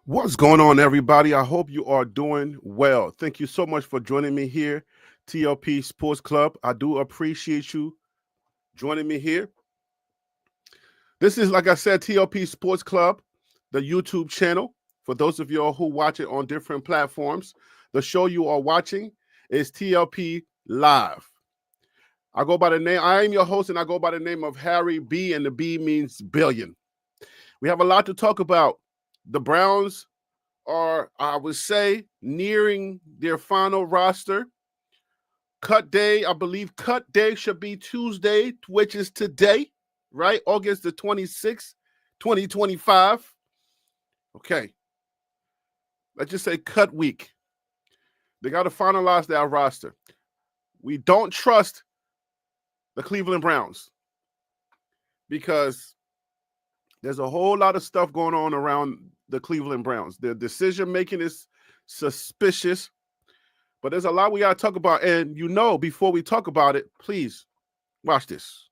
What's going on, everybody? I hope you are doing well. Thank you so much for joining me here, TLP Sports Club. I do appreciate you joining me here. This is, like I said, TLP Sports Club, the YouTube channel. For those of you all who watch it on different platforms, the show you are watching is TLP Live. I am your host, and I go by the name of Harry B, and the B means billion. We have a lot to talk about. The Browns are, I would say, nearing their final roster. Cut day, I believe cut day should be Tuesday, which is today, right? August the 26th, 2025. Okay. Let's just say cut week. They got to finalize their roster. We don't trust the Cleveland Browns because there's a whole lot of stuff going on around the Cleveland Browns. Their decision-making is suspicious, but there's a lot we got to talk about. And before we talk about it, please watch this.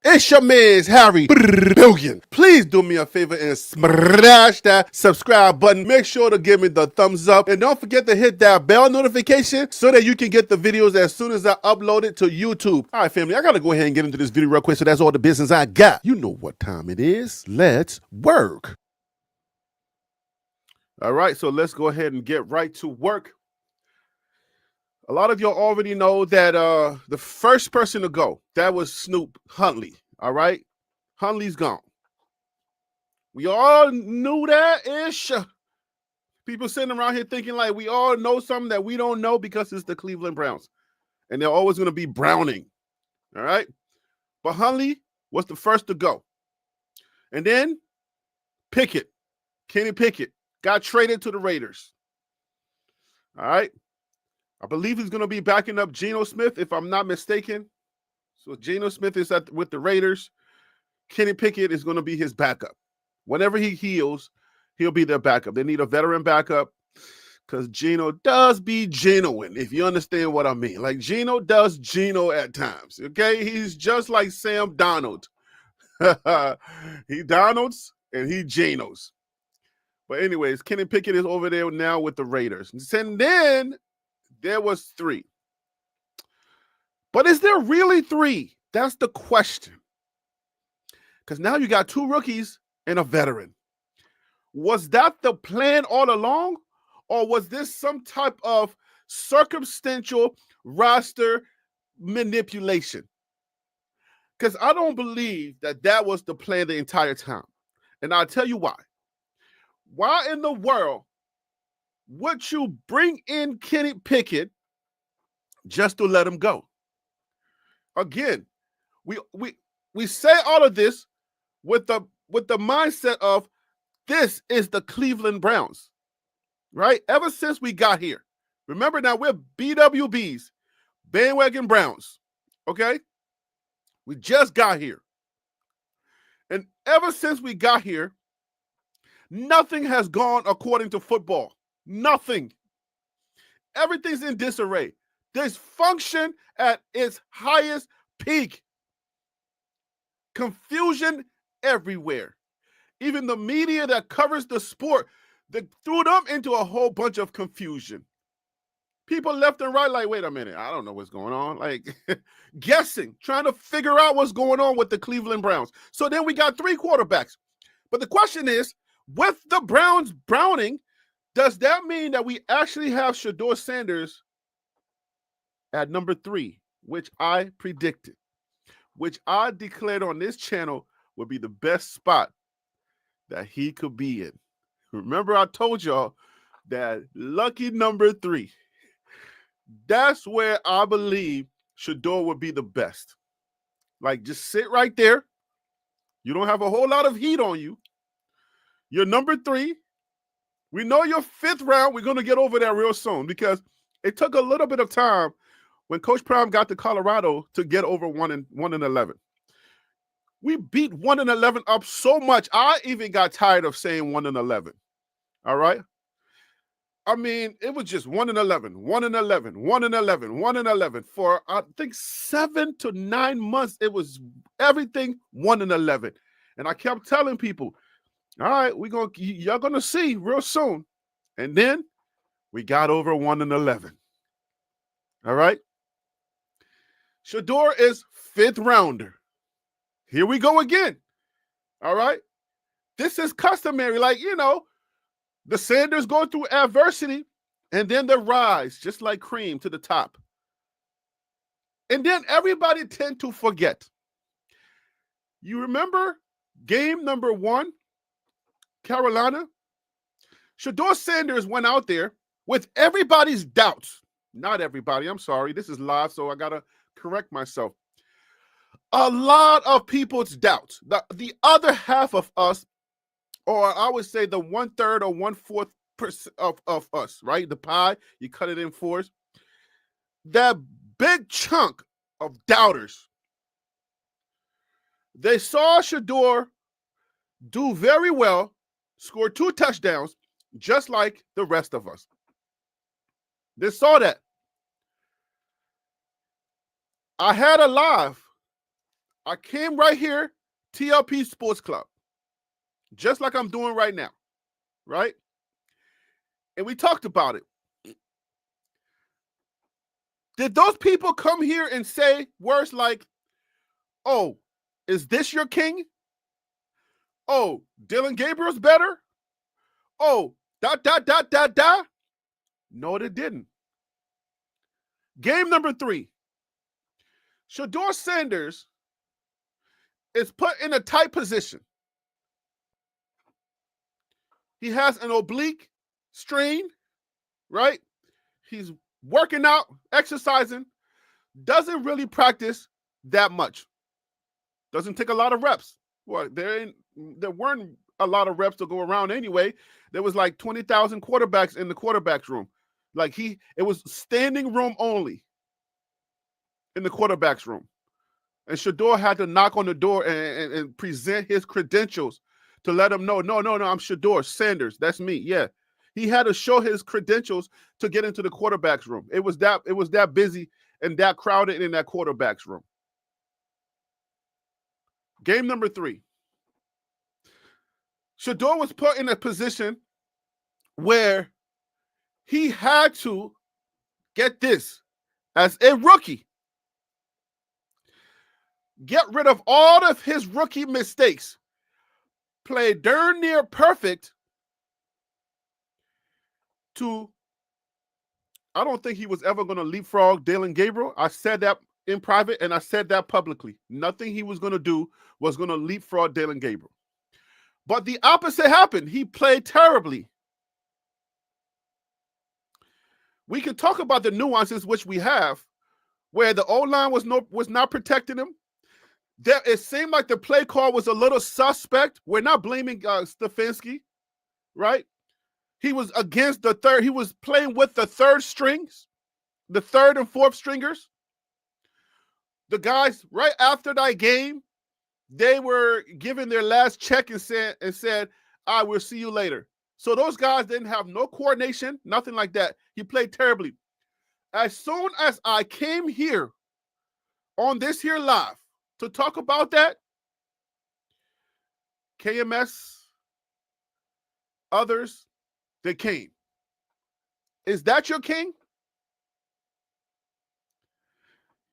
It's your man's Harry Billion. Please do me a favor and smash that subscribe button. Make sure to give me the thumbs up. And don't forget to hit that bell notification so that you can get the videos as soon as I upload it to YouTube. All right, family, I got to go ahead and get into this video real quick. So that's all the business I got. You know what time it is. Let's work. All right, so let's go ahead and get right to work. A lot of y'all already know that the first person to go, that was Snoop Huntley, all right? Huntley's gone. We all knew that-ish. People sitting around here thinking like we all know something that we don't know because it's the Cleveland Browns. And they're always going to be Browning, all right? But Huntley was the first to go. And then Pickett, Kenny Pickett, got traded to the Raiders, all right? I believe he's going to be backing up Gino Smith, if I'm not mistaken. So Gino Smith is with the Raiders. Kenny Pickett is going to be his backup. Whenever he heals, he'll be their backup. They need a veteran backup because Gino does be Ginoing, if you understand what I mean. Like Gino does Gino at times, okay? He's just like Sam Donald. He Donalds and he Ginos. But anyways, Kenny Pickett is over there now with the Raiders. And then there was 3. But is there really 3? That's the question. Because now you got 2 rookies and a veteran. Was that the plan all along? Or was this some type of circumstantial roster manipulation? Because I don't believe that was the plan the entire time. And I'll tell you why. Why in the world would you bring in Kenny Pickett just to let him go? Again, we say all of this with the mindset of this is the Cleveland Browns, right? Ever since we got here. Remember now, we're BWBs, bandwagon Browns, okay? We just got here. And ever since we got here, nothing has gone according to football. Nothing. Everything's in disarray. Dysfunction at its highest peak. Confusion everywhere. Even the media that covers the sport, they threw them into a whole bunch of confusion. People left and right like, wait a minute, I don't know what's going on. Like guessing, trying to figure out what's going on with the Cleveland Browns. So then we got 3 quarterbacks. But the question is, with the Browns Browning, does that mean that we actually have Shadur Sanders at number 3, which I predicted, which I declared on this channel would be the best spot that he could be in? Remember, I told y'all that lucky number 3. That's where I believe Shedeur would be the best. Like, just sit right there. You don't have a whole lot of heat on you. You're number 3. We know your 5th round. We're going to get over that real soon because it took a little bit of time when Coach Prime got to Colorado to get over 1-11. We beat 1-11 up so much, I even got tired of saying 1-11. All right? I mean, it was just 1-11, 1-11, 1-11, 1-11 for I think 7 to 9 months. It was everything 1-11, and I kept telling people, All right, y'all gonna see real soon. And then we got over 1-11. All right. Shedeur is 5th rounder. Here we go again. All right. This is customary. Like, the Sanders go through adversity and then they rise just like cream to the top. And then everybody tend to forget. You remember game number 1, Carolina? Shadur Sanders went out there with everybody's doubts. Not everybody. I'm sorry. This is live, so I got to correct myself. A lot of people's doubts. The other half of us, or I would say the 1/3 or 1/4% of us, right? The pie, you cut it in 4s. That big chunk of doubters. They saw Shedeur do very well, score 2 touchdowns, just like the rest of us. They saw that. I had a live. I came right here, TLP Sports Club, just like I'm doing right now, right? And we talked about it. Did those people come here and say words like, oh, is this your king? Oh, Dylan Gabriel's better? Oh, ... No, they didn't. Game number 3. Shadur Sanders is put in a tight position. He has an oblique strain, right? He's working out, exercising, doesn't really practice that much. Doesn't take a lot of reps. Well, there weren't a lot of reps to go around anyway. There was like 20,000 quarterbacks in the quarterback's room. Like it was standing room only in the quarterback's room. And Shedeur had to knock on the door and present his credentials to let him know, no, I'm Shadur Sanders. That's me. Yeah. He had to show his credentials to get into the quarterback's room. It was that busy and that crowded in that quarterback's room. Game number 3. Shedeur was put in a position where he had to get this as a rookie. Get rid of all of his rookie mistakes. Play darn near perfect to, I don't think he was ever going to leapfrog Dylan Gabriel. I said that in private and I said that publicly. Nothing he was going to do was going to leapfrog Dylan Gabriel. But the opposite happened. He played terribly. We can talk about the nuances, which we have, where the O-line was not protecting him. It seemed like the play call was a little suspect. We're not blaming Stefanski, right? He was against the third. He was playing with the third strings, the 3rd and 4th stringers. The guys right after that game, they were giving their last check and said, I will see you later. So those guys didn't have no coordination, nothing like that. He played terribly. As soon as I came here on this here live to talk about that, KMS, others, they came. Is that your king?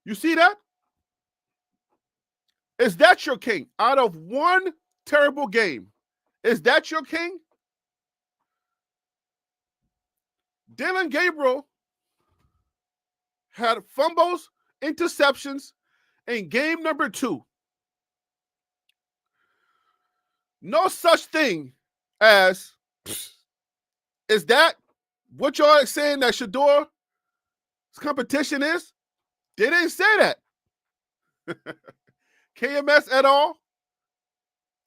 You see that? Is that your king? Out of one terrible game, is that your king? Dylan Gabriel had fumbles, interceptions in game number 2. No such thing as, is that what y'all are saying that Shedur's competition is? They didn't say that. KMS et al.,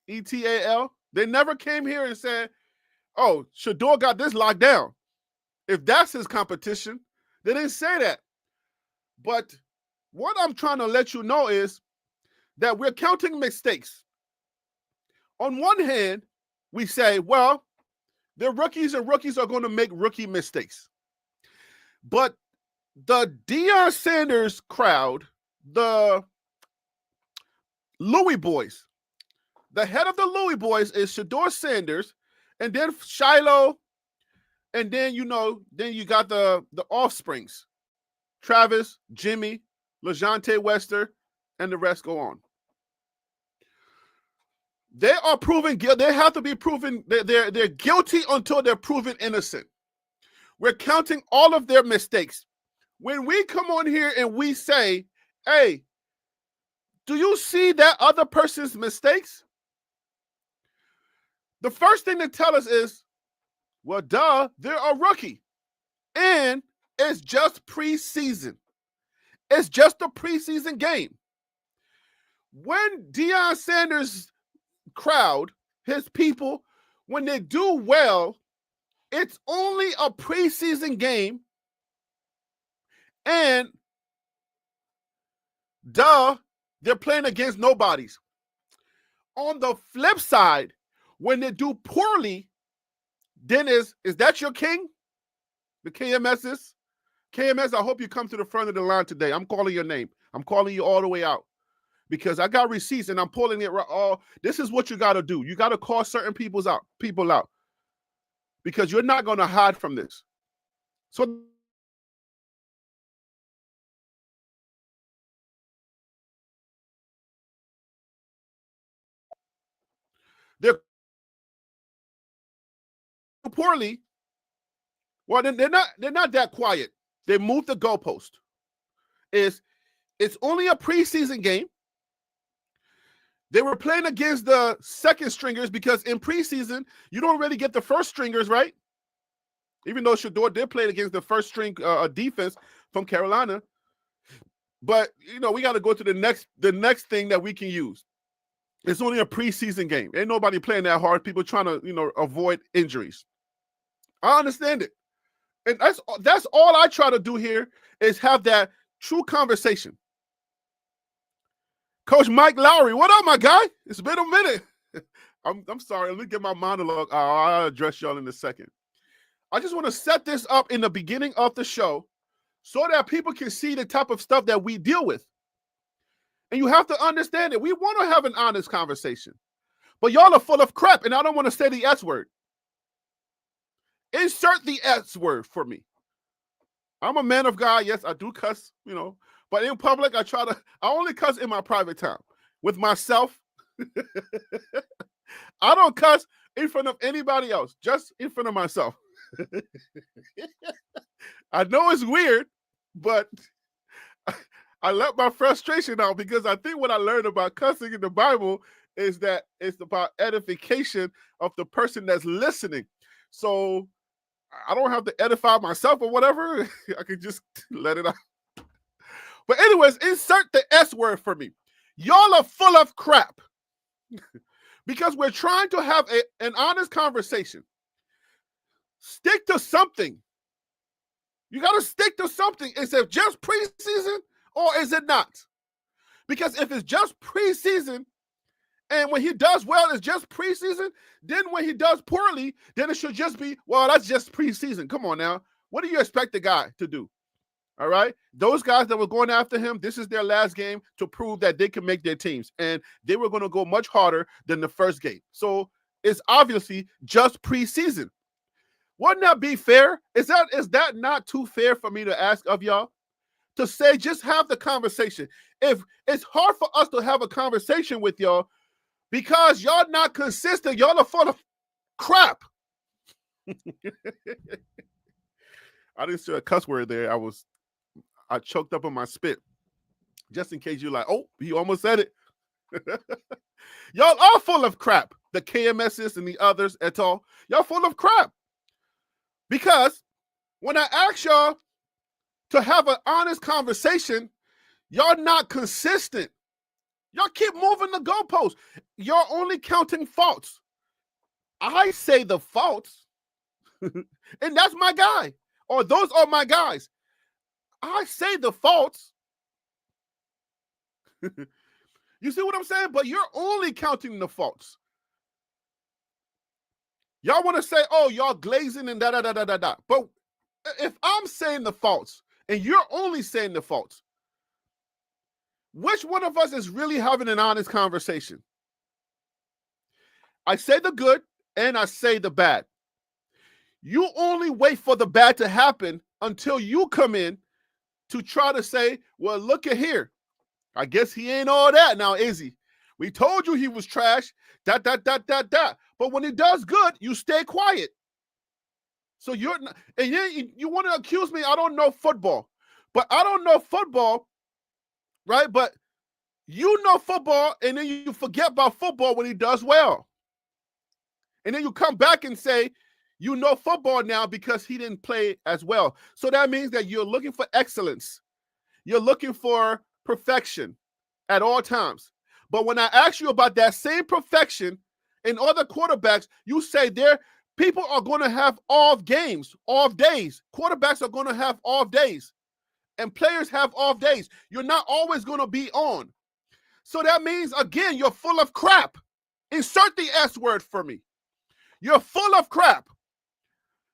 ETAL, they never came here and said, oh, Shedeur got this locked down. If that's his competition, they didn't say that. But what I'm trying to let you know is that we're counting mistakes. On one hand, we say, well, the rookies and rookies are going to make rookie mistakes. But the Deion Sanders crowd, the Louis boys, The head of the Louis boys is Shadur Sanders, and then Shiloh, and then then you got the offsprings, Travis, Jimmy, LaJohntay Wester, and the rest go on. They are proven guilty. They have to be proven they're guilty until they're proven innocent. We're counting all of their mistakes. When we come on here and we say, hey, do you see that other person's mistakes? The first thing to tell us is, well, duh, they're a rookie. And it's just preseason. It's just a preseason game. When Deion Sanders' crowd, his people, when they do well, it's only a preseason game. And duh, they're playing against nobodies. On the flip side, when they do poorly, then is that your king? The KMSs? KMS, I hope you come to the front of the line today. I'm calling your name. I'm calling you all the way out. Because I got receipts and I'm pulling it right. This is what you got to do. You got to call certain people out. Because you're not going to hide from this. So they're poorly. Well, they're not that quiet. They moved the goalpost. It's only a preseason game. They were playing against the second stringers because in preseason, you don't really get the first stringers, right? Even though Shedeur did play against the first string defense from Carolina. But, we got to go to the next thing that we can use. It's only a preseason game. Ain't nobody playing that hard. People trying to, avoid injuries. I understand it. And that's all I try to do here is have that true conversation. Coach Mike Lowry, what up, my guy? It's been a minute. I'm sorry. Let me get my monologue. I'll address y'all in a second. I just want to set this up in the beginning of the show so that people can see the type of stuff that we deal with. And you have to understand it. We want to have an honest conversation. But y'all are full of crap, and I don't want to say the S word. Insert the S word for me. I'm a man of God. Yes, I do cuss, But in public, I only cuss in my private time. With myself, I don't cuss in front of anybody else, just in front of myself. I know it's weird, but I let my frustration out because I think what I learned about cussing in the Bible is that it's about edification of the person that's listening. So I don't have to edify myself or whatever. I can just let it out. But anyways, insert the S word for me. Y'all are full of crap because we're trying to have an honest conversation. Stick to something. You got to stick to something. Is it just preseason or is it not? Because if it's just preseason and when he does well, it's just preseason, then when he does poorly, then it should just be, well, that's just preseason. Come on now. What do you expect the guy to do? All right. Those guys that were going after him, this is their last game to prove that they can make their teams. And they were going to go much harder than the first game. So it's obviously just preseason. Wouldn't that be fair? Is that not too fair for me to ask of y'all? To say, just have the conversation. If it's hard for us to have a conversation with y'all because y'all not consistent, y'all are full of crap. I didn't say a cuss word there. I choked up on my spit. Just in case you're like, oh, he almost said it. Y'all are full of crap. The KMSs and the others et al. Y'all full of crap. Because when I ask y'all to have an honest conversation, y'all not consistent. Y'all keep moving the goalposts. You're only counting faults. I say the faults, and that's my guy. Or those are my guys. I say the faults. You see what I'm saying? But you're only counting the faults. Y'all want to say, oh, y'all glazing and da-da-da-da-da-da. But if I'm saying the faults and you're only saying the faults, which one of us is really having an honest conversation? I say the good and I say the bad. You only wait for the bad to happen until you come in to try to say, well, look at here. I guess he ain't all that now, is he? We told you he was trash, But when he does good, you stay quiet. So you're not, and you want to accuse me, I don't know football. But I don't know football, right? But you know football, and then you forget about football when he does well. And then you come back and say, you know football now because he didn't play as well. So that means that you're looking for excellence. You're looking for perfection at all times. But when I ask you about that same perfection in other quarterbacks, you say people are going to have off games, off days. Quarterbacks are going to have off days. And players have off days. You're not always going to be on. So that means, again, you're full of crap. Insert the S word for me. You're full of crap.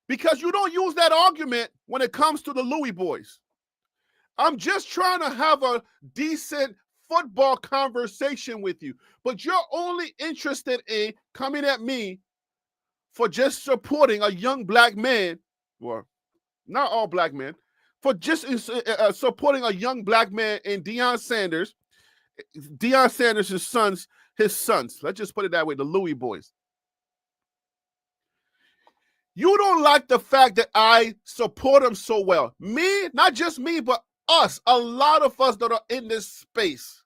Because you don't use that argument when it comes to the Louis boys. I'm just trying to have a decent football conversation with you. But you're only interested in coming at me for just supporting a young black man. Well, not all black men. For just supporting a young black man in Deion Sanders. Deion Sanders' his sons. Let's just put it that way, the Louis boys. You don't like the fact that I support him so well. Me, not just me, but us, a lot of us that are in this space.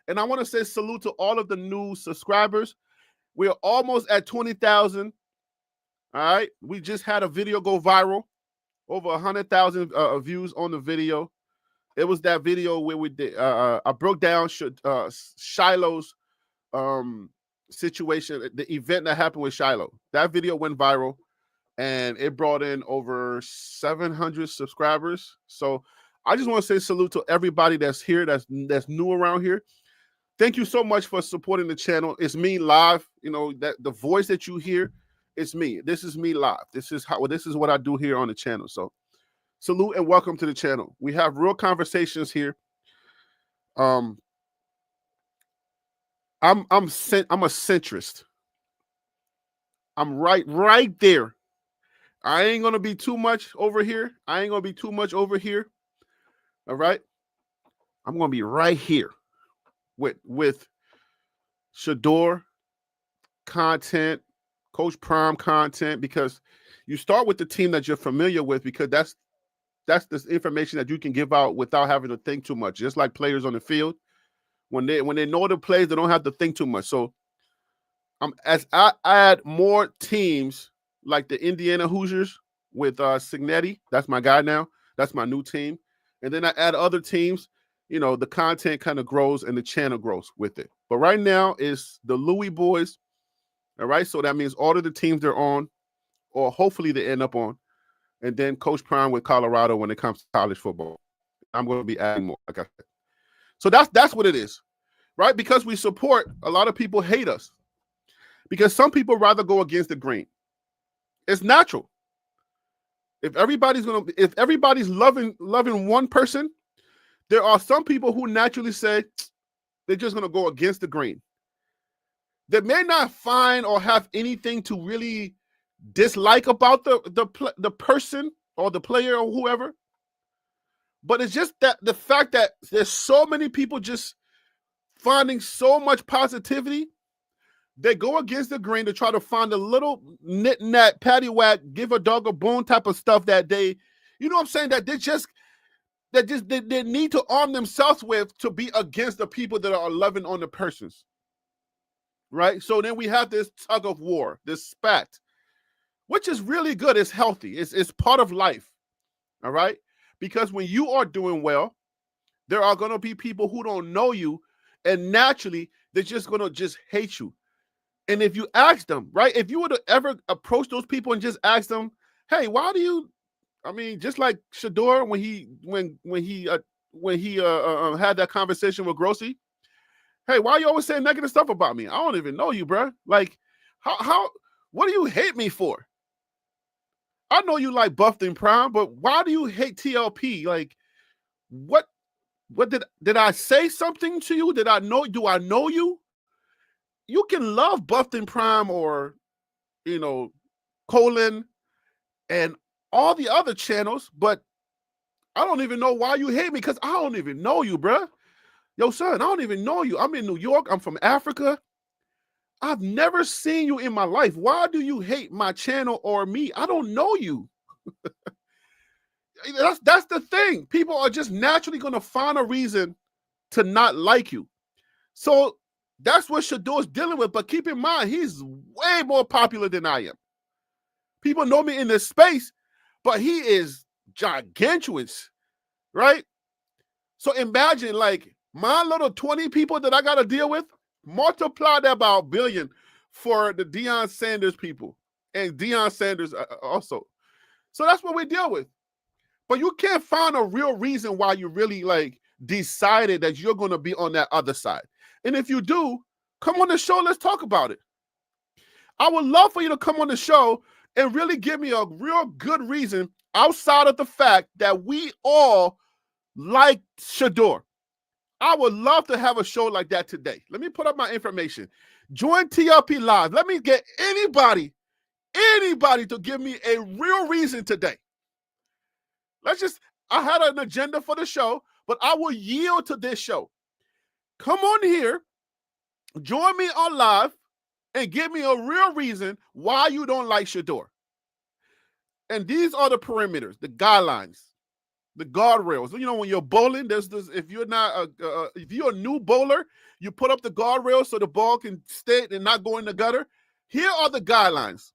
And I want to say salute to all of the new subscribers. We're almost at 20,000. All right. We just had a video go viral. Over 100,000 views on the video. It was that video where we did. I broke down Shiloh's situation, the event that happened with Shiloh. That video went viral. And it brought in over 700 subscribers. So I just want to say salute to everybody that's here, that's new around here. Thank you so much for supporting the channel. It's me live. You know, that the voice that you hear, it's me. This is me live. This is what I do here on the channel. So salute and welcome to the channel. We have real conversations here. I'm a centrist. I'm right there. I ain't going to be too much over here. I ain't going to be too much over here. All right. I'm going to be right here with Shedeur content, Coach Prime content, because you start with the team that you're familiar with, because that's the information that you can give out without having to think too much. Just like players on the field, when they know the plays, they don't have to think too much. So as I add more teams, like the Indiana Hoosiers with Signetti. That's my guy now. That's my new team. And then I add other teams. You know, the content kind of grows and the channel grows with it. But right now is the Louis boys. All right. So that means all of the teams they're on, or hopefully they end up on. And then Coach Prime with Colorado when it comes to college football. I'm going to be adding more, like I said. So that's what it is. Right? Because we support, a lot of people hate us. Because some people rather go against the grain. It's natural. If everybody's loving one person, there are some people who naturally say they're just gonna go against the grain. They may not find or have anything to really dislike about the person or the player or whoever, but it's just that the fact that there's so many people just finding so much positivity. They go against the grain to try to find a little nit-nat, paddywhack, give a dog a bone type of stuff that they, you know what I'm saying, that they need to arm themselves with to be against the people that are loving on the persons. Right? So then we have this tug of war, this spat, which is really good. It's healthy. It's part of life. All right? Because when you are doing well, there are going to be people who don't know you, and naturally, they're just going to just hate you. And if you ask them, right, if you were to ever approach those people and just ask them, hey, why do you, I mean, just like Shedeur when he had that conversation with Grossi, hey, why are you always saying negative stuff about me? I don't even know you, bro. Like, what do you hate me for? I know you like Buffed and Prime, but why do you hate TLP? Like, what did I say something to you? Do I know you? you can love Buffton Prime or, Colin and all the other channels, but I don't even know why you hate me because I don't even know you, bruh. Yo, son, I don't even know you. I'm in New York. I'm from Africa. I've never seen you in my life. Why do you hate my channel or me? I don't know you. That's the thing. People are just naturally going to find a reason to not like you. So that's what Shedeur is dealing with. But keep in mind, he's way more popular than I am. People know me in this space, but he is gigantuous, right? So imagine like my little 20 people that I got to deal with, multiply that by a billion for the Deion Sanders people and Deion Sanders also. So that's what we deal with. But you can't find a real reason why you really like decided that you're going to be on that other side. And if you do, come on the show. Let's talk about it. I would love for you to come on the show and really give me a real good reason outside of the fact that we all like Shedeur. I would love to have a show like that today. Let me put up my information. Join TLP Live. Let me get anybody to give me a real reason today. I had an agenda for the show, but I will yield to this show. Come on here, join me on live, and give me a real reason why you don't like Shedeur. And these are the perimeters, the guidelines, the guardrails. When you're bowling, there's this. If you're a new bowler, you put up the guardrails so the ball can stay and not go in the gutter. Here are the guidelines.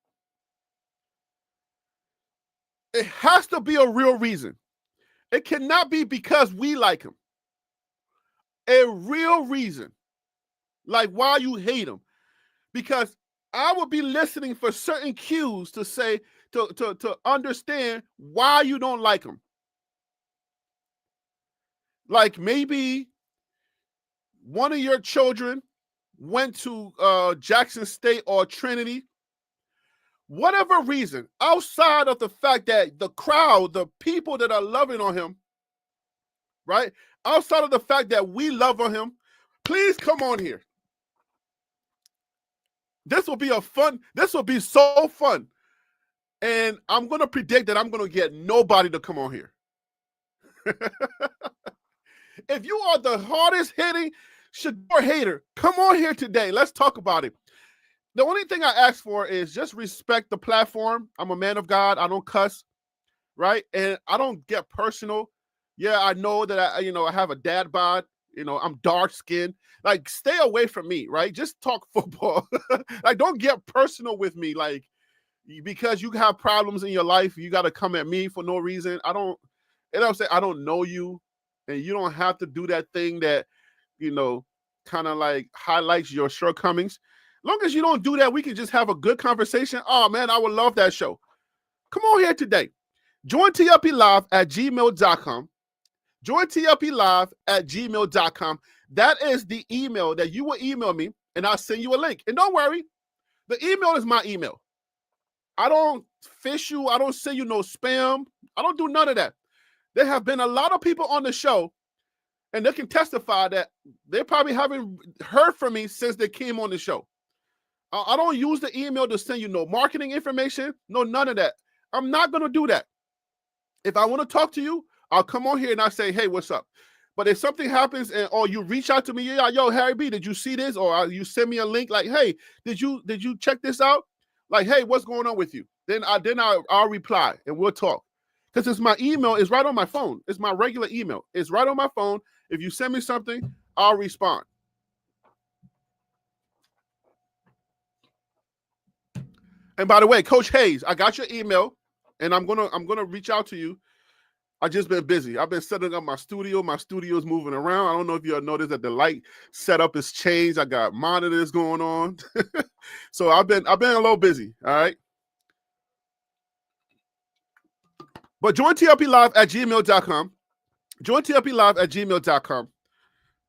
It has to be a real reason. It cannot be because we like him. A real reason, like why you hate him. Because I would be listening for certain cues to say, to understand why you don't like him. Like maybe one of your children went to Jackson State or Trinity. Whatever reason, outside of the fact that the crowd, the people that are loving on him, right? Outside of the fact that we love on him, please come on here. This will be so fun. And I'm going to predict that I'm going to get nobody to come on here. If you are the hardest hitting Shedeur hater, come on here today. Let's talk about it. The only thing I ask for is just respect the platform. I'm a man of God. I don't cuss, right? And I don't get personal. Yeah, I know that I have a dad bod. I'm dark skinned. Like, stay away from me, right? Just talk football. Like, don't get personal with me. Like, because you have problems in your life, you got to come at me for no reason. I don't know you, and you don't have to do that thing that, kind of like highlights your shortcomings. Long as you don't do that, we can just have a good conversation. Oh, man, I would love that show. Come on here today. Join TLP Live at gmail.com. Join TLP Live at gmail.com. That is the email that you will email me, and I'll send you a link. And don't worry, the email is my email. I don't fish you. I don't send you no spam. I don't do none of that. There have been a lot of people on the show, and they can testify that they probably haven't heard from me since they came on the show. I don't use the email to send you no marketing information, no none of that. I'm not going to do that. If I want to talk to you, I'll come on here and I say, hey, what's up? But if something happens or you reach out to me, yo, Harry B, did you see this? Or you send me a link like, hey, did you check this out? Like, hey, what's going on with you? Then I'll reply and we'll talk. Because it's my email is right on my phone. It's my regular email. It's right on my phone. If you send me something, I'll respond. And by the way, Coach Hayes, I got your email, and I'm gonna reach out to you. I just been busy. I've been setting up my studio. My studio is moving around. I don't know if you noticed that the light setup has changed. I got monitors going on, so I've been a little busy. All right, but join TLP Live at gmail.com. Join TLP Live at gmail.com.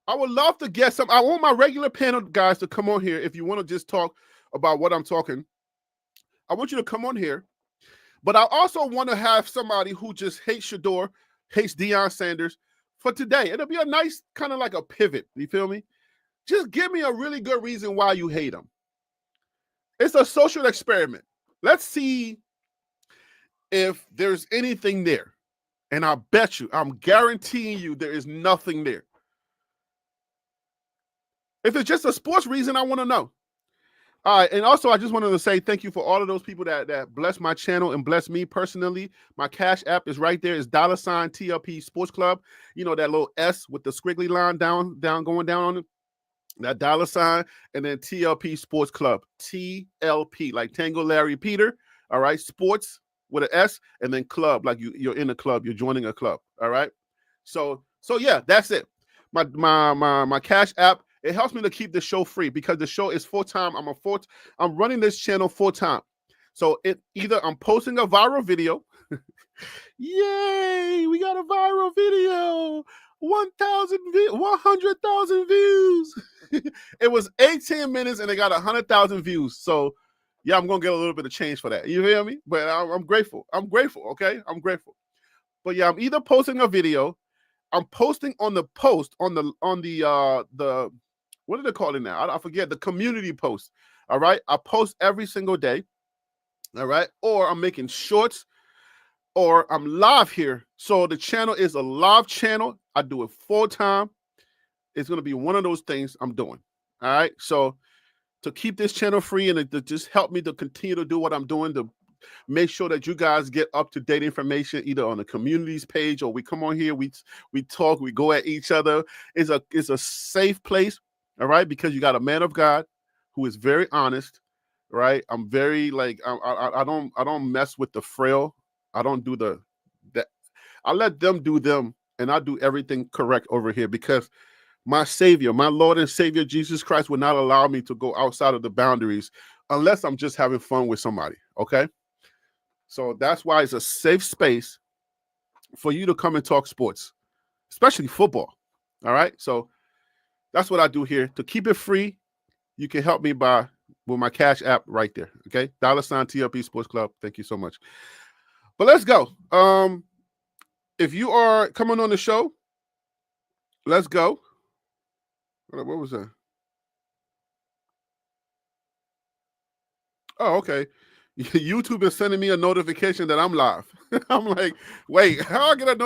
I would love to get some. I want my regular panel guys to come on here. If you want to just talk about what I'm talking, I want you to come on here. But I also want to have somebody who just hates Shedeur, hates Deion Sanders for today. It'll be a nice kind of like a pivot. You feel me? Just give me a really good reason why you hate them. It's a social experiment. Let's see if there's anything there. And I bet you, I'm guaranteeing you there is nothing there. If it's just a sports reason, I want to know. All right, and also I just wanted to say thank you for all of those people that bless my channel and bless me personally. My Cash App is right there. It's $ TLP Sports Club. You know that little S with the squiggly line down going down on it. That $ and then TLP Sports Club. TLP, like Tango Larry Peter. All right, sports with an S and then club, like you're in a club, you're joining a club. All right. So yeah, that's it. My Cash App. It helps me to keep the show free because the show is full-time. I'm running this channel full-time. So either I'm posting a viral video. Yay, we got a viral video. 100,000 views. It was 18 minutes and it got 100,000 views. So yeah, I'm gonna get a little bit of change for that. You hear me? But I'm grateful. I'm grateful. Okay, I'm grateful. But yeah, I'm either posting a video. I'm posting on the post on the what do they call it now? I forget, the community post. All right, I post every single day. All right, or I'm making shorts, or I'm live here. So the channel is a live channel. I do it full time. It's gonna be one of those things I'm doing. All right, so to keep this channel free and to just help me to continue to do what I'm doing, to make sure that you guys get up-to-date information either on the communities page or we come on here, we talk, we go at each other. It's a safe place, all right, because you got a man of God who is very honest, right? I'm very I don't mess with the frail. I don't do that. I let them do them, and I do everything correct over here because my Savior, my Lord and Savior, Jesus Christ, will not allow me to go outside of the boundaries unless I'm just having fun with somebody, okay? So that's why it's a safe space for you to come and talk sports, especially football, all right? So that's what I do here. To keep it free, you can help me with my Cash App right there, okay? $ TLP Sports Club. Thank you so much. But let's go. If you are coming on the show, let's go. What was that? Oh, okay. YouTube is sending me a notification that I'm live. I'm like, wait, how I get a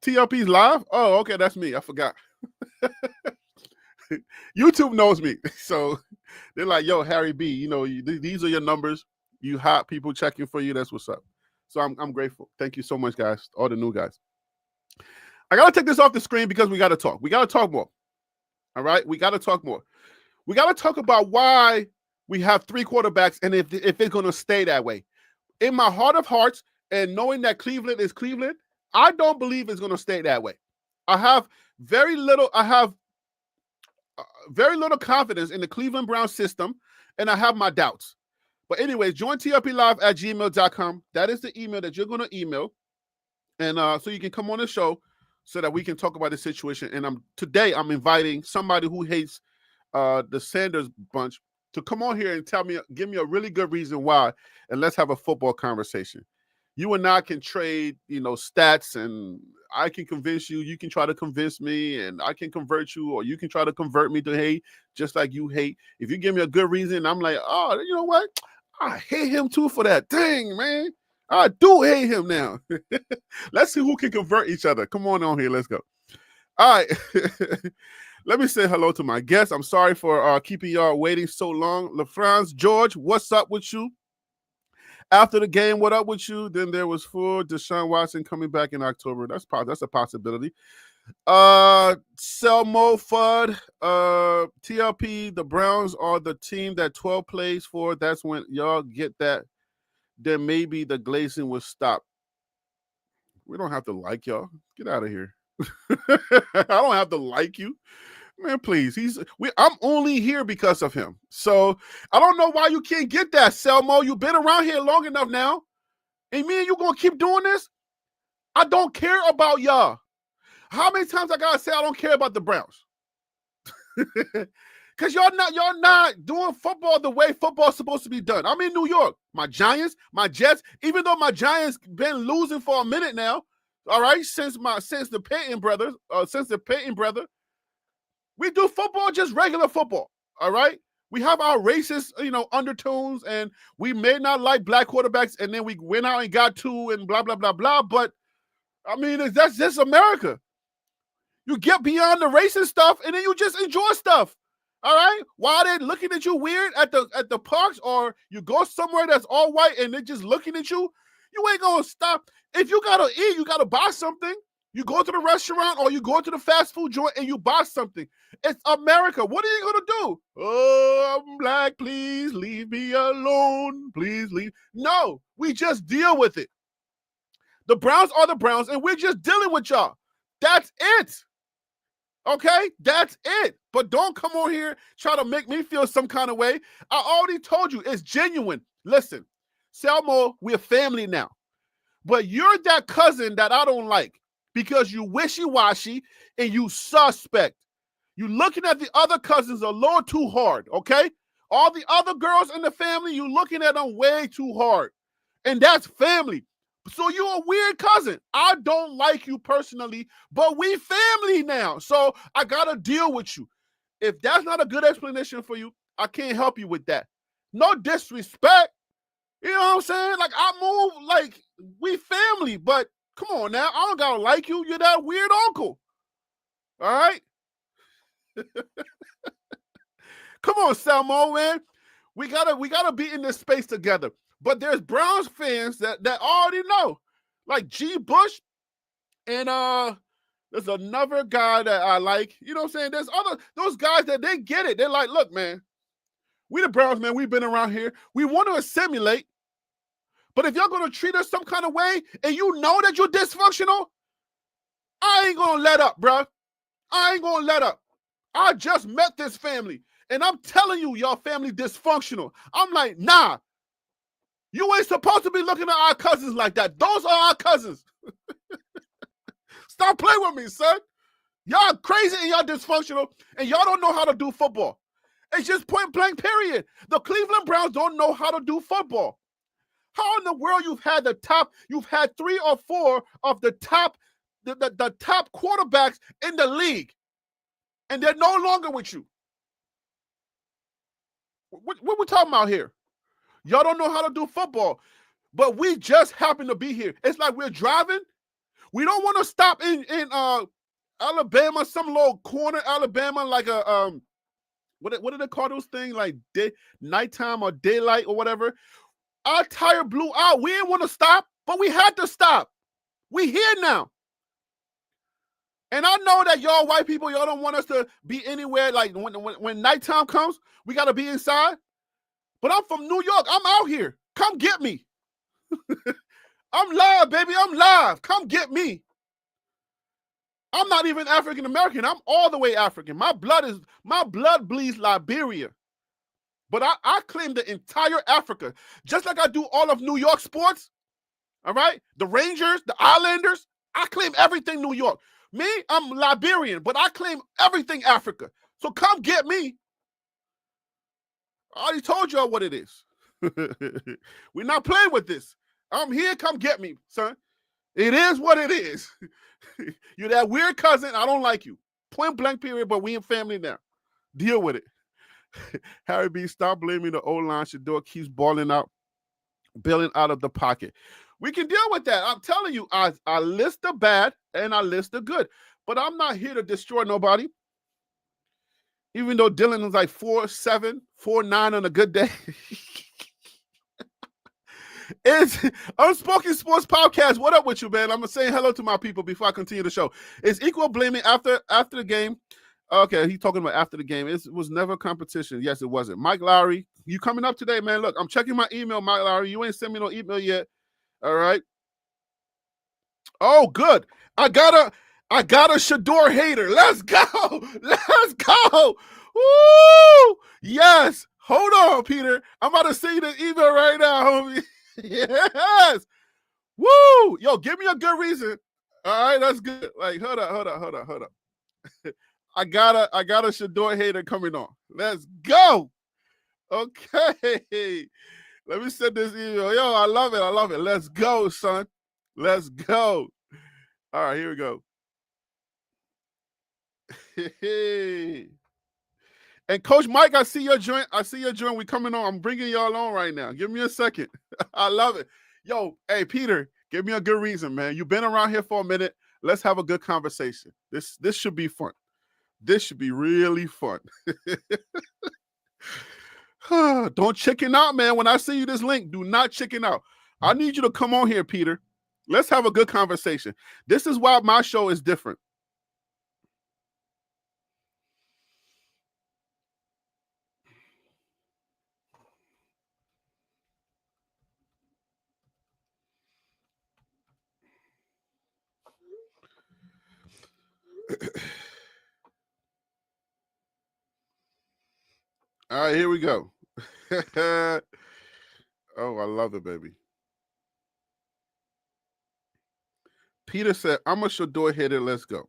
TLP's live? Oh, okay, that's me. I forgot. YouTube knows me. So they're like, yo, Harry B, you know, these are your numbers. You hot people checking for you. That's what's up. So I'm grateful. Thank you so much, guys. All the new guys. I got to take this off the screen because we got to talk. We got to talk more. All right? We got to talk more. We got to talk about why we have 3 quarterbacks and if it's going to stay that way. In my heart of hearts and knowing that Cleveland is Cleveland, I don't believe it's going to stay that way. I have very little confidence in the Cleveland Browns system, and I have my doubts. But anyways, join TLPlive@gmail.com. That is the email that you're going to email. And so you can come on the show so that we can talk about the situation. And today I'm inviting somebody who hates the Sanders bunch to come on here and give me a really good reason why, and let's have a football conversation. You and I can trade, stats, and I can convince you. You can try to convince me, and I can convert you, or you can try to convert me to hate, just like you hate. If you give me a good reason, I'm like, oh, you know what? I hate him too for that. Dang, man. I do hate him now. Let's see who can convert each other. Come on here. Let's go. All right. Let me say hello to my guests. I'm sorry for keeping y'all waiting so long. LaFrance, George, what's up with you? After the game, what up with you? Then there was Deshaun Watson coming back in October. That's a possibility. Selmo Fudd, TLP, the Browns are the team that 12 plays for. That's when y'all get that. Then maybe the glazing will stop. We don't have to like y'all. Get out of here. I don't have to like you. Man, please. I'm only here because of him. So I don't know why you can't get that, Selmo. You've been around here long enough now. And me and you gonna keep doing this? I don't care about y'all. How many times I gotta say I don't care about the Browns? Because y'all not doing football the way football's supposed to be done. I'm in New York. My Giants, my Jets, even though my Giants been losing for a minute now, all right, since the Peyton brother, We do football, just regular football. All right. We have our racist, undertones, and we may not like black quarterbacks, and then we went out and got two and blah, blah, blah, blah. But I mean, that's just America. You get beyond the racist stuff, and then you just enjoy stuff. All right. While they're looking at you weird at the parks, or you go somewhere that's all white and they're just looking at you, you ain't gonna stop. If you gotta eat, you gotta buy something. You go to the restaurant or you go to the fast food joint and you buy something. It's America. What are you going to do? Oh, I'm black. Please leave me alone. Please leave. No, we just deal with it. The Browns are the Browns, and we're just dealing with y'all. That's it. Okay? That's it. But don't come on here try to make me feel some kind of way. I already told you it's genuine. Listen, Selmo, we're family now. But you're that cousin that I don't like, because you wishy-washy and you suspect. You looking at the other cousins a little too hard, okay? All the other girls in the family, you looking at them way too hard. And that's family. So you're a weird cousin. I don't like you personally, but we family now. So I got to deal with you. If that's not a good explanation for you, I can't help you with that. No disrespect. You know what I'm saying? Like, I move like we family, but come on now. I don't gotta like you. You're that weird uncle. All right? Come on, Selmo, man. We gotta be in this space together. But there's Browns fans that already know. Like G. Bush and there's another guy that I like. You know what I'm saying? There's those guys that they get it. They're like, look, man, we the Browns, man. We've been around here. We want to assimilate. But if you're going to treat us some kind of way and you know that you're dysfunctional, I ain't going to let up, bro. I ain't going to let up. I just met this family, and I'm telling you, y'all family dysfunctional. I'm like, nah. You ain't supposed to be looking at our cousins like that. Those are our cousins. Stop playing with me, son. Y'all crazy and y'all dysfunctional, and y'all don't know how to do football. It's just point blank, period. The Cleveland Browns don't know how to do football. How in the world you've had 3 or 4 of the top quarterbacks in the league, and they're no longer with you? What we talking about here? Y'all don't know how to do football, but we just happen to be here. It's like we're driving. We don't want to stop in Alabama, some little corner Alabama, like a what do they call those things, like nighttime or daylight or whatever. Our tire blew out. We didn't want to stop, but we had to stop. We here now. And I know that y'all white people, y'all don't want us to be anywhere. Like when nighttime comes, we got to be inside. But I'm from New York. I'm out here. Come get me. I'm live, baby. I'm live. Come get me. I'm not even African American. I'm all the way African. My blood bleeds Liberia. But I claim the entire Africa, just like I do all of New York sports. All right? The Rangers, the Islanders, I claim everything New York. Me, I'm Liberian, but I claim everything Africa. So come get me. I already told y'all what it is. We're not playing with this. I'm here, come get me, son. It is what it is. You're that weird cousin. I don't like you. Point blank period, but we in family now. Deal with it. Harry B, stop blaming the O-line. Shedeur keeps bailing out of the pocket. We can deal with that. I'm telling you, I list the bad and I list the good. But I'm not here to destroy nobody. Even though Dylan is like 4'7", 4'9" on a good day. It's Unspoken Sports Podcast. What up with you, man? I'm going to say hello to my people before I continue the show. It's equal blaming after the game. Okay, he's talking about after the game. It was never competition. Yes, it wasn't. Mike Lowry, you coming up today, man? Look, I'm checking my email, Mike Lowry. You ain't sent me no email yet. All right. Oh, good. I got a Shedeur hater. Let's go. Let's go. Woo! Yes. Hold on, Peter. I'm about to send you the email right now, homie. Yes. Woo! Yo, give me a good reason. All right, that's good. Like, hold up. I got a Shedeur hater coming on. Let's go. Okay. Let me send this email. Yo, I love it. Let's go, son. Let's go. All right, here we go. And Coach Mike, I see your joint. We coming on. I'm bringing y'all on right now. Give me a second. I love it. Yo, hey, Peter, give me a good reason, man. You've been around here for a minute. Let's have a good conversation. This should be fun. This should be really fun. Don't chicken out, man. When I send you this link, do not chicken out. I need you to come on here, Peter. Let's have a good conversation. This is why my show is different. All right, here we go. Oh, I love it, baby. Peter said, I'm a Shedeur hitter. Let's go.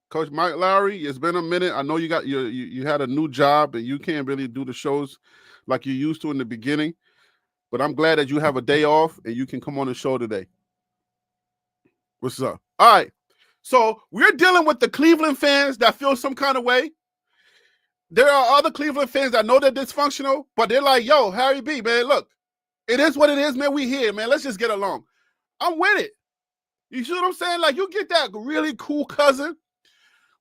Coach Mike Lowry, it's been a minute. I know you got you had a new job and you can't really do the shows like you used to in the beginning, but I'm glad that you have a day off and you can come on the show today. What's up? All right. So we're dealing with the Cleveland fans that feel some kind of way. There are other Cleveland fans that know they're dysfunctional, but they're like, yo, Harry B, man, look, it is what it is, man. We here, man. Let's just get along. I'm with it. You see what I'm saying? Like, you get that really cool cousin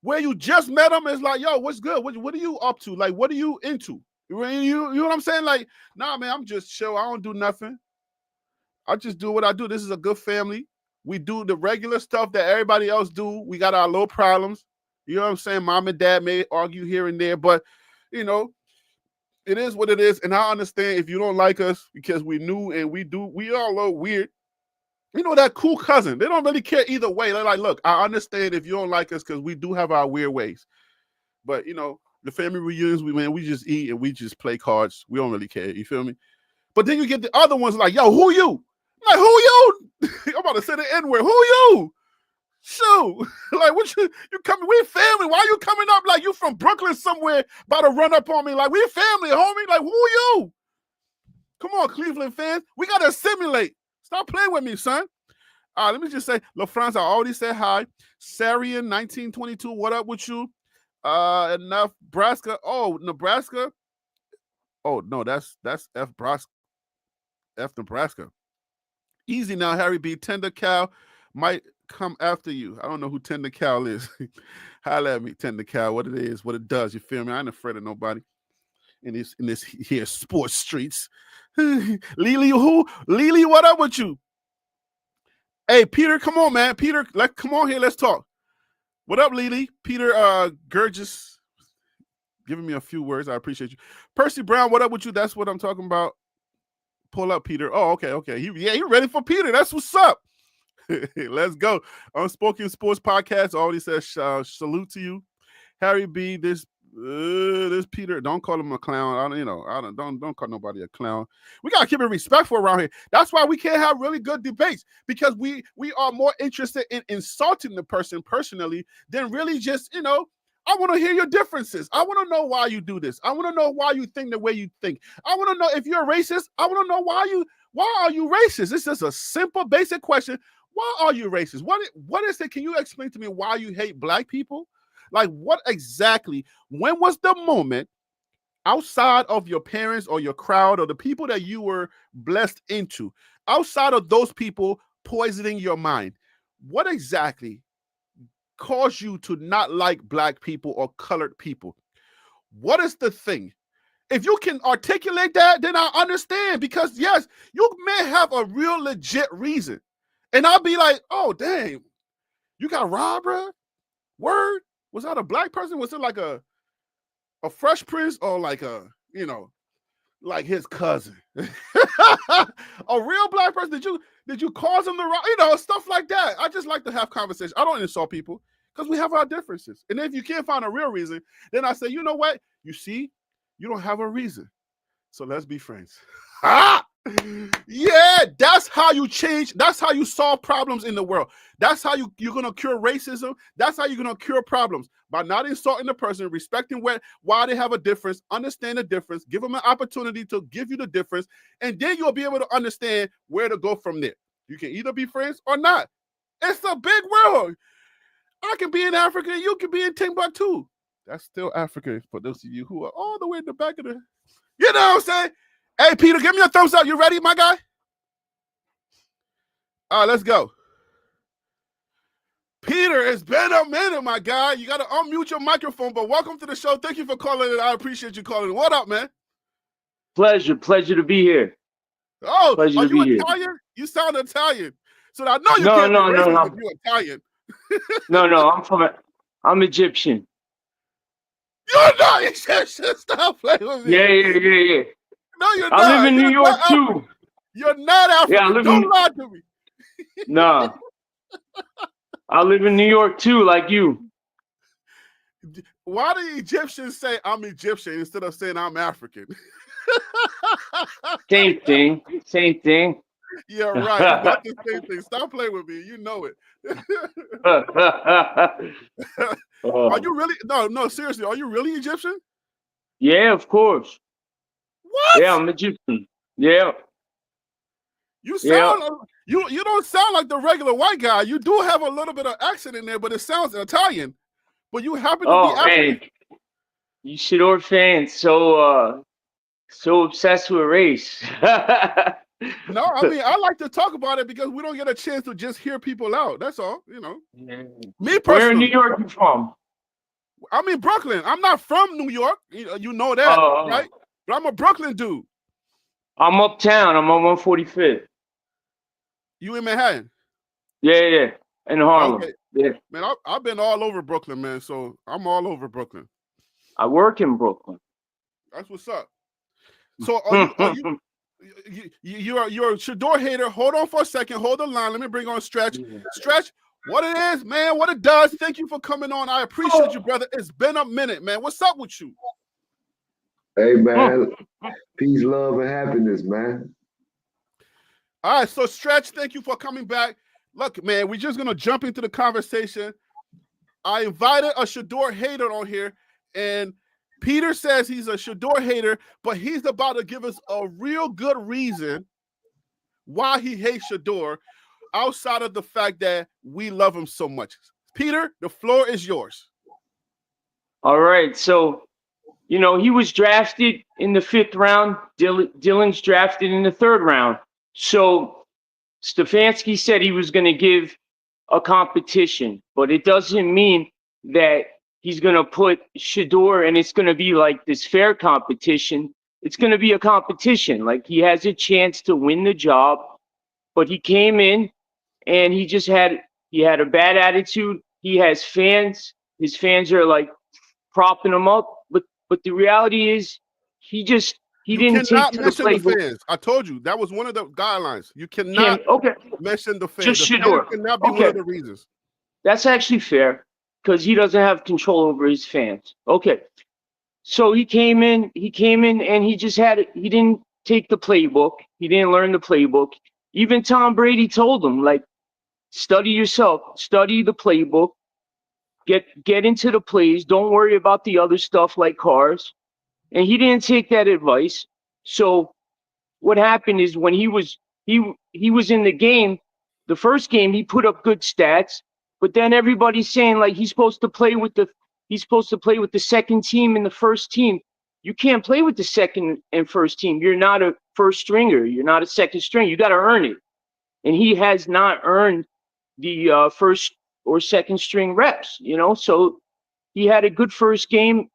where you just met him. It's like, yo, what's good? What are you up to? Like, what are you into? You know what I'm saying? Like, nah, man, I'm just chill. I don't do nothing. I just do what I do. This is a good family. We do the regular stuff that everybody else do. We got our little problems. You know what I'm saying? Mom and dad may argue here and there, but, you know, it is what it is. And I understand if you don't like us because we new and we are a little weird. You know, that cool cousin. They don't really care either way. They're like, look, I understand if you don't like us because we do have our weird ways. But, you know, the family reunions, we just eat and we just play cards. We don't really care. You feel me? But then you get the other ones like, yo, who you? I'm like, who you? I'm about to say the N-word. Who you? Shoot. Like, what you coming? We family. Why you coming up like you from Brooklyn somewhere about to run up on me? Like, we family, homie. Like, who you? Come on, Cleveland fans. We got to assimilate. Stop playing with me, son. Let me just say, LaFrance, I already said hi. Sarian, 1922, what up with you? Nebraska. Oh, Nebraska. Oh, no, that's F. Nebraska. Easy now, Harry B. Tender Cow might come after you. I don't know who Tender Cow is. Holla at me, Tender Cow, what it is, what it does. You feel me? I ain't afraid of nobody in this here sports streets. Lily, who? Lily, what up with you? Hey, Peter, come on, man. Peter, come on here. Let's talk. What up, Lily? Peter Gurgis, giving me a few words. I appreciate you. Percy Brown, what up with you? That's what I'm talking about. Pull up, Peter. Oh, okay. You're ready for Peter. That's what's up. Let's go. Unspoken Sports Podcast already says salute to you. Harry B, this Peter, don't call him a clown. Don't call nobody a clown. We gotta keep it respectful around here. That's why we can't have really good debates, because we are more interested in insulting the person personally than really just, I want to hear your differences. I want to know why you do this. I want to know why you think the way you think. I want to know if you're racist. I want to know why are you racist? This is a simple, basic question. Why are you racist? What is it? Can you explain to me why you hate black people? Like, what exactly? When was the moment outside of your parents or your crowd or the people that you were blessed into, outside of those people poisoning your mind, what exactly caused you to not like black people or colored people? What is the thing? If you can articulate that, then I understand, because yes, you may have a real legit reason. And I'll be like, oh, dang, you got robbed, bro? Word? Was that a black person? Was it like a Fresh Prince, or like like his cousin? A real black person? Did you cause him the wrong? Stuff like that. I just like to have conversations. I don't insult people because we have our differences. And if you can't find a real reason, then I say, you know what? You see, you don't have a reason. So let's be friends. Yeah, that's how you change. That's how you solve problems in the world. That's how you're gonna cure racism. That's how you're gonna cure problems by not insulting the person, respecting why they have a difference, understand the difference, give them an opportunity to give you the difference, and then you'll be able to understand where to go from there. You can either be friends or not. It's a big world. I can be in Africa, you can be in Timbuktu. That's still Africa for those of you who are all the way in the back of the. You know what I'm saying? Hey, Peter, give me a thumbs up. You ready, my guy? All right, let's go. Peter, it's been a minute, my guy. You got to unmute your microphone, but welcome to the show. Thank you for calling in. I appreciate you calling in. What up, man? Pleasure to be here. Oh, pleasure are you Italian? Here. You sound Italian. So I know you can't be racist if you're Italian. No, I'm Egyptian. You're not Egyptian. Stop playing with me. Yeah. No, you're not. I live in New York too. You're not African. Yeah, don't lie to me. No. I live in New York too, like you. Why do Egyptians say I'm Egyptian instead of saying I'm African? Same thing. Yeah, right. You got the same thing. Stop playing with me. You know it. Are you really? No, seriously. Are you really Egyptian? Yeah, of course. What? Yeah, I'm Egyptian. Yeah. You sound you don't sound like the regular white guy. You do have a little bit of accent in there, but it sounds Italian. But you happen to be African. Man. You Shedeur fans so obsessed with race. No, I mean I like to talk about it because we don't get a chance to just hear people out. That's all, you know. Yeah. Me personally. Where in New York you from? I'm in Brooklyn. I'm not from New York. You know that, right? But I'm a Brooklyn dude. I'm uptown. I'm on 145th. You in Manhattan? Yeah. In Harlem. Okay. Yeah. Man, I've been all over Brooklyn, man. So I'm all over Brooklyn. I work in Brooklyn. That's what's up. So you're a Shedeur hater. Hold on for a second. Hold the line. Let me bring on Stretch. Yeah. Stretch, what it is, man, what it does. Thank you for coming on. I appreciate you, brother. It's been a minute, man. What's up with you? Hey, man. Peace, love, and happiness, man. All right, so Stretch, thank you for coming back. Look, man, we're just going to jump into the conversation. I invited a Shedeur hater on here, and Peter says he's a Shedeur hater, but he's about to give us a real good reason why he hates Shedeur outside of the fact that we love him so much. Peter, the floor is yours. All right, so, he was drafted in the 5th round. Dylan's drafted in the 3rd round. So Stefanski said he was going to give a competition, but it doesn't mean that he's going to put Shedeur and it's going to be like this fair competition. It's going to be a competition. Like he has a chance to win the job, but he came in and he had a bad attitude. He has fans. His fans are like propping him up. But the reality is he didn't take to the playbook. Fans. I told you that was one of the guidelines. You cannot mention the fans. Just the Shedeur. Fans cannot be one of the reasons. That's actually fair because he doesn't have control over his fans. Okay. So he came in and he didn't take the playbook. He didn't learn the playbook. Even Tom Brady told him, like, study yourself, study the playbook, get into the plays. Don't worry about the other stuff like cars. And he didn't take that advice. So what happened is when he was in the game, the first game, he put up good stats, but then everybody's saying like he's supposed to play with the second team and the first team. You can't play with the second and first team. You're not a first stringer. You're not a second string. You got to earn it. And he has not earned the first or second string reps, So he had a good first game,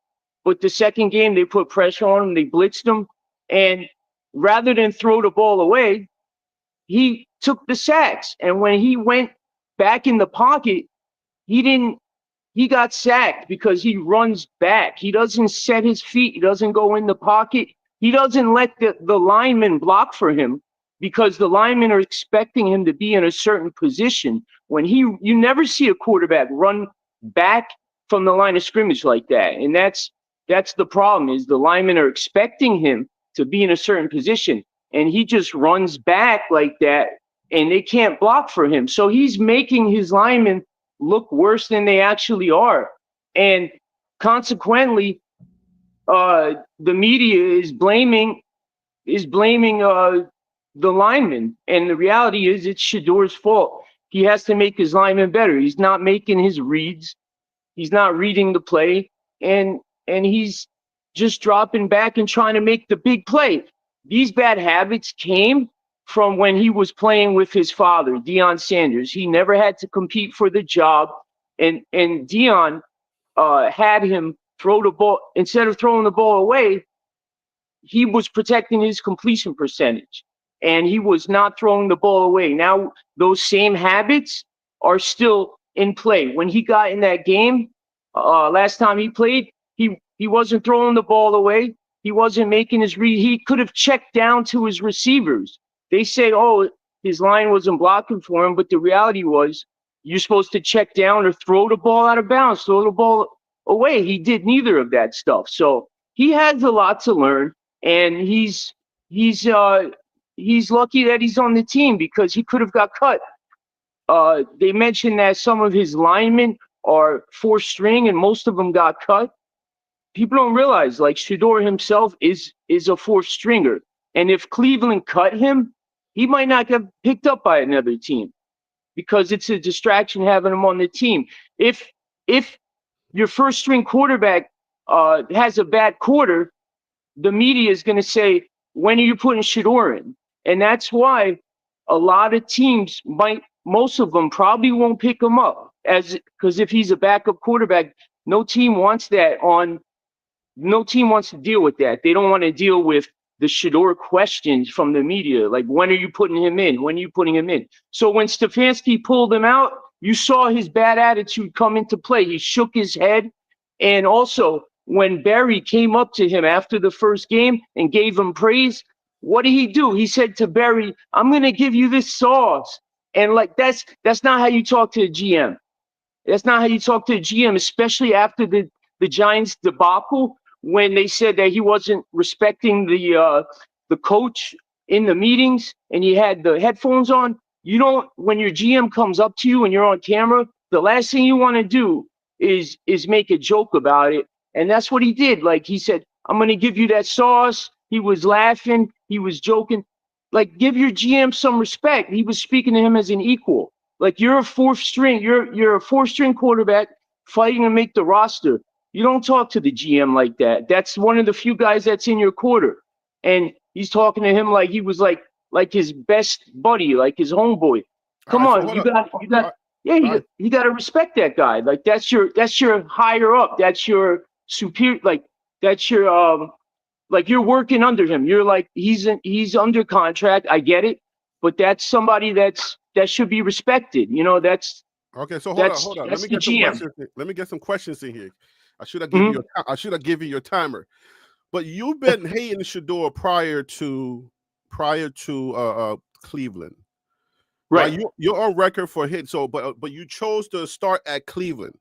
but the second game they put pressure on him. They blitzed him. And rather than throw the ball away, he took the sacks. And when he went back in the pocket, he got sacked because he runs back. He doesn't set his feet. He doesn't go in the pocket. He doesn't let the linemen block for him because the linemen are expecting him to be in a certain position. You never see a quarterback run back from the line of scrimmage like that. And that's the problem is the linemen are expecting him to be in a certain position. and he just runs back like that, and they can't block for him. So he's making his linemen look worse than they actually are. And consequently, the media is blaming the lineman. And the reality is it's Shedur's fault. He has to make his lineman better. He's not making his reads. He's not reading the play. And he's just dropping back and trying to make the big play. These bad habits came from when he was playing with his father, Deion Sanders. He never had to compete for the job. And Deion had him throw the ball. Instead of throwing the ball away, he was protecting his completion percentage, and he was not throwing the ball away. Now, those same habits are still in play. When he got in that game, last time he played, he wasn't throwing the ball away. He wasn't making his read. He could have checked down to his receivers. They say, oh, his line wasn't blocking for him, but the reality was you're supposed to check down or throw the ball out of bounds, throw the ball away. He did neither of that stuff. So he has a lot to learn. And he's lucky that he's on the team because he could have got cut. They mentioned that some of his linemen are fourth string, and most of them got cut. People don't realize, like, Shedeur himself is a fourth stringer, and if Cleveland cut him, he might not get picked up by another team because it's a distraction having him on the team. If your first string quarterback has a bad quarter, the media is going to say, when are you putting Shedeur in? And that's why a lot of teams most of them probably won't pick him up because if he's a backup quarterback, no team wants to deal with that. They don't want to deal with the Shedeur questions from the media. Like, when are you putting him in? When are you putting him in? So when Stefanski pulled him out, you saw his bad attitude come into play. He shook his head. And also, when Barry came up to him after the first game and gave him praise, what did he do? He said to Barry, I'm going to give you this sauce. And like, that's not how you talk to a GM. That's not how you talk to a GM, especially after the Giants debacle, when they said that he wasn't respecting the coach in the meetings and he had the headphones on. You don't, when your GM comes up to you and you're on camera, the last thing you want to do is make a joke about it. And that's what he did. Like, he said, I'm going to give you that sauce. He was laughing. He was joking. Like, give your GM some respect. He was speaking to him as an equal. Like, you're a fourth string. You're a fourth string quarterback fighting to make the roster. You don't talk to the GM like that. That's one of the few guys that's in your quarter. And he's talking to him like he was like his best buddy, like his homeboy. Come on, you got to respect that guy. Like, that's your higher up. That's your superior. Like, that's your like, you're working under him. You're like, he's under contract. I get it, but that's somebody that should be respected. You know, that's okay. So hold on. Let me get some questions in here. I should have given you your timer. But you've been hating Shedeur prior to Cleveland, right? You're on record for hit. So, but you chose to start at Cleveland.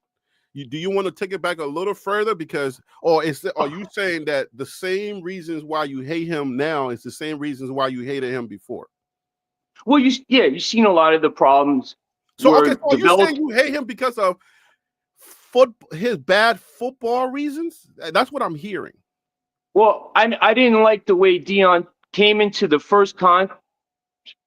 Do you want to take it back a little further? Because, are you saying that the same reasons why you hate him now is the same reasons why you hated him before? Well, you've seen a lot of the problems. So, okay, so you're saying you hate him because of his bad football reasons? That's what I'm hearing. Well, I didn't like the way Deion came into the first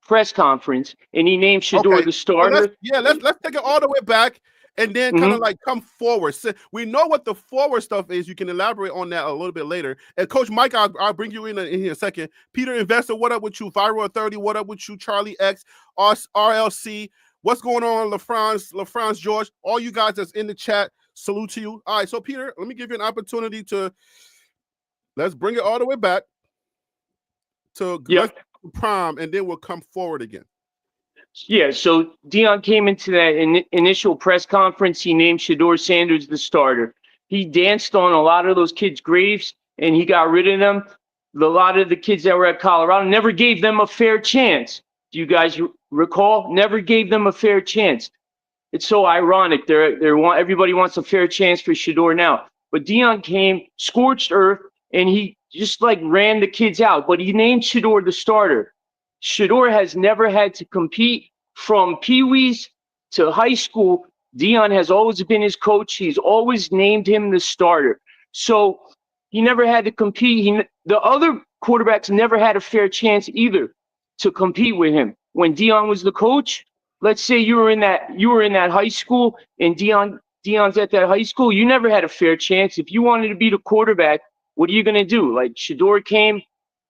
press conference and he named Shedeur the starter. So let's take it all the way back and then kind of like come forward. So we know what the forward stuff is. You can elaborate on that a little bit later. And Coach Mike, I'll bring you in here a second. Peter Investor, what up with you? Viral Authority, what up with you? Charlie X, RLC, what's going on? LaFrance George, all you guys that's in the chat, salute to you. All right, so Peter, let me give you an opportunity to let's bring it all the way back to prime, and then we'll come forward again. Yeah, so Deion came into that initial press conference. He named Shadur Sanders the starter. He danced on a lot of those kids' graves, and he got rid of them. A lot of the kids that were at Colorado never gave them a fair chance. Do you guys recall? Never gave them a fair chance. It's so ironic. Everybody wants a fair chance for Shedeur now. But Deion came, scorched earth, and he just like ran the kids out. But he named Shedeur the starter. Shedeur has never had to compete from peewees to high school. Dion has always been his coach. He's always named him the starter. So he never had to compete. The other quarterbacks never had a fair chance either to compete with him. When Dion was the coach, let's say you were in that high school and Dion's at that high school, you never had a fair chance. If you wanted to be the quarterback, what are you going to do? Like Shedeur came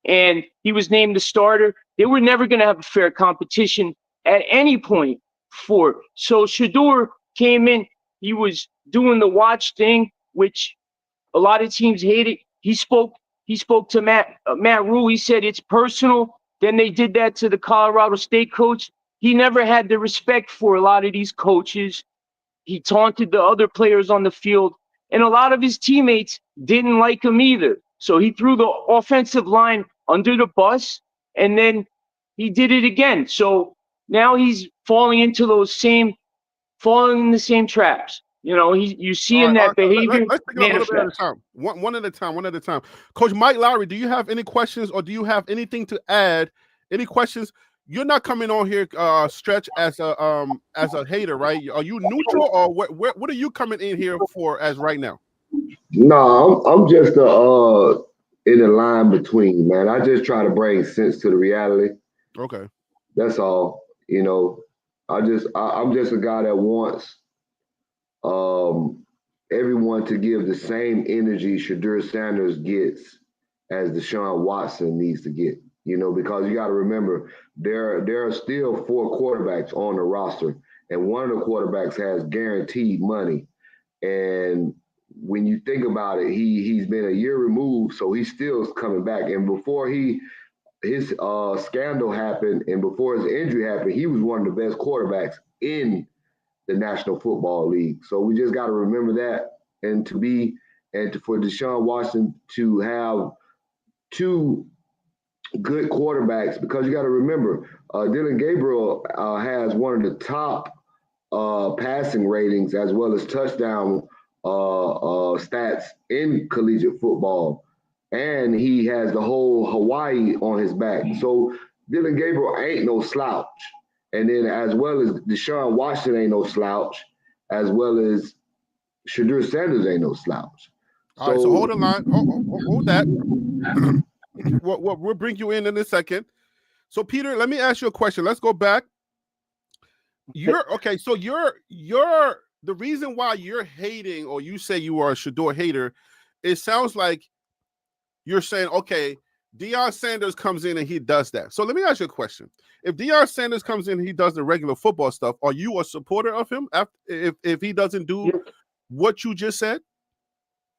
and he was named the starter. They were never going to have a fair competition at any point for. So Shedeur came in, he was doing the watch thing, which a lot of teams hated. He spoke to Matt Rule. He said it's personal. Then they did that to the Colorado State coach. He never had the respect for a lot of these coaches. He taunted the other players on the field, and a lot of his teammates didn't like him either. So he threw the offensive line under the bus, and then he did it again. So now he's falling in the same traps. You know, you're seeing that behavior. Let's take it a little bit at a time. One at a time. Coach Mike Lowry, do you have any questions or do you have anything to add? Any questions? You're not coming on here, Stretch, as a hater, right? Are you neutral or what are you coming in here for as right now? No, I'm just in the line between, man. I just try to bring sense to the reality. Okay. That's all. You know, I'm just a guy that wants everyone to give the same energy Shadur Sanders gets as Deshaun Watson needs to get. You know, because you got to remember there are still 4 quarterbacks on the roster, and one of the quarterbacks has guaranteed money. And when you think about it, he's been a year removed, so he's still coming back. And before his scandal happened and before his injury happened, he was one of the best quarterbacks in the National Football League. So we just got to remember that, and for Deshaun Watson to have 2 good quarterbacks, because you got to remember, Dylan Gabriel has one of the top passing ratings as well as touchdown stats in collegiate football, and he has the whole Hawaii on his back. So Dylan Gabriel ain't no slouch, and then as well as Deshaun Watson ain't no slouch, as well as Shadur Sanders ain't no slouch. All right, so hold the line. Hold that. We'll bring you in a second. So Peter, let me ask you a question. Let's go back. You're okay. So you're the reason why you're hating, or you say you are a Shedeur hater. It sounds like you're saying, okay, Deion Sanders comes in and he does that. So let me ask you a question. If Deion Sanders comes in and he does the regular football stuff, are you a supporter of him if he doesn't do what you just said?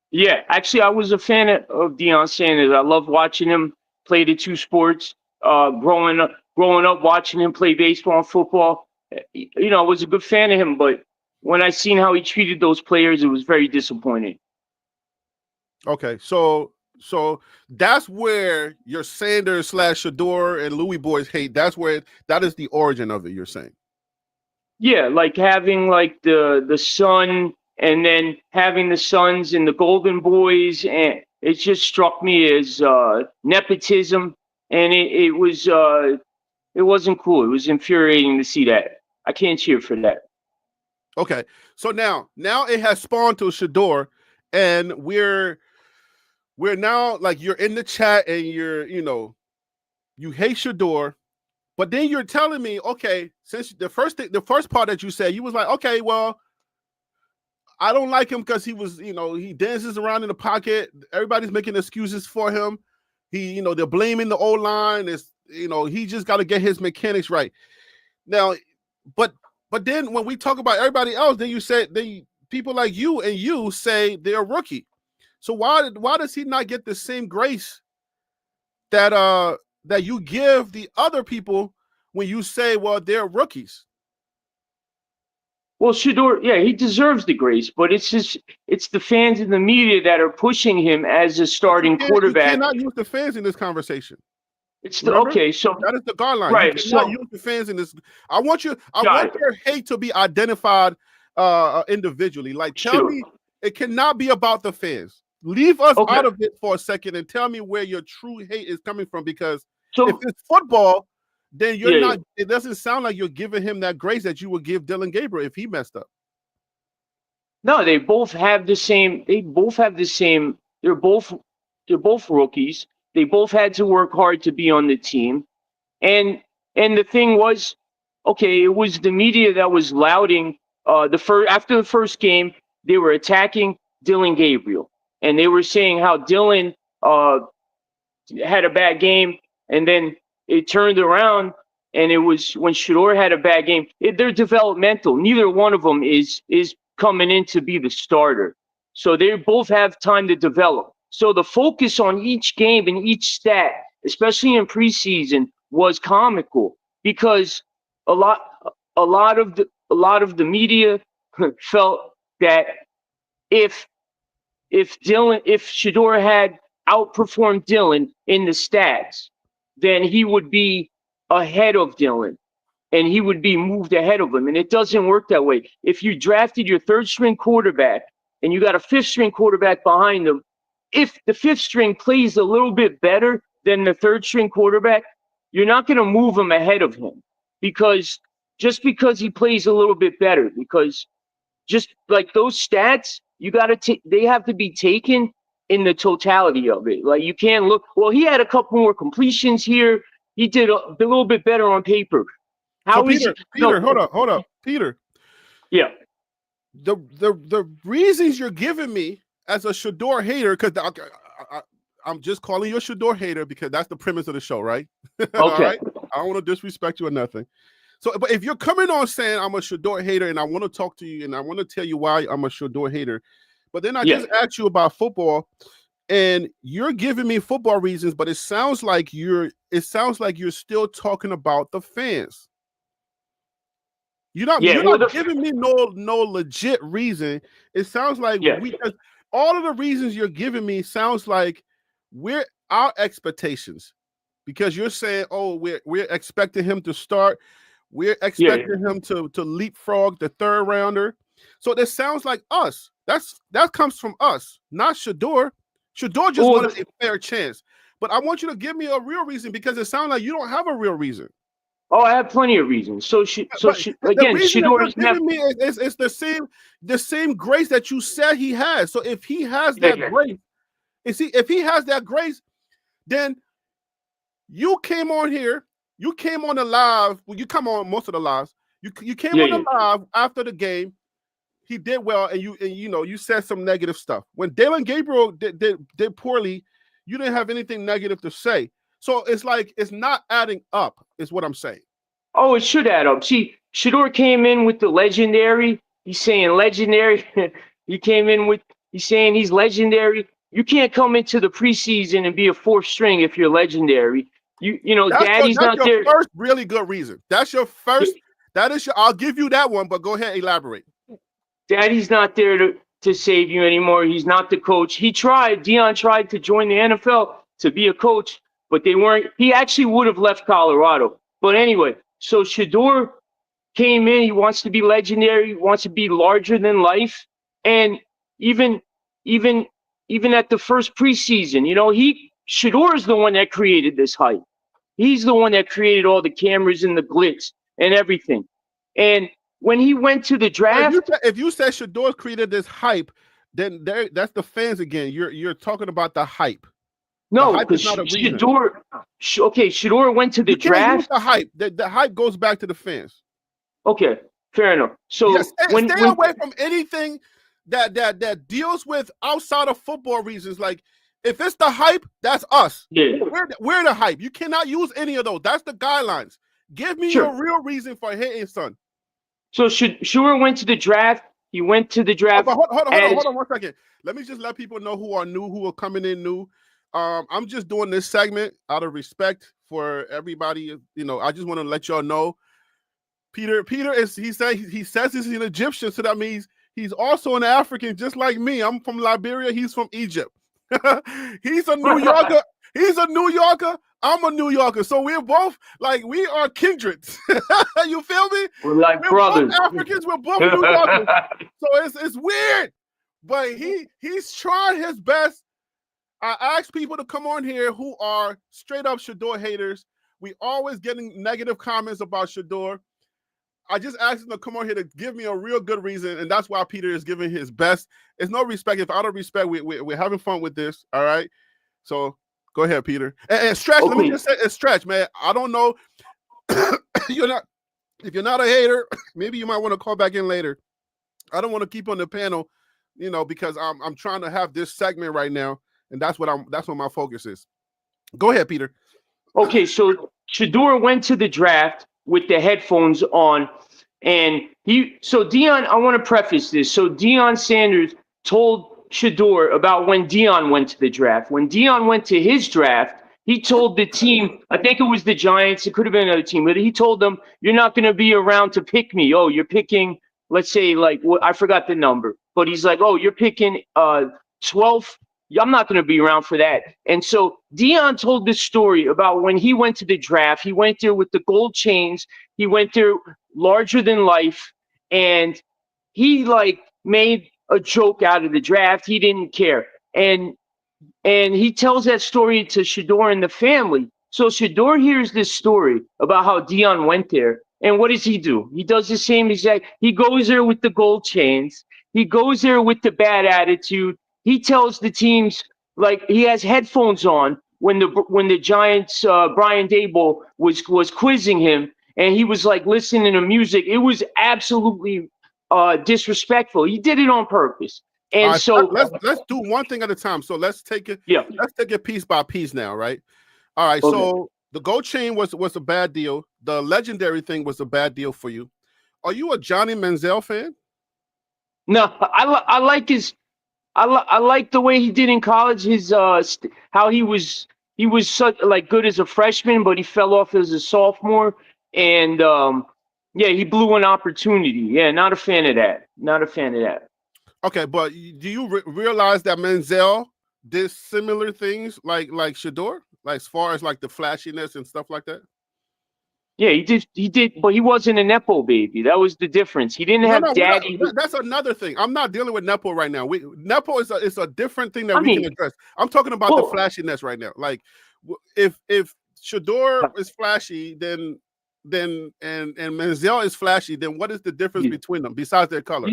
Yeah, actually, I was a fan of Deion Sanders. I loved watching him play the 2 sports. Growing up, watching him play baseball and football. You know, I was a good fan of him. But when I seen how he treated those players, it was very disappointing. Okay, so that's where your Sanders / Shedeur and Louis boys hate. That is the origin of it. You're saying? Yeah, like having like the son. And then having the Sons and the Golden Boys, and it just struck me as nepotism, and it wasn't cool. It was infuriating to see that. I can't cheer for that. Okay, so now it has spawned to Shedeur, and we're now like you're in the chat and you hate Shedeur, but then you're telling me, okay, since the first part that you said, you was like, okay, well, I don't like him because he dances around in the pocket. Everybody's making excuses for him. They're blaming the O-line. He just got to get his mechanics right. Now, but then when we talk about everybody else, then you say people like you and you say they're a rookie. So why does he not get the same grace that you give the other people when you say, well, they're rookies? Well, Shedeur, yeah, he deserves the grace, but it's the fans and the media that are pushing him as a starting quarterback. You cannot use the fans in this conversation. Okay, so that is the guideline. Right, you cannot use the fans in this. I want your hate to be identified individually. Like, tell me, it cannot be about the fans. Leave us Okay. out of it for a second and tell me where your true hate is coming from. Because So if it's football, then you're Yeah, not. It doesn't sound like you're giving him that grace that you would give Dylan Gabriel if he messed up. no, they both have the same. They both have the same. They're both rookies. They both had to work hard to be on the team. And the thing was, okay, it was the media that was lauding the first after the first game. They were attacking Dylan Gabriel, and they were saying how Dylan had a bad game, and then it turned around, and it was when Shedeur had a bad game. They're developmental. Neither one of them is coming in to be the starter, so they both have time to develop. So the focus on each game and each stat, especially in preseason, was comical because a lot of the media felt that if if Shedeur had outperformed Dylan in the stats, then he would be ahead of Dylan and he would be moved ahead of him. And it doesn't work that way. If you drafted your third string quarterback and you got a fifth string quarterback behind them, if the fifth string plays a little bit better than the third string quarterback, you're not going to move him ahead of him because just because he plays a little bit better, because just like those stats, you got to they have to be taken in the totality of it. Like you can't look, well, he had a couple more completions here. He did a little bit better on paper. So Peter, hold up, Peter. Yeah. The reasons you're giving me as a Shedeur hater, because I'm just calling you a Shedeur hater because that's the premise of the show, right? Okay. All right? I don't want to disrespect you or nothing. So, but if you're coming on saying I'm a Shedeur hater and I want to talk to you and I want to tell you why I'm a Shedeur hater, but then I just asked you about football and you're giving me football reasons, but it sounds like you're still talking about the fans. You're not giving me no legit reason. It sounds like all of the reasons you're giving me sounds like we're our expectations, because you're saying, oh, we're expecting him to start. We're expecting him to leapfrog the third rounder. So this sounds like us. That comes from us, not Shedeur. Shedeur just wanted a fair chance. But I want you to give me a real reason, because it sounds like you don't have a real reason. Oh, I have plenty of reasons. So again, Shedeur is giving me is the same grace that you said he has. So if he has that grace, if he has that grace, then you came on here. You came on the live. Well, you come on most of the lives. You came on the live after the game. He did well, and you said some negative stuff. When Dylan Gabriel did poorly, you didn't have anything negative to say. So it's like it's not adding up, is what I'm saying. Oh, it should add up. See, Shedeur came in with the legendary. He's saying legendary. He's saying he's legendary. You can't come into the preseason and be a fourth string if you're legendary. Daddy's not there. That's your first really good reason. That's your first. I'll give you that one, but go ahead, elaborate. Daddy's not there to save you anymore. He's not the coach. Deion tried to join the NFL to be a coach, but they weren't. He actually would have left Colorado. But anyway, so Shedeur came in. He wants to be legendary. He wants to be larger than life. And even at the first preseason, Shedeur is the one that created this hype. He's the one that created all the cameras and the glitz and everything. And when he went to the draft, if you said Shedeur created this hype, then that's the fans again. You're talking about the hype. No, because Shedeur went to the draft. The hype. The hype goes back to the fans. Okay, fair enough. So stay away from anything that deals with outside of football reasons. Like if it's the hype, that's us. Yeah, we're the hype. You cannot use any of those. That's the guidelines. Give me your real reason for hating, son. So Shedeur went to the draft. He went to the draft. Hold on 1 second. Let me just let people know who are new, who are coming in new. I'm just doing this segment out of respect for everybody. I just want to let y'all know. Peter he says he's an Egyptian, so that means he's also an African, just like me. I'm from Liberia. He's from Egypt. He's a New Yorker. He's a New Yorker. I'm a New Yorker. So we're both we are kindreds. You feel me? We're brothers. Both Africans. We're both New Yorkers. So it's weird. but he's trying his best. I ask people to come on here who are straight up Shedeur haters. We always getting negative comments about Shedeur. I just asked him to come on here to give me a real good reason, and that's why Peter is giving his best. It's no respect. If out of respect, we're having fun with this. All right. So go ahead, Peter. And Stretch, Okay. let me just say, Stretch, man. I don't know. You're not. If you're not a hater, maybe you might want to call back in later. I don't want to keep on the panel, because I'm trying to have this segment right now. And that's what my focus is. Go ahead, Peter. Okay, so Shedeur went to the draft with the headphones on, and Deion, I want to preface this. So Deion Sanders told Shedeur about when Deion went to the draft. When Deion went to his draft, he told the team, I think it was the Giants, it could have been another team, but he told them, you're not going to be around to pick me. Oh, you're picking, let's say, I forgot the number, but he's like, oh, you're picking 12th. I'm not going to be around for that. And so Deion told this story about when he went to the draft. He went there with the gold chains. He went there larger than life. And he made a joke out of the draft. He didn't care. And he tells that story to Shedeur and the family. So Shedeur hears this story about how Deion went there. And what does he do? He does the same exact. He goes there with the gold chains. He goes there with the bad attitude. He tells the teams, he has headphones on when the Giants Brian Daboll was quizzing him, and he was listening to music. It was absolutely disrespectful. He did it on purpose. And right, so let's do one thing at a time. So let's take it. Yeah. Let's take it piece by piece now, right? All right. Okay. So the gold chain was a bad deal. The legendary thing was a bad deal for you. Are you a Johnny Manziel fan? No, I like his. I like the way he did in college. His how he was such good as a freshman, but he fell off as a sophomore, and he blew an opportunity. Yeah, not a fan of that. Not a fan of that. Okay, but do you realize that Manziel did similar things like Shedeur, as far as the flashiness and stuff like that? Yeah, he did, but he wasn't a Nepo baby. That was the difference. He didn't have daddy. That's another thing. I'm not dealing with Nepo right now. Nepo is a different thing that we can address. I'm talking about the flashiness right now. If Shedeur is flashy, then and Manziel is flashy, then what is the difference between them besides their color?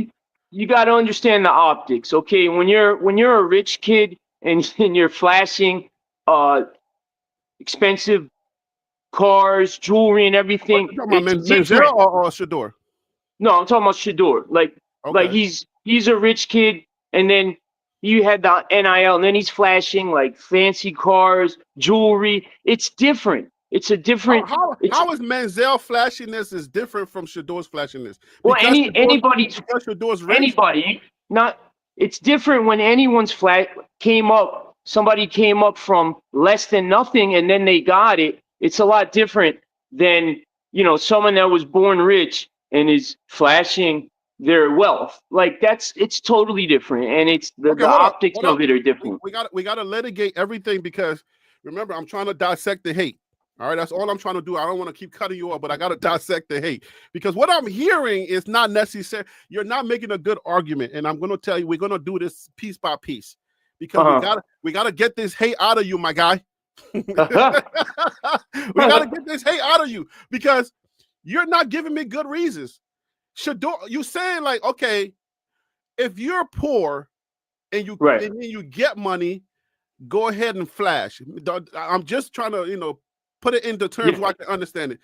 You got to understand the optics, okay? When you're a rich kid and you're flashing expensive cars, jewelry, and everything. Manziel or Shedeur? No, I'm talking about Shedeur. He's a rich kid, and then you had the NIL, and then he's flashing fancy cars, jewelry. It's different. It's a different. How is Manziel flashiness is different from Shedeur's flashiness? Well, anybody. It's different when anyone's somebody came up from less than nothing, and then they got it. It's a lot different than, someone that was born rich and is flashing their wealth. It's totally different. And it's the optics of it are different. We got to litigate everything because remember, I'm trying to dissect the hate. All right. That's all I'm trying to do. I don't want to keep cutting you off, but I got to dissect the hate because what I'm hearing is not necessary. You're not making a good argument. And I'm going to tell you, we're going to do this piece by piece because we got to get this hate out of you, my guy. We got to get this hate out of you because you're not giving me good reasons. Shedeur, you saying okay, if you're poor and you get money, go ahead and flash. I'm just trying to put it into terms where I can understand it.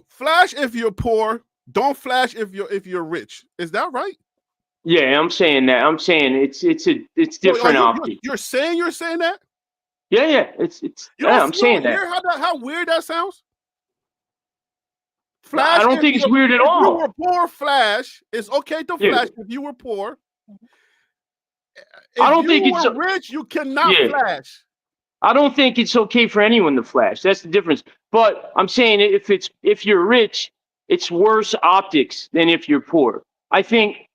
Flash if you're poor, don't flash if you're rich. Is that right? Yeah, I'm saying that. I'm saying it's different optics. You're saying that? Yeah, I'm saying that. Hear how weird that sounds? Flash. I don't think it's weird at all. If you were poor, flash. It's okay to flash if you were poor. If I don't think it's rich. You cannot flash. I don't think it's okay for anyone to flash. That's the difference. But I'm saying if you're rich, it's worse optics than if you're poor. I think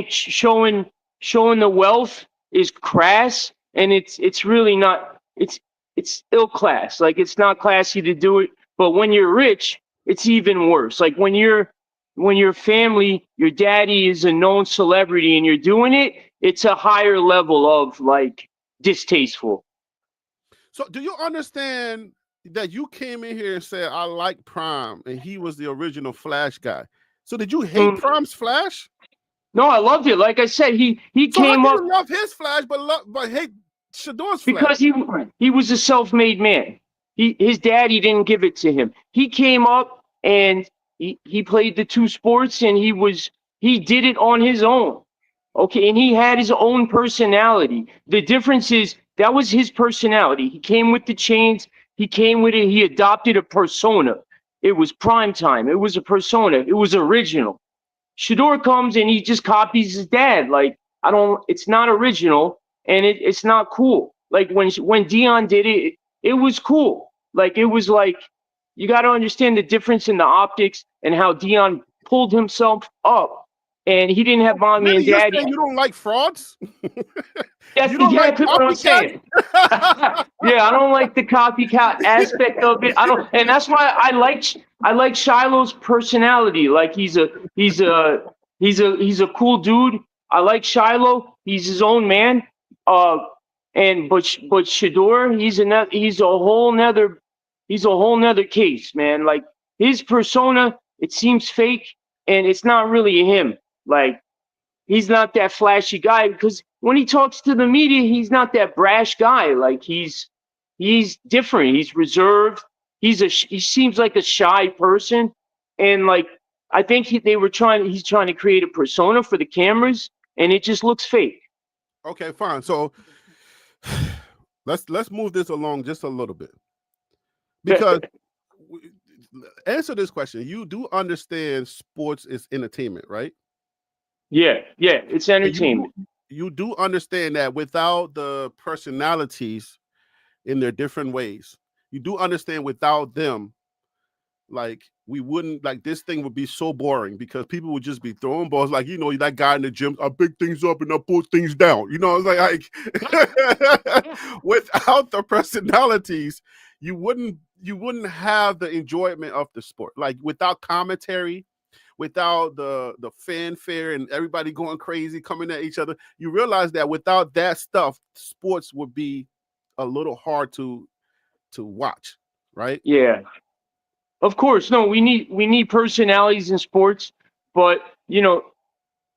showing the wealth is crass, and it's really not. It's ill class. It's not classy to do it. But when you're rich, it's even worse. When your family, your daddy is a known celebrity, and you're doing it, it's a higher level of like distasteful. So do you understand that you came in here and said I like Prime and he was the original Flash guy? So did you hate Prime's Flash? No, I loved it. Like I said, he So how came do up you love his Flash but hate Shador's Flash? because he was a self-made man. His daddy didn't give it to him. He came up and he played the two sports and he did it on his own. Okay, and he had his own personality. The difference is that was his personality. He came with the chains. He came with it. He adopted a persona. It was prime time. It was a persona. It was original. Shedeur comes and he just copies his dad. Like it's not original and it's not cool. Like when Dion did it, it was cool. Like it was like you got to understand the difference in the optics and how Dion pulled himself up. And he didn't have mommy Really, and daddy. you're saying you don't like frauds? That's You don't like what I'm saying. Yeah, I don't like the copycat aspect of it. I don't, and that's why I like Shiloh's personality. Like he's a cool dude. I like Shiloh. He's his own man. But Shedeur, he's a whole nother case, man. Like his persona, it seems fake, and it's not really him. Like he's not that flashy guy because when he talks to the media, he's not that brash guy. Like he's different. He's reserved. He seems like a shy person, and like I think he's trying to create a persona for the cameras, and it just looks fake. Okay, fine. So let's move this along just a little bit because answer this question. You do understand sports is entertainment, right? Yeah, it's entertainment. You do understand that without the personalities in their different ways, you do understand without them, like we wouldn't, like this thing would be so boring because people would just be throwing balls like, that guy in the gym, I pick things up and I put things down. It's like without the personalities, you wouldn't have the enjoyment of the sport. Like without commentary, without the fanfare and everybody going crazy, coming at each other, you realize that without that stuff, sports would be a little hard to watch, right? Yeah. Of course, no, we need personalities in sports, but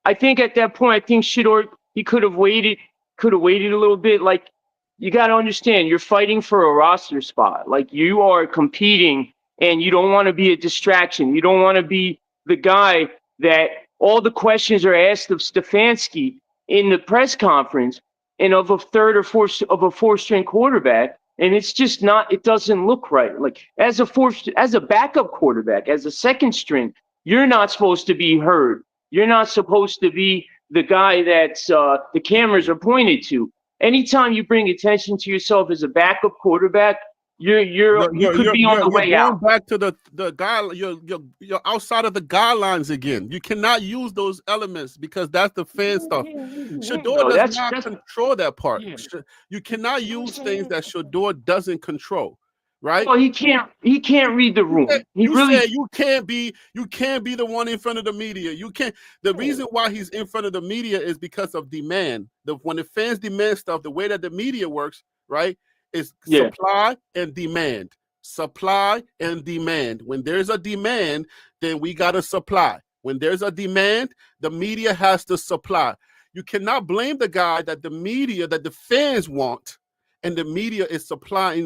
I think at that point, I think Shedeur, he could have waited a little bit. Like you got to understand, you're fighting for a roster spot. Like you are competing, and you don't want to be a distraction. You don't want to be the guy that all the questions are asked of Stefanski in the press conference, and of a four-string quarterback. And it's just not, it doesn't look right. Like as a backup quarterback, as a second string, you're not supposed to be heard. You're not supposed to be the guy that's the cameras are pointed to. Anytime you bring attention to yourself as a backup quarterback, you could be on the way out. Back to the guy, you're outside of the guidelines again. You cannot use those elements because that's the fan stuff. Shedeur does not control that part. Yeah. You cannot use things that Shedeur doesn't control, right? Well, he can't read the room. You can't be the one in front of the media. You can't. The reason why he's in front of the media is because of demand. When the fans demand stuff, the way that the media works, right? Is supply and demand. Supply and demand. When there's a demand, then we got to supply. When there's a demand, the media has to supply. You cannot blame the guy that the fans want, and the media is supplying.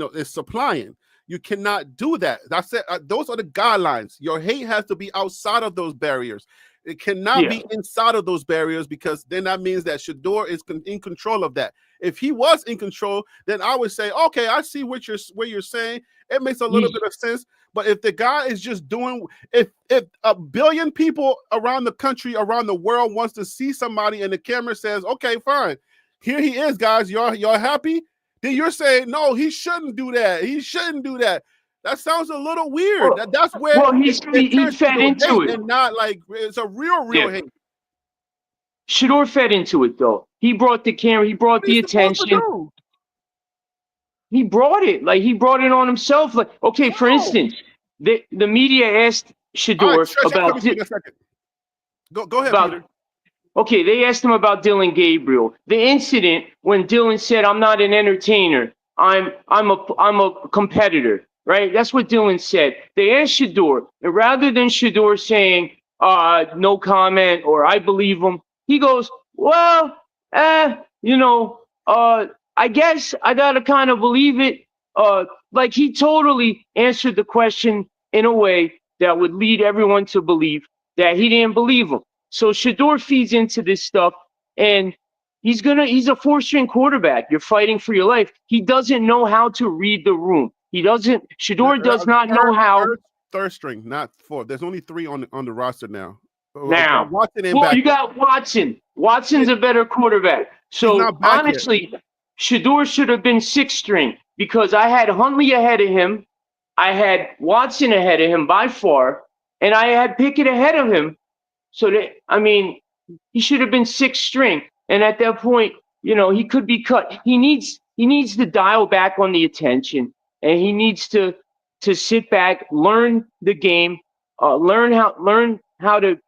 You cannot do that. That's it. Those are the guidelines. Your hate has to be outside of those barriers. It cannot be inside of those barriers, because then that means that Shedeur is in control of that. If he was in control, then I would say, okay, I see what you're saying. It makes a little bit of sense. But if the guy is just doing, if a billion people around the country, around the world wants to see somebody and the camera says, okay, fine, here he is, guys, y'all happy? Then you're saying, no, he shouldn't do that. He shouldn't do that. That sounds a little weird. That's where he fed into it, and not like it's a real hate. Shedeur fed into it though. He brought the camera. He brought the attention. He brought it. Like he brought it on himself. Like okay, for instance, the media asked Shedeur about. Go ahead, Peter. Okay, they asked him about Dylan Gabriel. The incident when Dylan said, "I'm not an entertainer. I'm a competitor." Right? That's what Dylan said. They asked Shedeur, and rather than Shedeur saying, "No comment" or "I believe him," he goes, "Well, you know, I guess I gotta kind of believe it." Like he totally answered the question in a way that would lead everyone to believe that he didn't believe him. So Shedeur feeds into this stuff, and he's a four-string quarterback. You're fighting for your life. He doesn't know how to read the room. Shedeur does not know how. Third string, not fourth. There's only 3 on the roster now. Now, Watson ain't well, back you yet. got Watson. Watson's a better quarterback. He's So not back yet. honestly, Shedeur should have been sixth string because I had Huntley ahead of him. I had Watson ahead of him by far, and I had Pickett ahead of him. So that, I mean, he should have been sixth string. And at that point, he could be cut. He needs to dial back on the attention, and he needs to sit back, learn the game, learn how to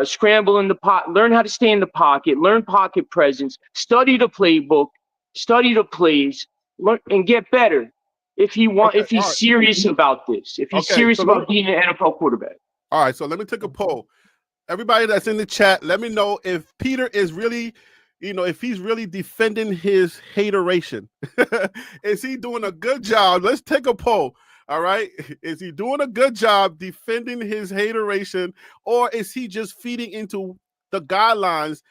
scramble in the pot, learn how to stay in the pocket, learn pocket presence, study the playbook, study the plays, learn, and get better. Okay, If he's all right. serious about this, if he's Okay, serious so about being an NFL quarterback. all right, so let me take a poll. Everybody that's in the chat, let me know if Peter is really, if he's really defending his hateration. Is he doing a good job? Let's take a poll. All right. Is he doing a good job defending his hateration, or is he just feeding into the guidelines?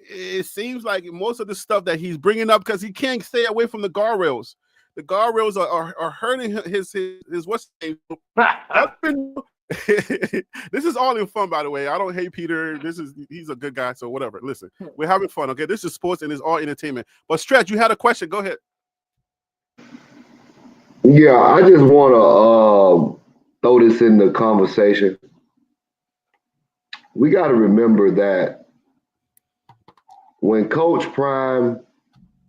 It seems like most of the stuff that he's bringing up, because he can't stay away from the guardrails. The guardrails are hurting his what's his name. This is all in fun, by the way. I don't hate Peter. He's a good guy, so whatever. Listen, we're having fun, okay? This is sports and it's all entertainment. But Stretch, you had a question. Go ahead. Yeah, I just want to throw this in the conversation. We got to remember that when Coach Prime,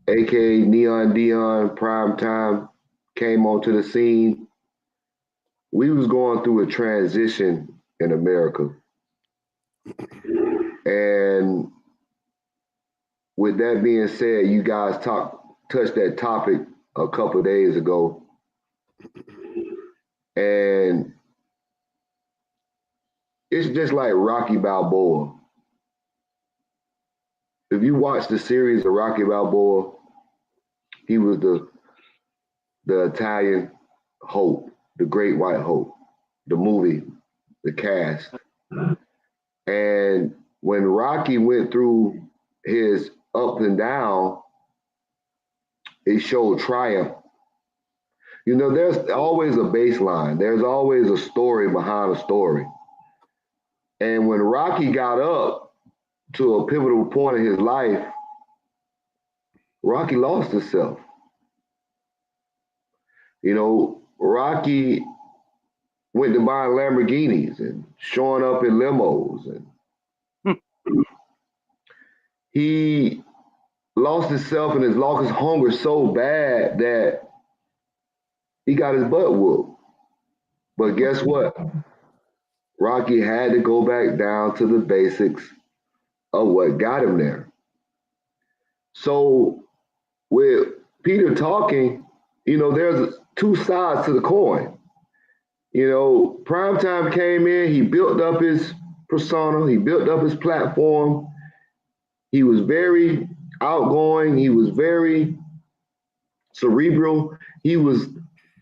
aka Neon Dion Prime Time, came onto the scene, we was going through a transition in America. And with that being said, you guys touched that topic a couple of days ago. And it's just like Rocky Balboa. If you watch the series of Rocky Balboa, he was the Italian Hope, the Great White Hope, the movie, the cast. And when Rocky went through his up and down, it showed triumph. There's always a baseline. There's always a story behind a story. And when Rocky got up to a pivotal point in his life, Rocky lost himself. Rocky went to buying Lamborghinis and showing up in limos. And he lost himself and has lost his hunger so bad that he got his butt whooped. But guess what? Rocky had to go back down to the basics of what got him there. So with Peter talking, there's 2 sides to the coin. Primetime came in, he built up his persona, he built up his platform. He was very outgoing, he was very cerebral. He was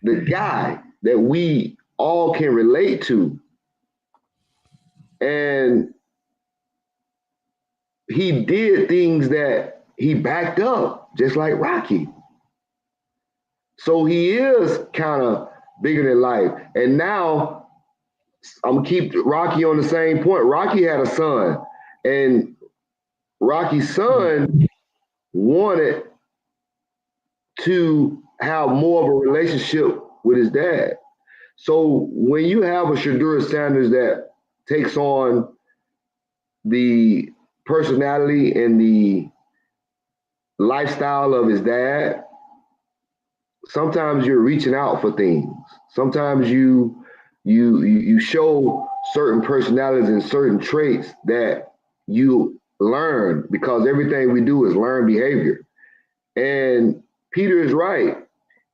the guy that we all can relate to. And he did things that he backed up, just like Rocky. So he is kind of bigger than life. And now I'm gonna keep Rocky on the same point. Rocky had a son, and Rocky's son wanted to have more of a relationship with his dad. So when you have a Shadur Sanders that takes on the personality and the lifestyle of his dad, sometimes you're reaching out for things. Sometimes you show certain personalities and certain traits that you learn, because everything we do is learned behavior. And Peter is right.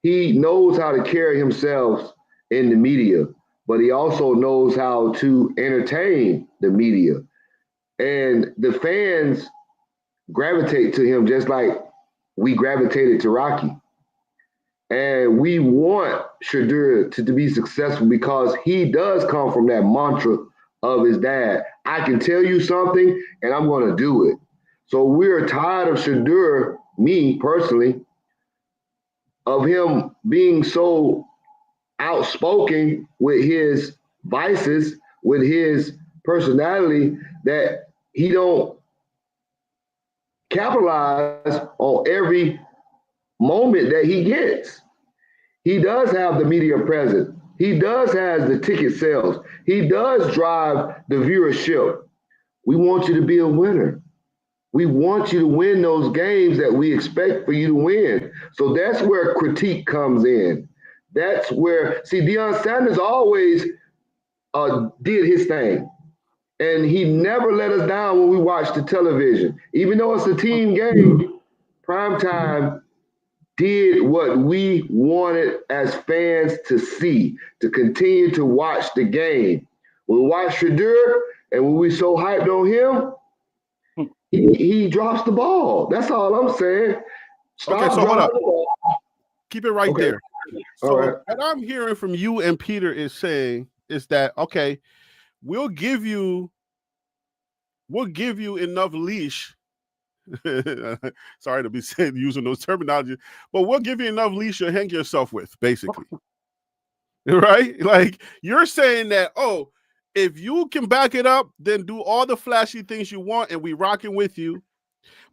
He knows how to carry himself in the media, but he also knows how to entertain the media. And the fans gravitate to him just like we gravitated to Rocky. And we want Shedeur to be successful because he does come from that mantra of his dad. I can tell you something and I'm going to do it. So we're tired of Shedeur, me personally, of him being so outspoken with his vices, with his personality, that he don't capitalize on every moment that he gets. He does have the media presence. He does have the ticket sales. He does drive the viewership. We want you to be a winner. We want you to win those games that we expect for you to win. So that's where critique comes in. That's where, see, Deion Sanders always did his thing. And he never let us down when we watched the television. Even though it's a team game, primetime did what we wanted as fans to see, to continue to watch the game. We watched Shedeur, and when we so hyped on him, he drops the ball. That's all I'm saying. Okay, so hold up. Keep it right there. So All right. what I'm hearing from you and Peter is saying is that, okay, we'll give you enough leash. Sorry to be saying using those terminology, but we'll give you enough leash to hang yourself with, basically. Right? Like you're saying that, oh, if you can back it up, then do all the flashy things you want and we rocking with you.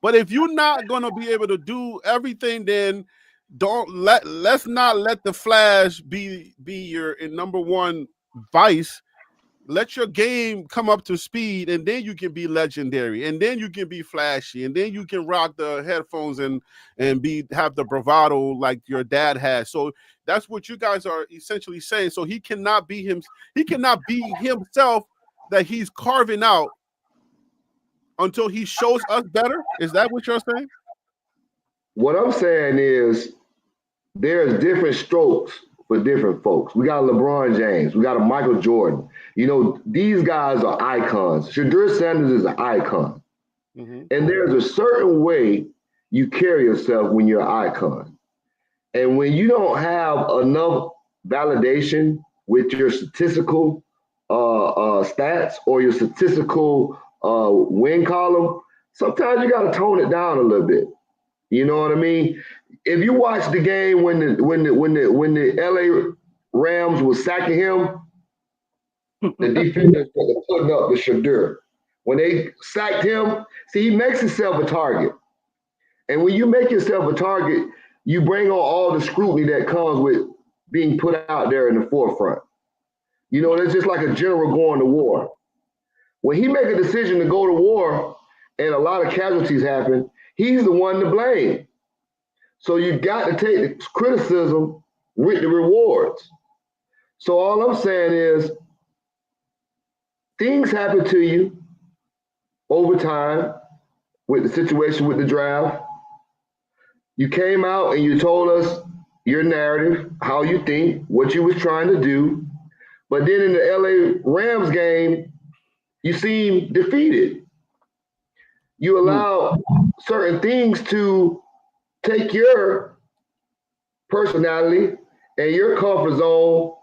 But if you're not gonna be able to do everything, then let's not let the flash be your number one vice. Let your game come up to speed, and then you can be legendary, and then you can be flashy, and then you can rock the headphones and have the bravado like your dad has. So that's what you guys are essentially saying. So he cannot be himself that he's carving out until he shows us better. Is that what you're saying? What I'm saying is there's different strokes for different folks. We got LeBron James. We got a Michael Jordan. You know, these guys are icons. Shadur Sanders is an icon. Mm-hmm. And there's a certain way you carry yourself when you're an icon. And when you don't have enough validation with your statistical stats or your statistical win column, sometimes you got to tone it down a little bit. You know what I mean? If you watch the game when the LA Rams was sacking him, the defenders were putting up the Shedeur. When they sacked him, see, he makes himself a target. And when you make yourself a target, you bring on all the scrutiny that comes with being put out there in the forefront. You know, that's just like a general going to war. When he make a decision to go to war and a lot of casualties happen, he's the one to blame. So you got to take the criticism with the rewards. So all I'm saying is things happen to you over time with the situation with the draft. You came out and you told us your narrative, how you think, what you was trying to do. But then in the LA Rams game, you seem defeated. You allow certain things to take your personality and your comfort zone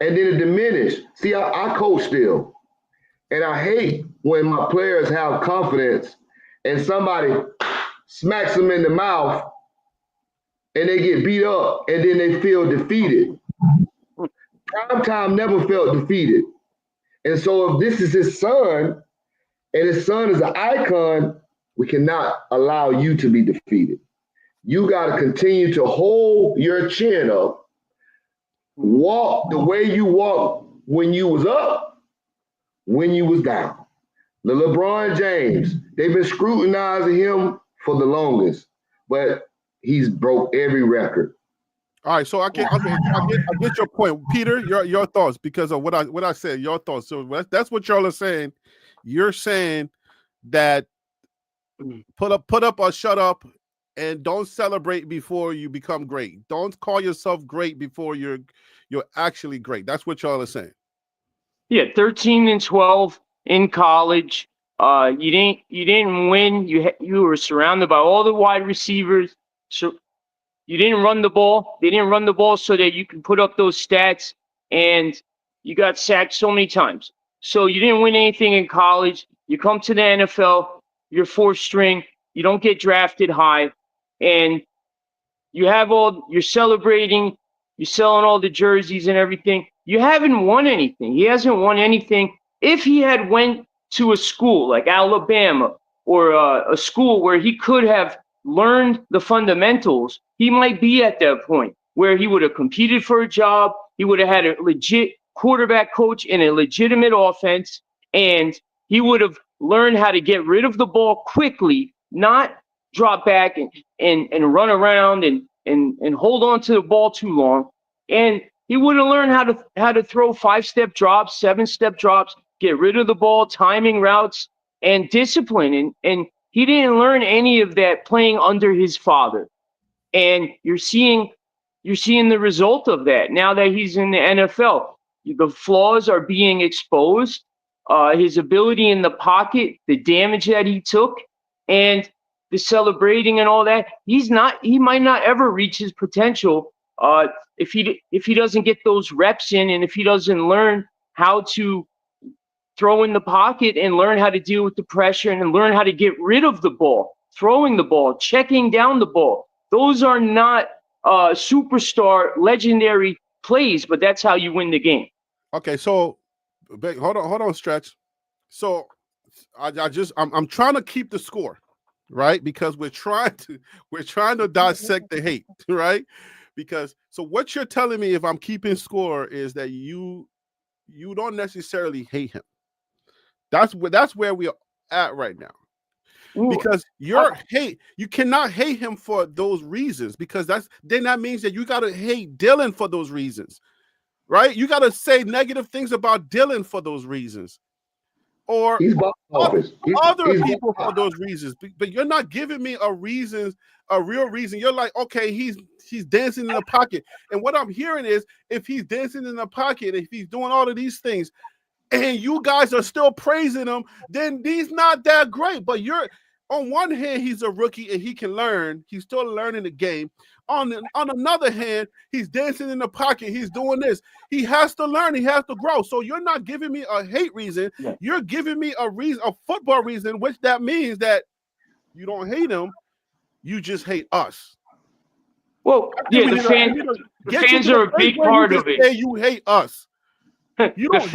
and then it diminish. See, I coach still. And I hate when my players have confidence and somebody smacks them in the mouth and they get beat up and then they feel defeated. Primetime never felt defeated. And so if this is his son and his son is an icon, we cannot allow you to be defeated. You got to continue to hold your chin up, walk the way you walked when you was up, when you was down. The LeBron James, they've been scrutinizing him for the longest, but he's broke every record. All right, so I get your point, Peter. Your thoughts because of what I said. Your thoughts. So that's what y'all are saying. you're saying that put up or shut up, and don't celebrate before you become great. Don't call yourself great before you're actually great. That's what y'all are saying. Yeah, 13 and 12 in college. You didn't win. You were surrounded by all the wide receivers. So you didn't run the ball. They didn't run the ball so that you could put up those stats, and you got sacked so many times. So you didn't win anything in college. You come to the NFL, you're fourth string, you don't get drafted high, and you're celebrating, you're selling all the jerseys and everything. You haven't won anything. He hasn't won anything. If he had went to a school like Alabama or a school where he could have learned the fundamentals, he might be at that point where he would have competed for a job. He would have had a legit quarterback coach in a legitimate offense, and he would have learned how to get rid of the ball quickly, not drop back and run around and hold on to the ball too long. And he would have learned how to throw 5-step drops, 7-step drops, get rid of the ball, timing routes, and discipline. And he didn't learn any of that playing under his father. And you're seeing the result of that now that he's in the NFL. The flaws are being exposed. His ability in the pocket, the damage that he took, and the celebrating and all that. He might not ever reach his potential if he doesn't get those reps in, and if he doesn't learn how to throw in the pocket and learn how to deal with the pressure and learn how to get rid of the ball, throwing the ball, checking down the ball. Those are not superstar legendary plays, but that's how you win the game. Okay, so hold on, Stretch. So I'm trying to keep the score, right? Because we're trying to dissect the hate, right? Because so what you're telling me, if I'm keeping score, is that you don't necessarily hate him. That's where we are at right now. Because you cannot hate him for those reasons, because that means that you gotta hate Dylan for those reasons. Right? You got to say negative things about Dylan for those reasons, or other people for those reasons. But you're not giving me a real reason. You're like, okay, he's dancing in the pocket. And what I'm hearing is, if he's dancing in the pocket, if he's doing all of these things, and you guys are still praising him, then he's not that great. But you're, on one hand, he's a rookie and he can learn. He's still learning the game. On another hand, he's dancing in the pocket. He's doing this. He has to learn. He has to grow. So you're not giving me a hate reason. Yeah. You're giving me a football reason, which that means that you don't hate him. You just hate us. Well, yeah, the fans are a big part of it. Say you hate us. You don't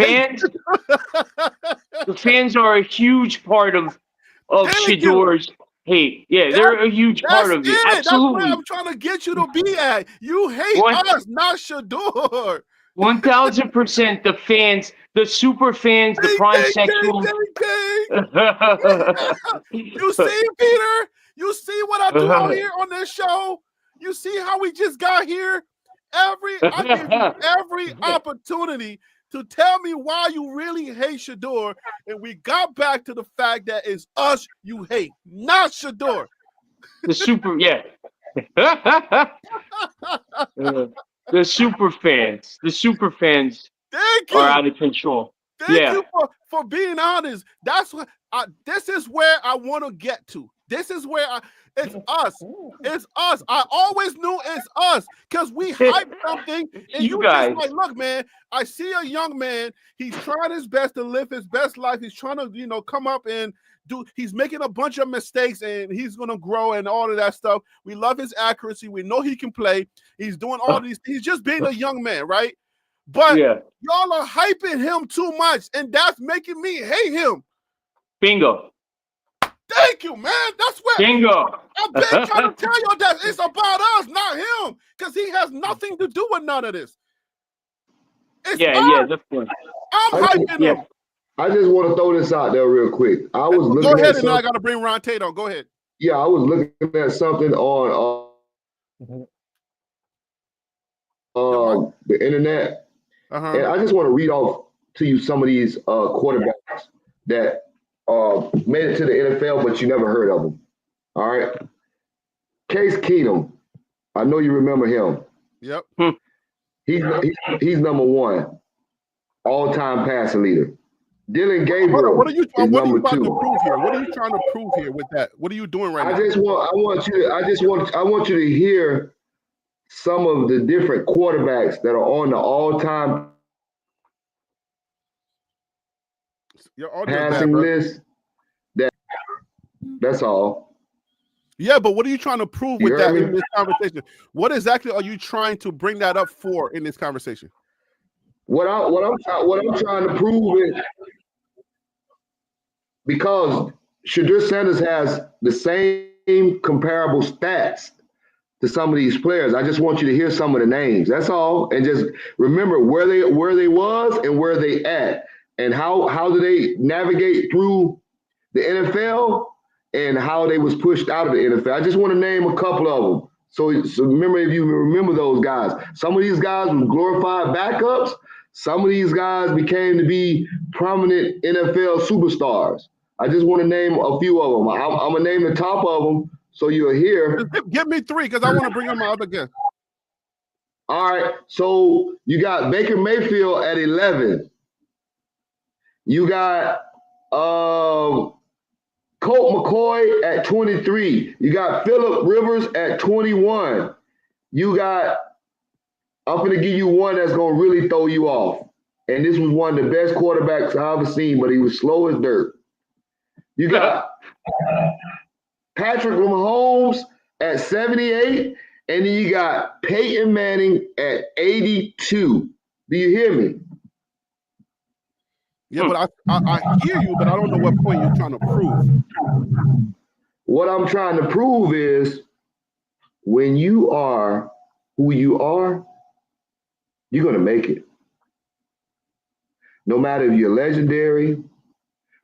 the fans are a huge part of Shedur's hate. Yeah, they're a huge part of it. Absolutely. That's where I'm trying to get you to be at. You hate us, not Shadur. 1000%. The fans, the super fans, the prime sexual. You see, Peter? You see what I do out here on this show? You see how we just got here? I give you every opportunity to tell me why you really hate Shedeur, and we got back to the fact that it's us you hate, not Shedeur. The super, yeah. The super fans are out of control. Thank you for being honest. That's what this is where I want to get to. This is where it's us. It's us. I always knew it's us, because we hype something, and you guys just like, look, man, I see a young man. He's trying his best to live his best life. He's trying to, come up and he's making a bunch of mistakes, and he's going to grow and all of that stuff. We love his accuracy. We know he can play. He's doing all these. He's just being a young man, right? But y'all are hyping him too much, and that's making me hate him. Bingo. Thank you, man. That's where Bingo. I've been trying to tell you that it's about us, not him, because he has nothing to do with none of this. It's that's good. I'm hyping him. I just want to throw this out there real quick. I was looking Go ahead, and I got to bring Ron Tate on. Go ahead. Yeah, I was looking at something on the internet, and I just want to read off to you some of these quarterbacks that made it to the NFL, but you never heard of him. All right. Case Keenum. I know you remember him. Yep. He's number one all-time passing leader. Dylan Gabriel Hold on, what are you number about two. to prove here? What are you trying to prove here with that? What are you doing right now? I want you to hear some of the different quarterbacks that are on the all-time passing list. That's all. Yeah, but what are you trying to prove with that in this conversation? What exactly are you trying to bring that up for in this conversation? What I'm trying to prove is because Shadur Sanders has the same comparable stats to some of these players. I just want you to hear some of the names. That's all, and just remember where they was and where they at, and how do they navigate through the NFL and how they was pushed out of the NFL. I just want to name a couple of them. So remember, if you remember those guys, some of these guys were glorified backups. Some of these guys became to be prominent NFL superstars. I just want to name a few of them. I'm going to name the top of them so you'll hear. Give me three because I want to bring them out again. All right. So you got Baker Mayfield at 11. You got Colt McCoy at 23. You got Phillip Rivers at 21. You got, I'm going to give you one that's going to really throw you off. And this was one of the best quarterbacks I've ever seen, but he was slow as dirt. You got Patrick Mahomes at 78, and then you got Peyton Manning at 82. Do you hear me? Yeah, but I hear you, but I don't know what point you're trying to prove. What I'm trying to prove is when you are who you are, you're going to make it. No matter if you're legendary,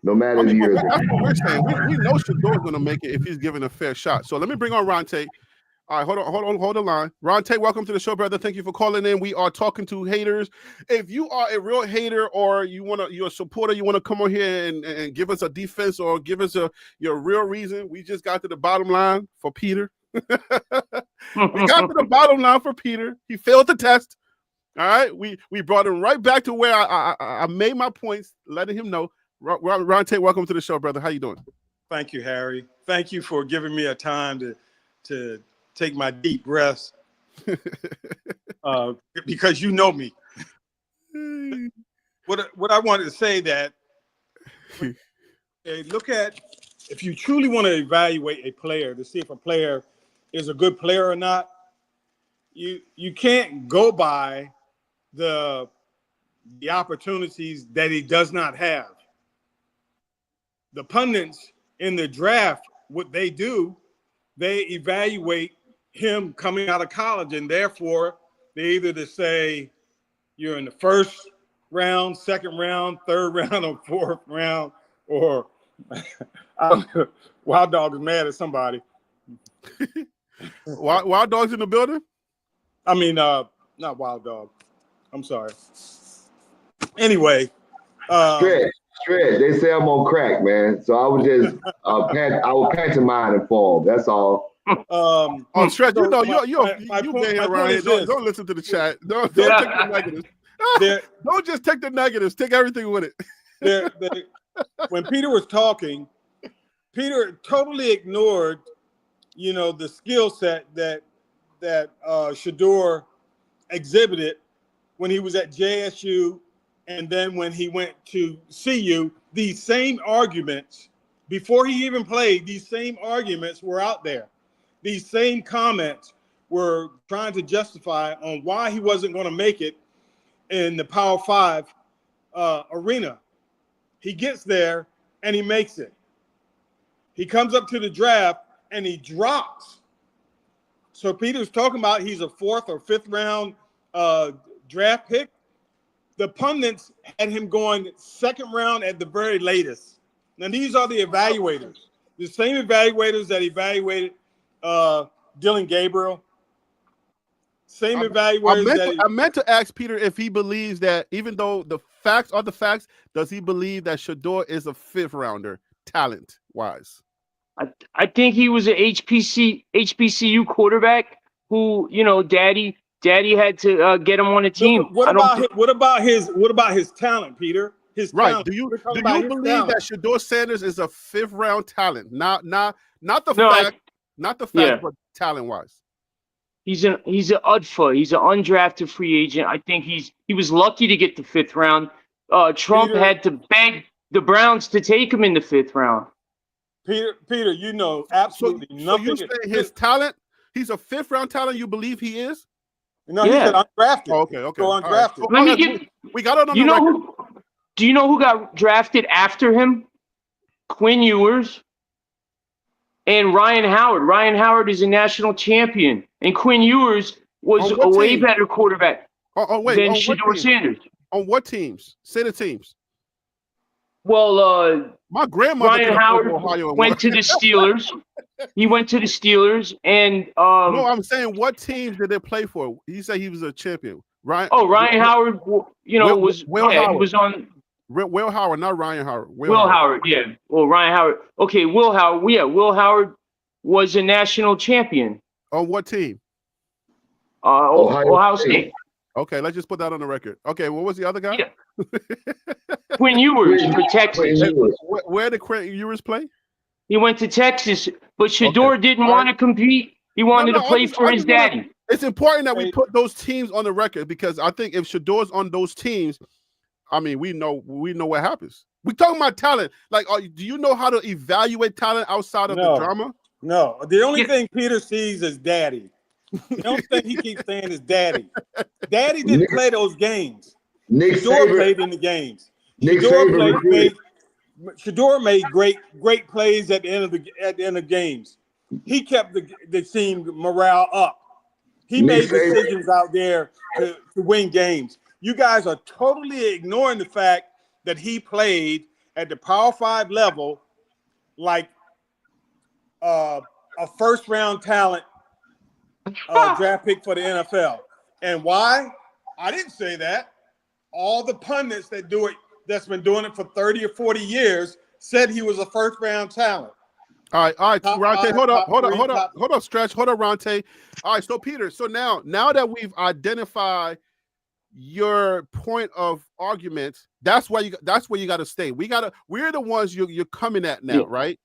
no matter if you're... That's what we're saying. We know Shedeur is going to make it if he's given a fair shot. So let me bring on Ronte. All right, hold the line. Ronte, welcome to the show, brother. Thank you for calling in. We are talking to haters. If you are a real hater or you're a supporter, you want to come on here and give us a defense or give us your real reason. We just got to the bottom line for Peter. We got to the bottom line for Peter. He failed the test. All right, we brought him right back to where I made my points, letting him know. Ronte, welcome to the show, brother. How you doing? Thank you, Harry. Thank you for giving me a time to take my deep breaths because you know me. What I wanted to say that look at, if you truly want to evaluate a player to see if a player is a good player or not, you can't go by the opportunities that he does not have. The pundits in the draft, what they do, they evaluate him coming out of college, and therefore they either to say you're in the first round, second round, third round, or fourth round, or I don't know, Wild Dog is mad at somebody. Wild Dog's in the building? I mean, not Wild Dog. I'm sorry. Anyway. Stretch. They say I'm on crack, man. So I was just I was pantomiming for him. That's all. Stretch, you know, you've been here around here. Don't listen to the chat. Don't take the negatives. Don't just take the negatives. Take everything with it. When Peter was talking, Peter totally ignored, the skill set that Shedeur exhibited when he was at JSU, and then when he went to CU. These same arguments, before he even played, these same arguments were out there. These same comments were trying to justify on why he wasn't going to make it in the Power 5 arena. He gets there and he makes it. He comes up to the draft and he drops. So Peter's talking about he's a fourth or fifth round draft pick. The pundits had him going second round at the very latest. Now, these are the evaluators. The same evaluators that evaluated Dylan Gabriel. Same evaluators. I meant to ask Peter if he believes that, even though the facts are the facts, does he believe that Shedeur is a fifth rounder? talent wise? I think he was an HBCU quarterback who, daddy had to get him on a team. What about his talent, Peter? His Right. talent. Do you We're talking about his believe talent. that Shadur Sanders is a 5th round talent? Not the No, fact, yeah. but talent wise. He's an UDFA. He's an undrafted free agent. I think he was lucky to get the 5th round. Trump Peter- had to beg the Browns to take him in the 5th round. Peter, you know absolutely So nothing. you say his talent? He's a 5th round talent. You believe he is? No, he said undrafted. Oh, okay. So All undrafted. right. Let me get. We got it on the record. Do you know who got drafted after him? Quinn Ewers and Ryan Howard. Ryan Howard is a national champion, and Quinn Ewers was On what a way team? better quarterback than On what Shadur team? Sanders. On what teams? Say the teams. Well, My grandmother Ryan could have Howard played for Ohio and went won. to the Steelers. He went to the Steelers, and No, I'm saying what teams did they play for? You say he was a champion, right? Ryan Howard, was Will he Howard. was on Will Howard, not Ryan Howard. Will Howard, yeah. Well, Ryan Howard. Okay, Will Howard. Yeah, Will Howard was a national champion. On what team? Ohio State. Okay, let's just put that on the record. Okay, what was the other guy? Yeah. Quinn Ewers for Texas. Where did Quinn Ewers play? He went to Texas, but Shedeur didn't want to compete. He wanted to play for his daddy. It's important that we put those teams on the record because I think if Shedur's on those teams, I mean, we know what happens. We're talking about talent. Like, do you know how to evaluate talent outside of the drama? No. The only thing Peter sees is daddy. The only thing he keeps saying is daddy. Daddy didn't play those games. Shedeur played in the games. Shedeur made great plays at the end of games. He kept the team morale up. He made decisions out there to win games. You guys are totally ignoring the fact that he played at the Power 5 level like a 1st round talent draft pick for the NFL. And why? I didn't say that. All the pundits that's been doing it for 30 or 40 years said he was a 1st round talent. All right, Ronte, hold up, Stretch, hold up, Ronte. All right, so Peter, now that we've identified your point of argument, that's where you got to stay. We're the ones you're coming at now, right?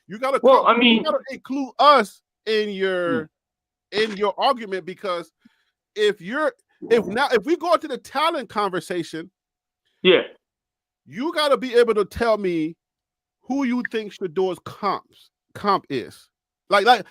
You got to include us in your argument because if we go into the talent conversation, you got to be able to tell me who you think Shedur's comp is. Like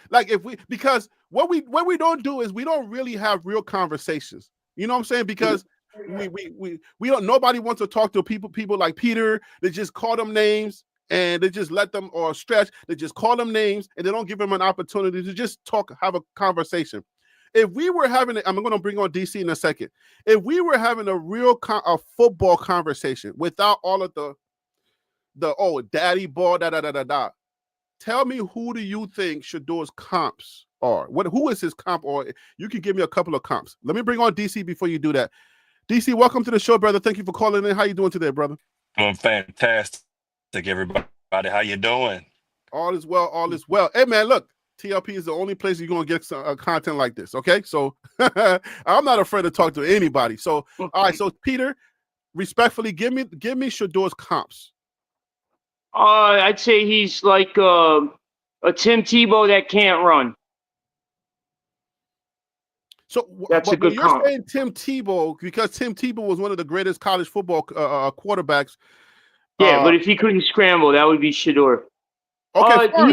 because what we don't do is we don't really have real conversations. You know what I'm saying? Because we don't. Nobody wants to talk to people like Peter. They just call them names and they just let them, or Stretch. They just call them names and they don't give them an opportunity to just have a conversation. If we were having, I'm going to bring on DC in a second. If we were having a real football conversation without all of the daddy ball, tell me who do you think Shedur's comps are? Who is his comp? Or you can give me a couple of comps. Let me bring on DC before you do that. DC, welcome to the show, brother. Thank you for calling in. How you doing today, brother? Doing fantastic, everybody. How you doing? All is well. All is well. Hey, man, look. TLP is the only place you're going to get some content like this, okay? So I'm not afraid to talk to anybody. So, all right, so Peter, respectfully, give me Shedur's comps. I'd say he's like a Tim Tebow that can't run. So that's a good comp. You're saying Tim Tebow because Tim Tebow was one of the greatest college football quarterbacks. Yeah, but if he couldn't scramble, that would be Shedeur. Okay, so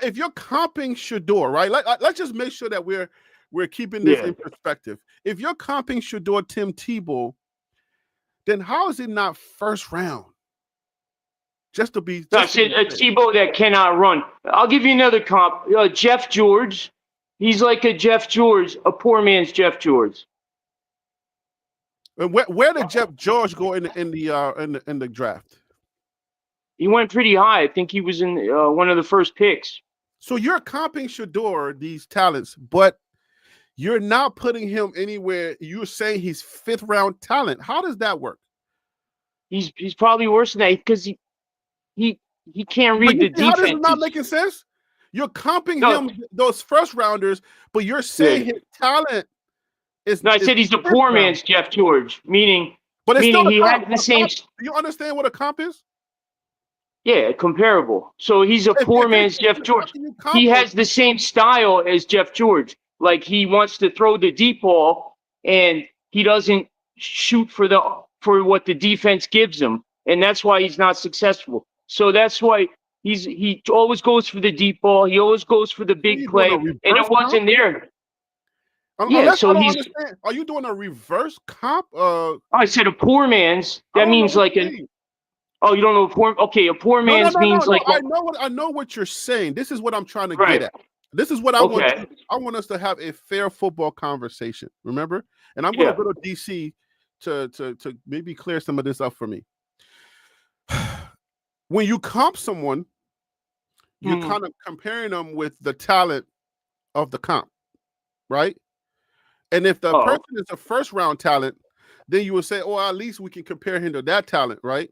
if you're comping Shadur, right? Let's just make sure that we're keeping this in perspective. If you're comping Shadur, Tim Tebow, then how is it not 1st round? Just to be. I said a Tebow that cannot run. I'll give you another comp. Jeff George. He's like a Jeff George, a poor man's Jeff George. And where did Jeff George go in the draft? He went pretty high. I think he was in one of the first picks. So you're comping Shadur, these talents, but you're not putting him anywhere. You're saying he's 5th round talent. How does that work? He's probably worse than that because he can't But read the you see how this is not defense. making sense? You're comping No. him those first rounders, but you're saying his talent is. No, I said he's a fifth poor round. man's Jeff George, meaning But it's still he a had comp. the same. Do you understand what a comp is? Yeah, comparable. So he's a poor man's Jeff George. He has the same style as Jeff George. Like he wants to throw the deep ball and he doesn't shoot for what the defense gives him. And that's why he's not successful. So that's why he always goes for the deep ball. He always goes for the big play. And it wasn't there. Yeah, so he's. Understand. Are you doing a reverse comp? I said a poor man's. That means like an. Oh, you don't know a poor? Okay, a poor man's means like. I know what you're saying. This is what I'm trying to get at. This is what I want. I want us to have a fair football conversation. Remember, and I'm going to go to DC to maybe clear some of this up for me. When you comp someone, you're kind of comparing them with the talent of the comp, right? And if the person is a first round talent, then you would say, "Oh, at least we can compare him to that talent," right?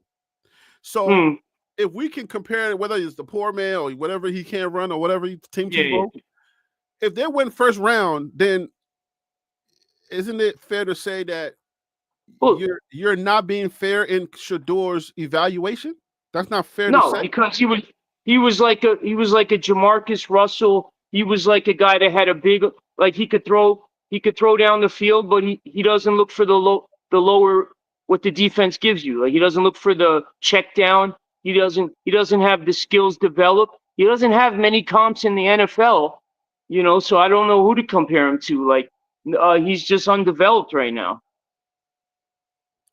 So if we can compare it, whether it's the poor man or whatever he can't run or whatever team can go, if they win first round, then isn't it fair to say that you're not being fair in Shedur's evaluation? That's not fair to say. No, because he was like a Jamarcus Russell. He was like a guy that had a big, like he could throw down the field, but he doesn't look for the lower what the defense gives you. Like he doesn't look for the check down. He doesn't have the skills developed. He doesn't have many comps in the NFL, so I don't know who to compare him to. Like he's just undeveloped right now.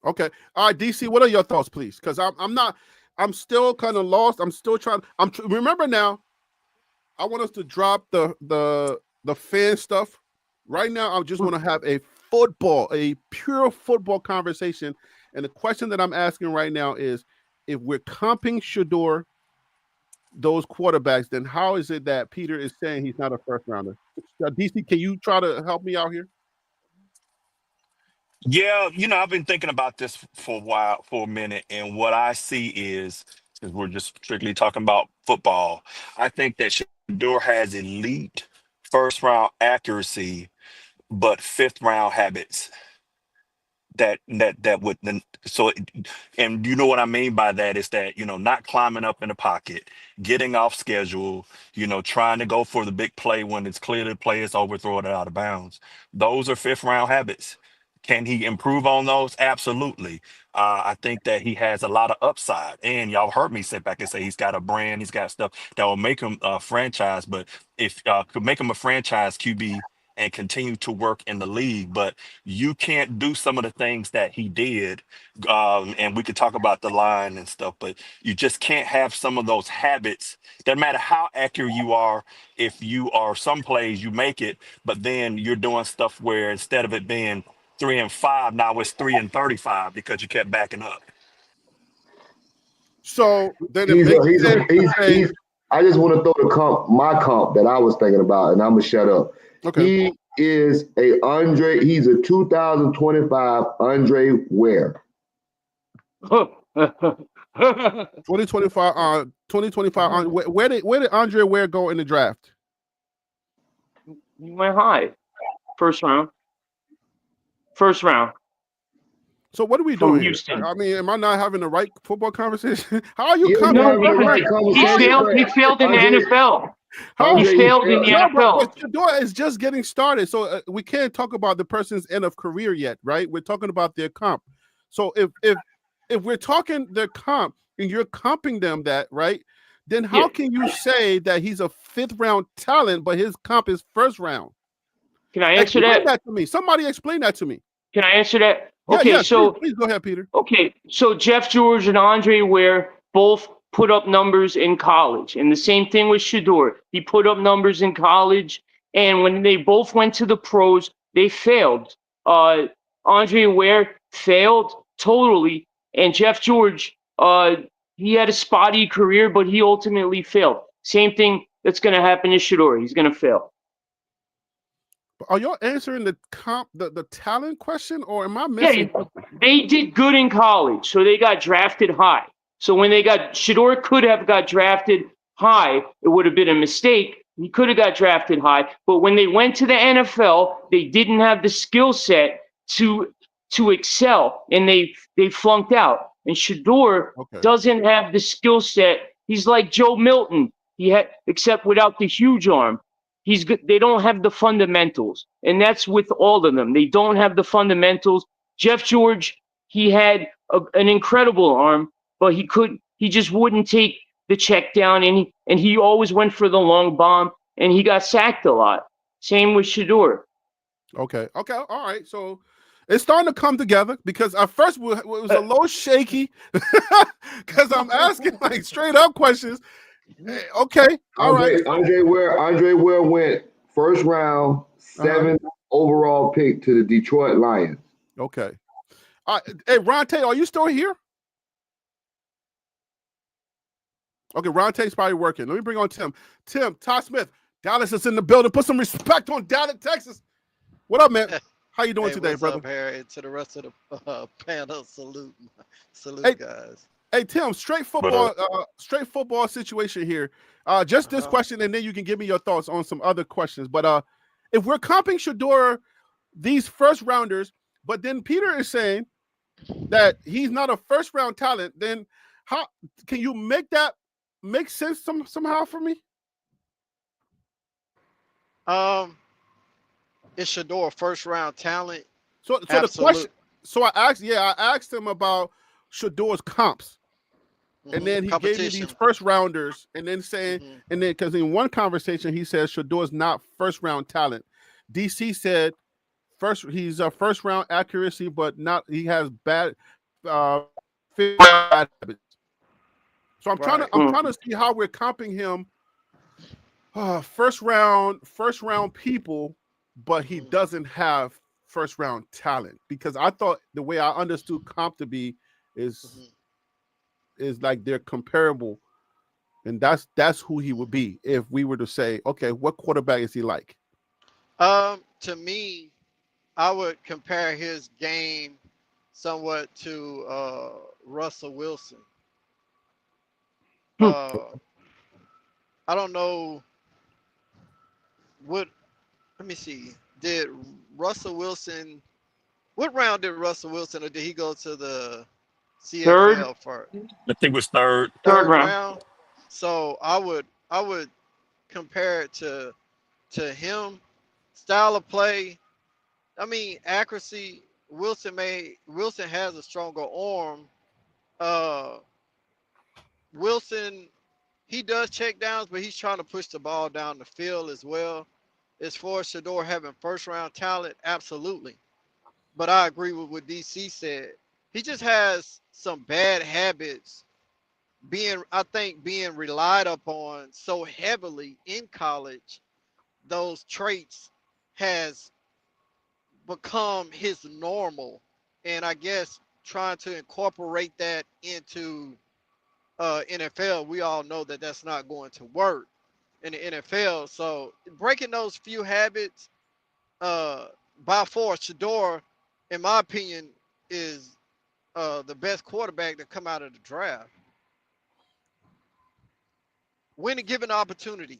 Okay. All right, DC, what are your thoughts, please? Because I'm still kind of lost. I'm still trying. Remember now, I want us to drop the fan stuff. Right now, I just want to have a pure football conversation. And the question that I'm asking right now is, if we're comping Shedeur, those quarterbacks, then how is it that Peter is saying he's not a first rounder? DC, can you try to help me out here? Yeah, I've been thinking about this for a minute, and what I see is, because we're just strictly talking about football, I think that Shedeur has elite first round accuracy, but fifth round habits. That would then and you know what I mean by that is that not climbing up in the pocket, getting off schedule, trying to go for the big play when it's clear the play is over, throw it out of bounds. Those are fifth round habits. Can he improve on those? Absolutely. I think that he has a lot of upside, and y'all heard me sit back and say he's got a brand, he's got stuff that will make him a franchise. But if could make him a franchise QB and continue to work in the league, but you can't do some of the things that he did. And we could talk about the line and stuff, but you just can't have some of those habits. Doesn't matter how accurate you are. If you are some plays, you make it, but then you're doing stuff where instead of it being 3 and 5, now it's 3 and 35 because you kept backing up. So then it makes sense. I just want to throw my comp that I was thinking about, and I'm gonna shut up. Okay. He is he's a 2025 Andre Ware. 2025 where did Andre Ware go in the draft? He went high. First round. So what are we doing here? I mean, am I not having the right football conversation? How are you coming? He failed in the NFL. He failed in the NFL. Shedeur is just getting started, so we can't talk about the person's end of career yet, right? We're talking about their comp. So if we're talking their comp and you're comping them that, right? Then how can you say that he's a fifth round talent, but his comp is first round? Can I answer that to me? Somebody explain that to me. Can I answer that? Okay, please go ahead, Peter. Okay, so Jeff George and Andre Ware both put up numbers in college, and the same thing with Shedeur. He put up numbers in college, and when they both went to the pros, they failed. Andre Ware failed totally, and Jeff George, he had a spotty career, but he ultimately failed. Same thing that's going to happen to Shedeur. He's going to fail. Are y'all answering the talent question, or am I missing? Yeah, they did good in college, so they got drafted high. So when they got Shedeur could have got drafted high, it would have been a mistake. He could have got drafted high, but when they went to the NFL, they didn't have the skill set to excel, and they flunked out. And Shedeur doesn't have the skill set. He's like Joe Milton. He had, except without the huge arm. He's good. They don't have the fundamentals, and that's with all of them. They don't have the fundamentals. Jeff George, he had an incredible arm, but he just wouldn't take the check down, and he always went for the long bomb, and he got sacked a lot. Same with Shedeur. Okay, all right. So it's starting to come together, because at first it was a little shaky because I'm asking like straight up questions. Okay, all right. Andre Ware went first round, 7th overall pick to the Detroit Lions. Okay. Hey, Ronte, are you still here? Okay, Ronte's probably working. Let me bring on Tim. Todd Smith, Dallas is in the building. Put some respect on Dallas, Texas. What up, man? How you doing today, brother? What's up, Harry? To the rest of the panel, salute, Hey, guys. Hey, Tim, straight football situation here. Just this question, and then you can give me your thoughts on some other questions. But if we're comping Shedeur, these first rounders, but then Peter is saying that he's not a first round talent, then how can you make that make sense somehow for me? Is Shedeur first round talent? So the question. So I asked him about Shedeur's comps. And then he gave me these first rounders, and then saying, and then because in one conversation he says Shedeur's not first round talent. DC said he's a first round accuracy, but not he has bad habits. So I'm trying to see how we're comping him first round people, but he doesn't have first round talent, because I thought the way I understood comp to be is like they're comparable, and that's who he would be if we were to say, okay, what quarterback is he like? To me, I would compare his game somewhat to Russell Wilson. I don't know what. Let me see. Did Russell Wilson? What round did Russell Wilson, or did he go to the CFL first? I think it was third round. So I would compare it to him. Style of play. I mean, accuracy. Wilson has a stronger arm. Wilson, he does check downs, but he's trying to push the ball down the field as well. As far as Shedeur having first round talent, absolutely. But I agree with what DC said. He just has some bad habits being relied upon so heavily in college. Those traits has become his normal. And I guess trying to incorporate that into NFL, we all know that that's not going to work in the NFL. So breaking those few habits, by far, Shedeur, in my opinion, is the best quarterback to come out of the draft. When given opportunity.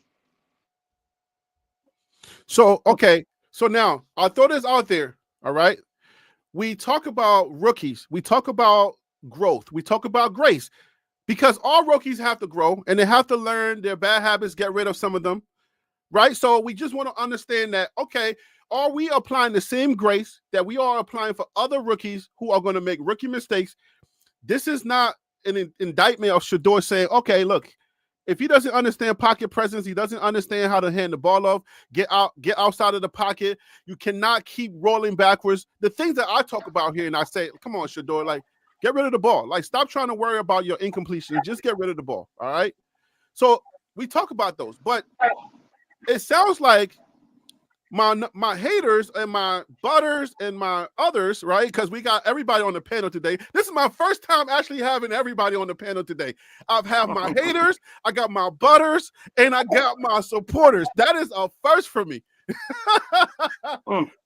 So, okay. So now I'll throw this out there. All right. We talk about rookies. We talk about growth. We talk about grace, because all rookies have to grow and they have to learn their bad habits, get rid of some of them. Right. So we just want to understand that, okay, are we applying the same grace that we are applying for other rookies who are going to make rookie mistakes? This is not an indictment of Shedeur saying, okay, look, if he doesn't understand pocket presence, he doesn't understand how to hand the ball off, get outside of the pocket. You cannot keep rolling backwards. The things that I talk about here, and I say, come on, Shedeur, like, get rid of the ball. Like, stop trying to worry about your incompletion. Just get rid of the ball. All right. So we talk about those, but it sounds like my haters and my butters and my others, right? Because we got everybody on the panel today. This is my first time actually having everybody on the panel today. I've had my haters, I got my butters, and I got my supporters. That is a first for me.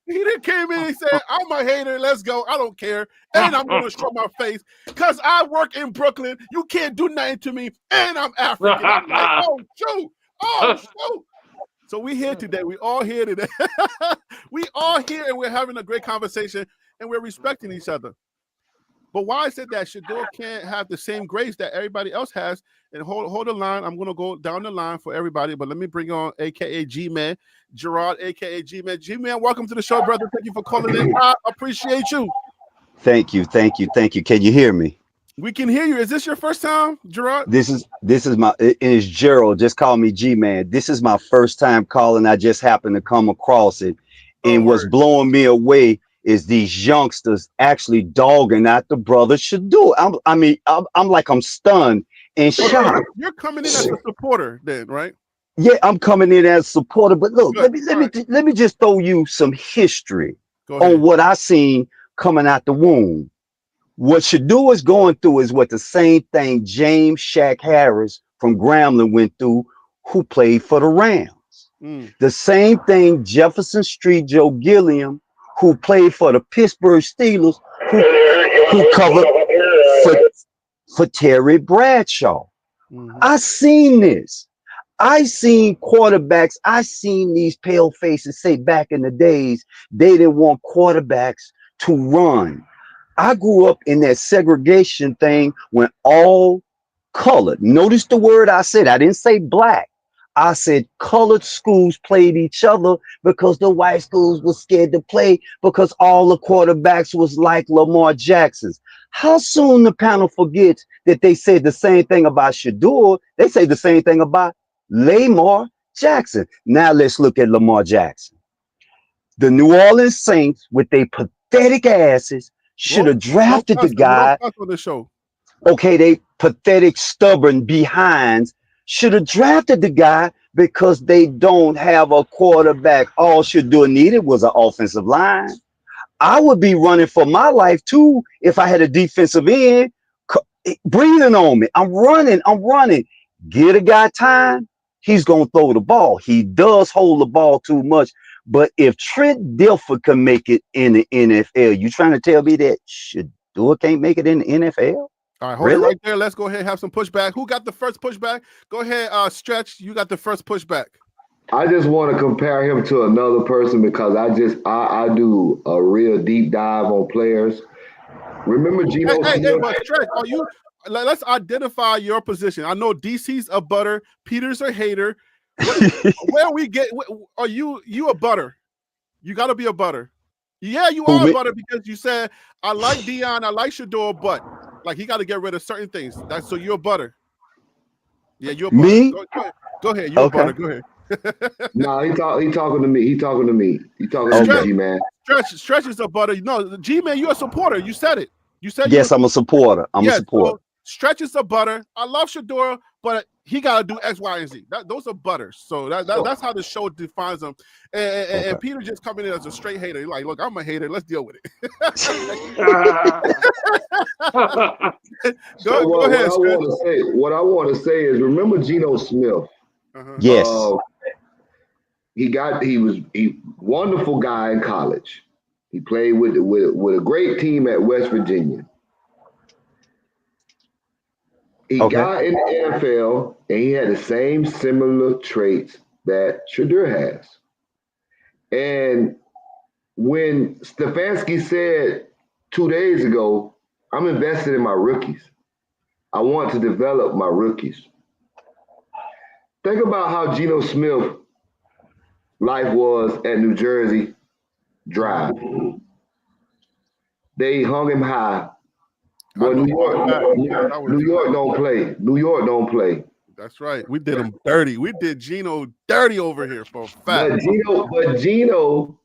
He Peter came in and said, I'm a hater. Let's go. I don't care. And I'm going to show my face because I work in Brooklyn. You can't do nothing to me. And I'm African. I'm like, oh, shoot. Oh, shoot. So we here today. We all here today. We all here and we're having a great conversation and we're respecting each other. But why is it that Shedeur can't have the same grace that everybody else has? And hold the line. I'm going to go down the line for everybody, but let me bring on AKA G-Man, Gerard, AKA G-Man. G-Man, welcome to the show, brother. Thank you for calling in. I appreciate you. Thank you. Can you hear me? We can hear you. Is this your first time, Gerard? This is my, it is Gerald. Just call me G-Man. This is my first time calling. I just happened to come across it. And what's blowing me away is these youngsters actually dogging at the brother Shedeur. I'm stunned and shocked. You're coming in as a supporter then, right? Yeah, I'm coming in as a supporter. But look, let me just throw you some history on what I seen coming out the womb. What Shedeur is going through is what the same thing James Shaq Harris from Grambling went through, who played for the Rams. The same thing Jefferson Street Joe Gilliam, who played for the Pittsburgh Steelers, who covered for Terry Bradshaw. I seen this. I seen quarterbacks. I seen these pale faces say back in the days they didn't want quarterbacks to run. I grew up in that segregation thing when all colored. Notice the word I said. I didn't say black. I said colored schools played each other because the white schools were scared to play because all the quarterbacks was like Lamar Jackson's. How soon the panel forgets that they said the same thing about Shedeur? They say the same thing about Lamar Jackson. Now let's look at Lamar Jackson. The New Orleans Saints, with their pathetic asses, should have drafted the guy. On the show. Okay, they pathetic, stubborn behinds should have drafted the guy because they don't have a quarterback. All Shedeur needed was an offensive line. I would be running for my life too if I had a defensive end breathing on me. I'm running. Get a guy time, he's going to throw the ball. He does hold the ball too much. But if Trent Dilfer can make it in the NFL, you trying to tell me that Shedeur can't make it in the NFL? All right, hold it right there. Let's go ahead and have some pushback. Who got the first pushback? Go ahead, Stretch. You got the first pushback. I just want to compare him to another person because I do a real deep dive on players. Remember Gino Smith? Hey, but Stretch, let's identify your position. I know DC's a butter, Peter's a hater. Where we get? Are you a butter? You got to be a butter. Yeah, you are a butter because you said I like Deion, I like Shedeur, but like he got to get rid of certain things. That's so you're a butter. Yeah, you're a butter. Me? Go ahead. You're a butter. Go ahead. No, he talking to me. He talking to me. He talking to me, G-Man. Stretch is a butter. No, G-Man, you're a supporter. You said it. You said yes. I'm a supporter. I'm a supporter. So Stretch is a butter. I love Shedeur, but he got to do X, Y, and Z. Those are butters. So that's how the show defines them. And Peter just coming in as a straight hater. He's like, look, I'm a hater. Let's deal with it. Go ahead, Stretch. What I want to say is, remember Gino Smith? Yes. He was wonderful guy in college. He played with a great team at West Virginia. He got in the NFL and he had the same similar traits that Shedeur has. And when Stefanski said 2 days ago, I'm invested in my rookies. I want to develop my rookies. Think about how Gino Smith life was at New Jersey Drive. They hung him high. But New York don't play. New York don't play. That's right. We did him dirty. We did Gino dirty over here for a fact. But Gino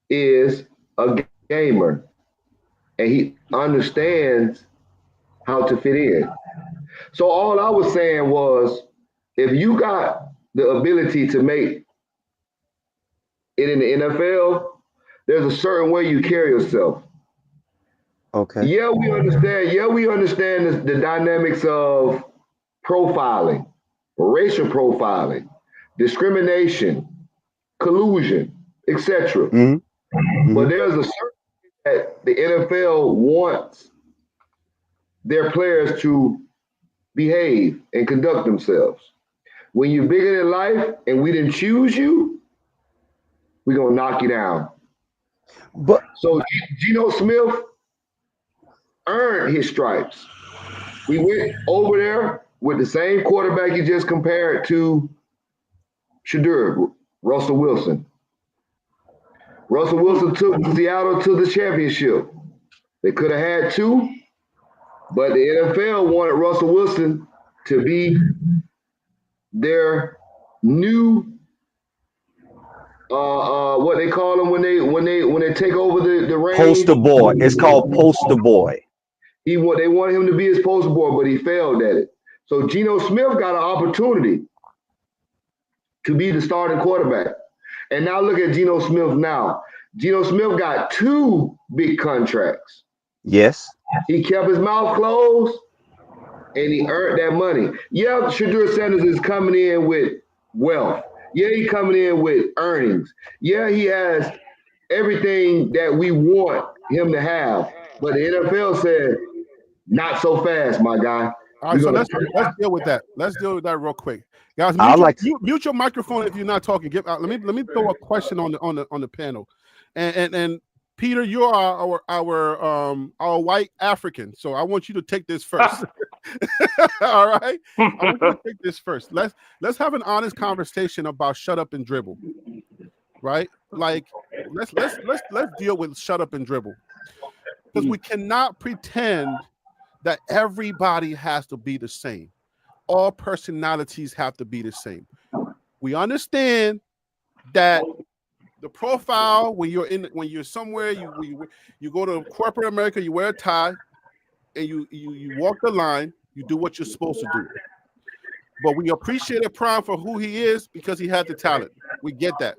is a gamer, and he understands how to fit in. So all I was saying was, if you got the ability to make it in the NFL, there's a certain way you carry yourself. Okay. Yeah, we understand the dynamics of profiling, racial profiling, discrimination, collusion. etc. Mm-hmm. But there's a certain that the NFL wants their players to behave and conduct themselves. When you're bigger than life and we didn't choose you, we're gonna knock you down. But so Gino Smith earned his stripes. We went over there with the same quarterback you just compared to Shedeur, Russell Wilson. Russell Wilson took Seattle to the championship. They could have had two, but the NFL wanted Russell Wilson to be their new what they call them when they take over the reins. Poster boy. It's called poster boy. They wanted him to be his poster boy, but he failed at it. So Gino Smith got an opportunity to be the starting quarterback. And now look at Gino Smith now. Gino Smith got 2 big contracts. Yes. He kept his mouth closed and he earned that money. Yeah, Shadur Sanders is coming in with wealth. Yeah, he's coming in with earnings. Yeah, he has everything that we want him to have. But the NFL said, not so fast, my guy. All right, so let's deal with that. Let's deal with that real quick, guys. Mute your microphone if you're not talking. Let me throw a question on the panel, and Peter, you're our white African, so I want you to take this first. All right, I want you to take this first. Let's have an honest conversation about shut up and dribble, right? Like let's deal with shut up and dribble, because we cannot pretend that everybody has to be the same. All personalities have to be the same. We understand that the profile when you're somewhere, you go to corporate America, you wear a tie, and you walk the line, you do what you're supposed to do. But we appreciate Prime for who he is because he had the talent. We get that.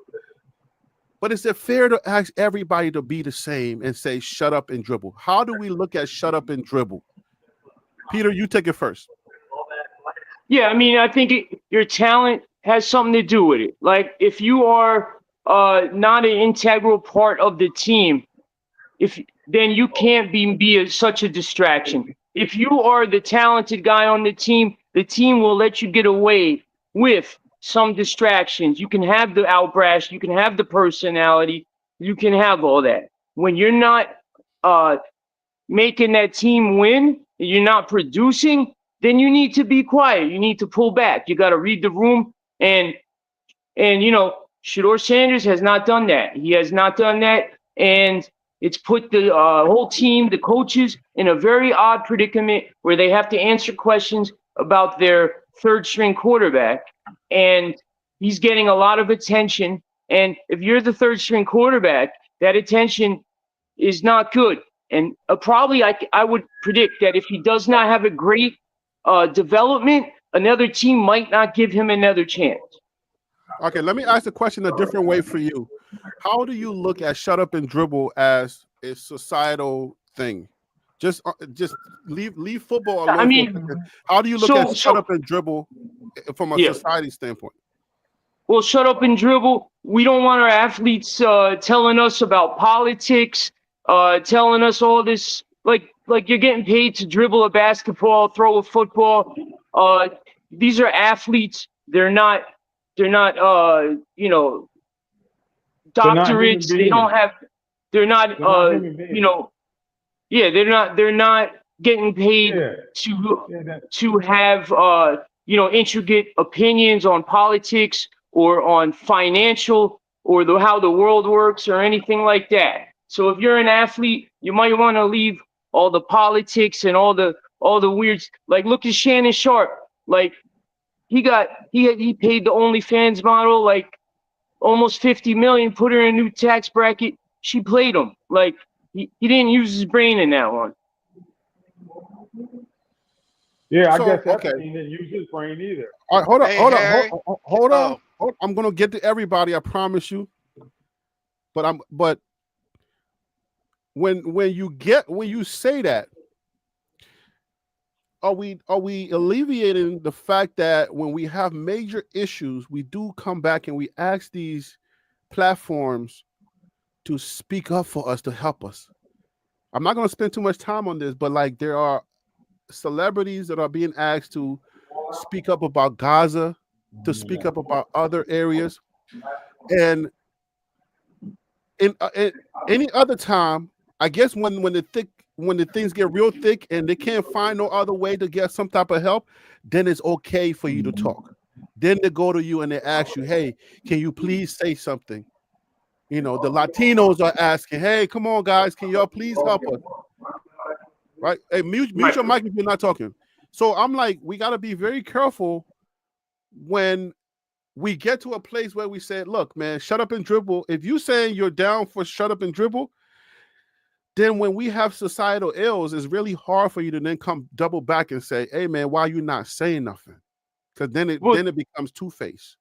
But is it fair to ask everybody to be the same and say shut up and dribble? How do we look at shut up and dribble? Peter, you take it first. Yeah, I mean, I think your talent has something to do with it. Like, if you are not an integral part of the team, then you can't be such a distraction. If you are the talented guy on the team will let you get away with some distractions. You can have the outbrash, you can have the personality, you can have all that. When you're not making that team win, you're not producing, then you need to be quiet. You need to pull back. You got to read the room. And Shadur Sanders has not done that. He has not done that. And it's put the whole team, the coaches, in a very odd predicament where they have to answer questions about their third string quarterback. And he's getting a lot of attention. And if you're the third string quarterback, that attention is not good. And probably I would predict that if he does not have a great development, another team might not give him another chance. Okay, let me ask the question a different way for you. How do you look at shut up and dribble as a societal thing? Just leave football alone. I mean, how do you look at shut up and dribble from a society standpoint? Well, shut up and dribble. We don't want our athletes telling us about politics, telling us all this. Like you're getting paid to dribble a basketball, throw a football. These are athletes. They're not doctorates. They don't have. They're not they're not getting paid to have intricate opinions on politics or on financial or how the world works or anything like that. So if you're an athlete, you might want to leave all the politics and all the weird. Like, look at Shannon Sharp. Like, he paid the OnlyFans model like almost $50 million, put her in a new tax bracket. She played him. Like, he didn't use his brain in that one. Yeah, I guess that didn't use his brain either. All right, hold on. I'm gonna get to everybody, I promise you. But when you say that, are we alleviating the fact that when we have major issues, we do come back and we ask these platforms to speak up for us, to help us. I'm not going to spend too much time on this, but like there are celebrities that are being asked to speak up about Gaza, to speak up about other areas, and in any other time, I guess when the things get real thick and they can't find no other way to get some type of help, then it's okay for you to talk. Then they go to you and they ask you, "Hey, can you please say something?" You know, the Latinos are asking, "Hey, come on, guys, can y'all please help us?" Right? Hey, mute your mic if you're not talking. So I'm like, we got to be very careful when we get to a place where we say, look, man, shut up and dribble. If you saying you're down for shut up and dribble, then when we have societal ills, it's really hard for you to then come double back and say, hey, man, why are you not saying nothing? Because then it becomes two-faced.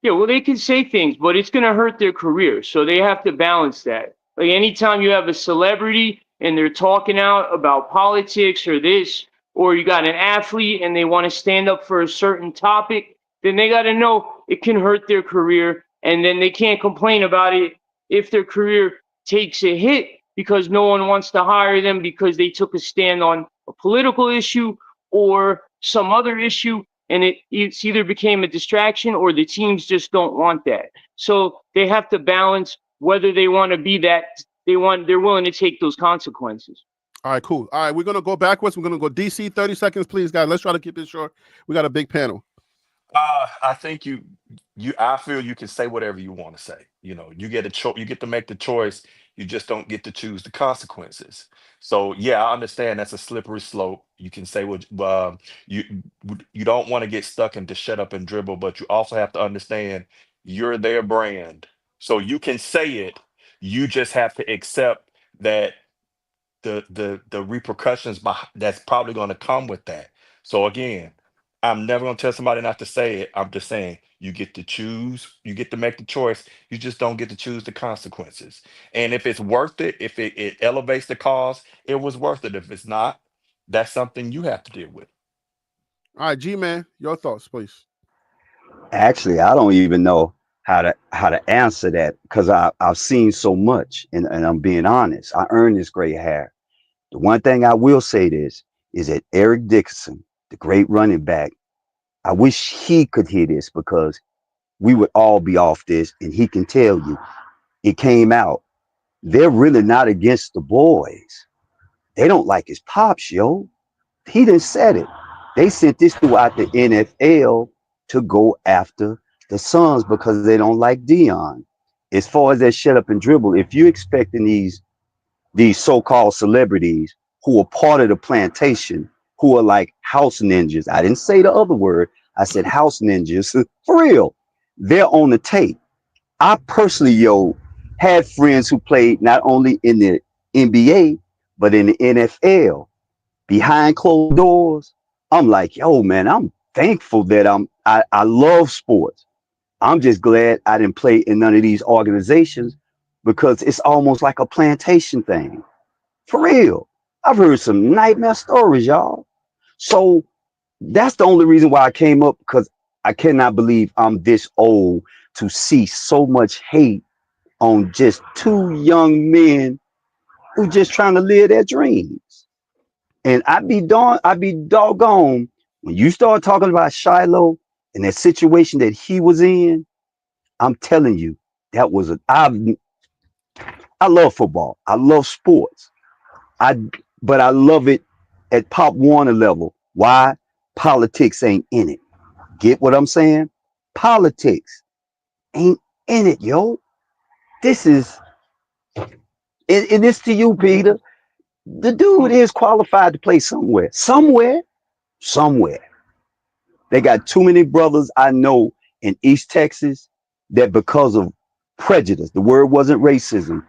Yeah, well, they can say things, but it's going to hurt their career. So they have to balance that. Like anytime you have a celebrity and they're talking out about politics or this, or you got an athlete and they want to stand up for a certain topic, then they got to know it can hurt their career. And then they can't complain about it if their career takes a hit because no one wants to hire them because they took a stand on a political issue or some other issue. And it's either became a distraction or the teams just don't want that. So they have to balance whether they want to be that they're willing to take those consequences. All right, cool. All right, we're gonna go backwards. We're gonna go DC. 30 seconds, please, guys. Let's try to keep this short. We got a big panel. I think I feel you can say whatever you want to say. You know, you get you get to make the choice. You just don't get to choose the consequences. So yeah, I understand that's a slippery slope. You can say what you you don't want to get stuck into shut up and dribble, but you also have to understand you're their brand. So you can say it. You just have to accept that the repercussions that's probably going to come with that. So again, I'm never going to tell somebody not to say it. I'm just saying you get to choose, you get to make the choice. You just don't get to choose the consequences. And if it's worth it, if it elevates the cause, it was worth it. If it's not, that's something you have to deal with. All right, G-Man, your thoughts, please. Actually, I don't even know how to answer that because I've seen so much, and I'm being honest. I earned this gray hair. The one thing I will say is that Eric Dickerson, the great running back, I wish he could hear this because we would all be off this, and he can tell you it came out. They're really not against the boys. They don't like his pops, yo. He done said it. They sent this throughout the NFL to go after the Suns because they don't like Dion. As far as that shut up and dribble, if you're expecting these so-called celebrities who are part of the plantation, who are like house ninjas. I didn't say the other word. I said house ninjas. For real. They're on the tape. I personally, had friends who played not only in the NBA, but in the NFL. Behind closed doors, I'm like, yo, man, I'm thankful that I love sports. I'm just glad I didn't play in none of these organizations because it's almost like a plantation thing. For real. I've heard some nightmare stories, y'all. So that's the only reason why I came up because I cannot believe I'm this old to see so much hate on just two young men who just trying to live their dreams. And I'd be doggone when you start talking about Shiloh and that situation that he was in. I'm telling you, that was I love football. I love sports. I but I love it at Pop Warner level. Why? Politics ain't in it. Get what I'm saying? Politics ain't in it, yo. This is and this to you, Peter. The dude is qualified to play somewhere. Somewhere. They got too many brothers I know in East Texas that because of prejudice, the word wasn't racism,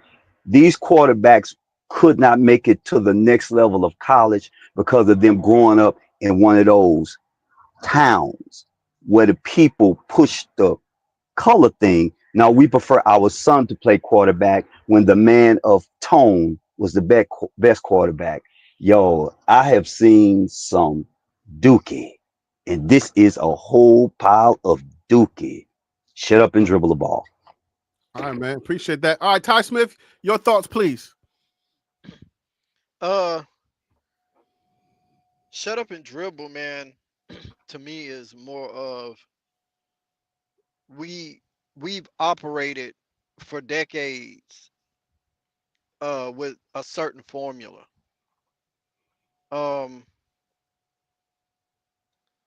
these quarterbacks could not make it to the next level of college because of them growing up in one of those towns where the people push the color thing. Now we prefer our son to play quarterback when the man of tone was the best quarterback. Yo, I have seen some dookie, and this is a whole pile of dookie. Shut up and dribble the ball. All right, man. Appreciate that. All right, Ty Smith, your thoughts, please. Shut up and dribble, man. To me, is more of we we've operated for decades with a certain formula. Um,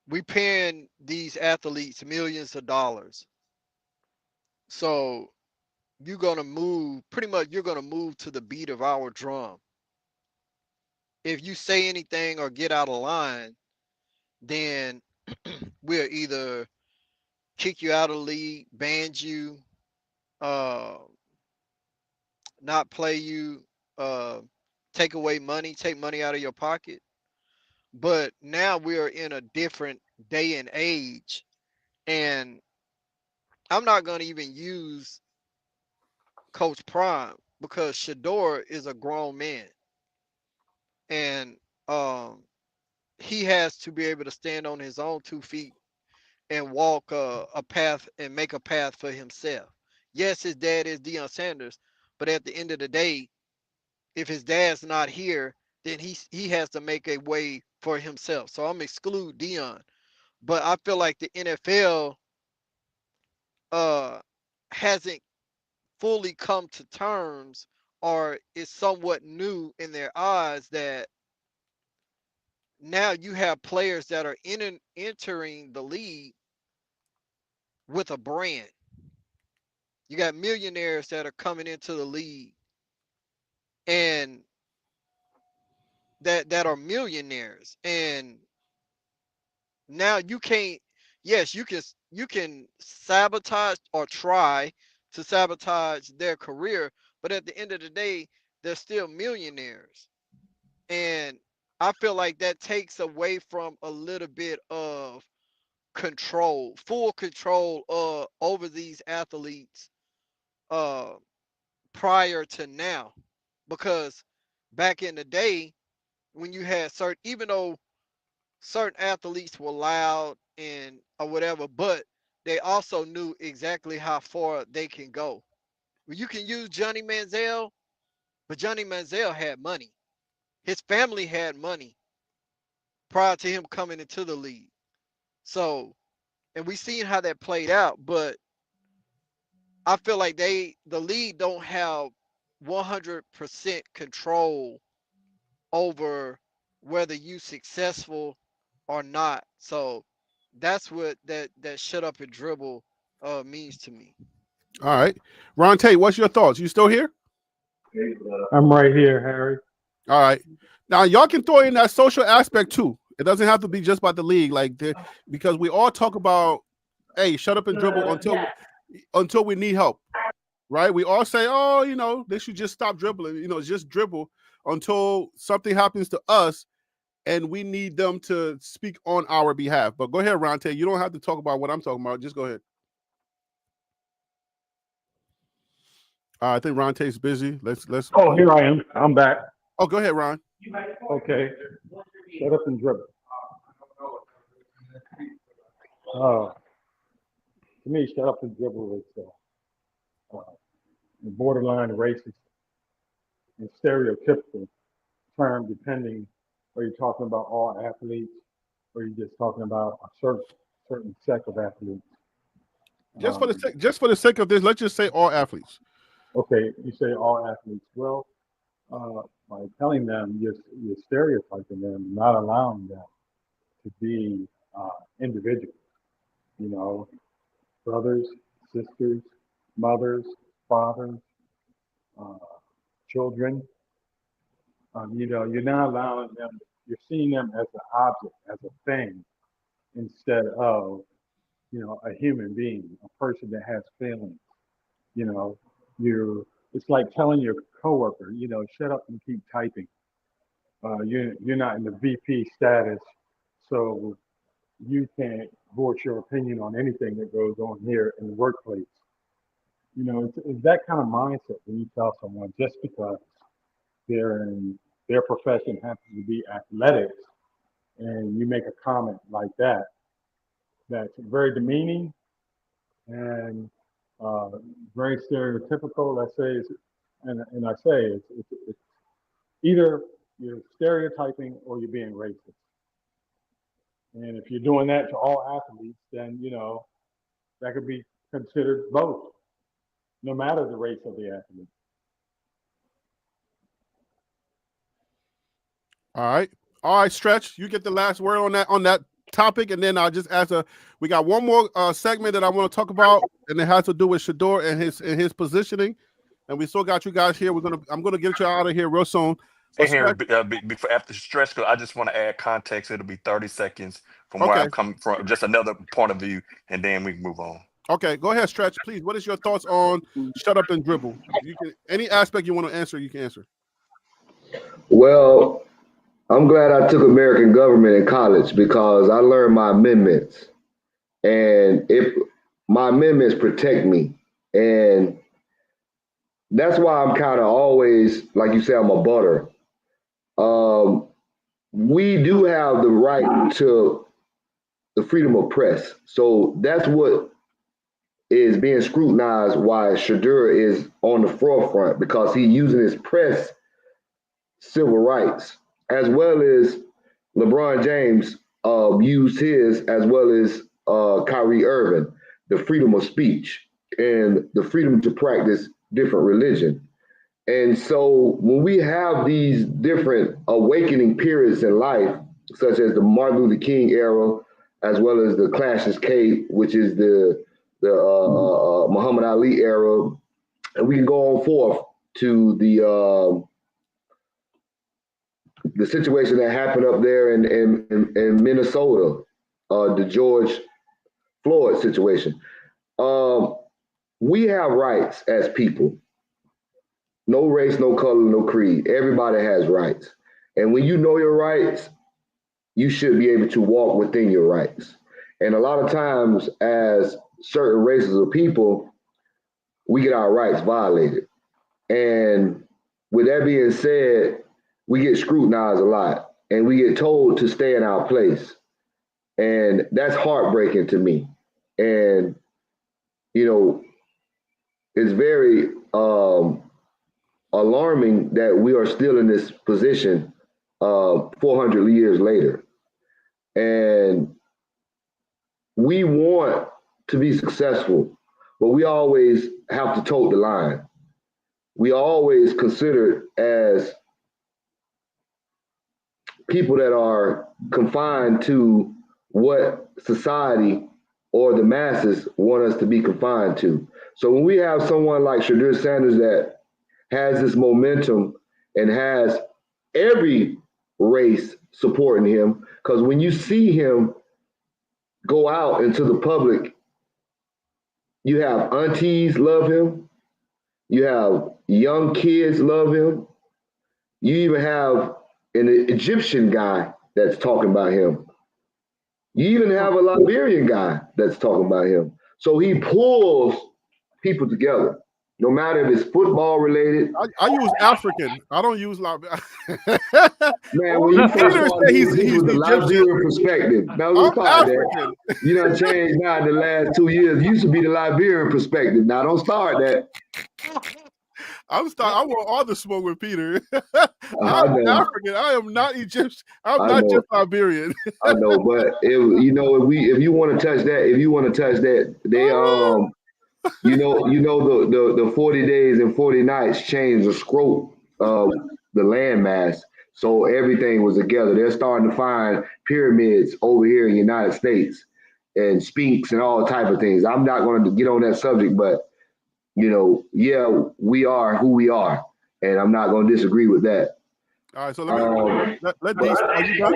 we paying these athletes millions of dollars, so you're gonna move. Pretty much, you're gonna move to the beat of our drum. If you say anything or get out of line, then we'll either kick you out of the league, ban you, uh, not play you, uh, take away money, take money out of your pocket. But now we're in a different day and age, and I'm not going to even use Coach Prime because Shedeur is a grown man, and he has to be able to stand on his own 2 feet and walk a path and make a path for himself. Yes, his dad is Deion Sanders, but at the end of the day, if his dad's not here, then he has to make a way for himself. So I'm exclude Deion, but I feel like the NFL uh hasn't fully come to terms or is somewhat new in their eyes that now you have players that are entering the league with a brand. You got millionaires that are coming into the league and that are millionaires, and now you can't. Yes, you can sabotage or try to sabotage their career, but at the end of the day, they're still millionaires. And I feel like that takes away from a little bit of control, full control over these athletes uh prior to now. Because back in the day, when you had certain, even though certain athletes were loud and or whatever, but they also knew exactly how far they can go. Well, you can use Johnny Manziel, but Johnny Manziel had money. His family had money prior to him coming into the league. So, and we seen how that played out, but I feel like the league don't have 100% control over whether you successful or not. So that's what that shut up and dribble means to me. All right. Ron Tate, what's your thoughts? You still here? I'm right here, Harry. All right. Now y'all can throw in that social aspect too. It doesn't have to be just about the league, because we all talk about, hey, shut up and dribble until we need help, right? We all say, oh, they should just stop dribbling, just dribble until something happens to us and we need them to speak on our behalf. But go ahead, Ron Tate. You don't have to talk about what I'm talking about. Just go ahead. I think Ron Tate's busy. Let's. Oh, here I am. I'm back. Oh, go ahead, Ron. Okay. Shut up and dribble. To me, shut up and dribble is borderline racist and stereotypical term, depending whether you're talking about all athletes or you're just talking about a certain set of athletes. Just for the sake of this, let's just say all athletes. Okay, you say all athletes. Well, by telling them you're stereotyping them, not allowing them to be individuals. Brothers, sisters, mothers, fathers, uh, children. You're not allowing them. You're seeing them as an object, as a thing, instead of a human being, a person that has feelings. You know, it's like telling your coworker, shut up and keep typing. You're not in the VP status, so you can't voice your opinion on anything that goes on here in the workplace. It's that kind of mindset when you tell someone just because their profession happens to be athletics, and you make a comment like that, that's very demeaning and very stereotypical. And I say it's either you're stereotyping or you're being racist. And if you're doing that to all athletes, then that could be considered both, no matter the race of the athlete. All right, Stretch. You get the last word on that topic, and then I'll just we got one more segment that I want to talk about, and it has to do with Shedeur and his positioning. And we still got you guys here. I'm gonna get you out of here real soon. And here, before after Stretch, I just want to add context. It'll be 30 seconds from where I'm coming from, just another point of view, and then we can move on. Okay, go ahead, Stretch, please. What is your thoughts on shut up and dribble? Any aspect you want to answer, you can answer. Well, I'm glad I took American government in college because I learned my amendments, and my amendments protect me, and that's why I'm kind of always, like you say, I'm a butter. We do have the right to the freedom of press. So that's what is being scrutinized, why Shedeur is on the forefront, because he's using his press civil rights, as well as LeBron James used his, as well as Kyrie Irving, the freedom of speech and the freedom to practice different religion. And so when we have these different awakening periods in life, such as the Martin Luther King era, as well as the Cassius Clay, which is the Muhammad Ali era, and we can go on forth to the situation that happened up there in Minnesota, the George Floyd situation. We have rights as people. No race, no color, no creed. Everybody has rights. And when you know your rights, you should be able to walk within your rights. And a lot of times, as certain races of people, we get our rights violated. And with that being said, we get scrutinized a lot and we get told to stay in our place. And that's heartbreaking to me. And, it's very alarming that we are still in this position 400 years later. And we want to be successful, but we always have to toe the line. We are always considered as people that are confined to what society or the masses want us to be confined to. So when we have someone like Shadur Sanders that has this momentum and has every race supporting him, because when you see him go out into the public, you have aunties love him, you have young kids love him, you even have an Egyptian guy that's talking about him. You even have a Liberian guy that's talking about him. So he pulls people together, no matter if it's football related. I use African. I don't use Liberian. Man, when you first started, he's the Liberian perspective. Now let's start that. You done changed now in the last 2 years. It used to be the Liberian perspective. Now don't start that. I want all the smoke with Peter. I'm African. I am not Egyptian. I'm not just Liberian. I know, but if you want to touch that, they the 40 days and 40 nights changed the scope of the landmass. So everything was together. They're starting to find pyramids over here in the United States and Sphinx and all type of things. I'm not going to get on that subject, but we are who we are, and I'm not going to disagree with that. All right, so let these. Are you done?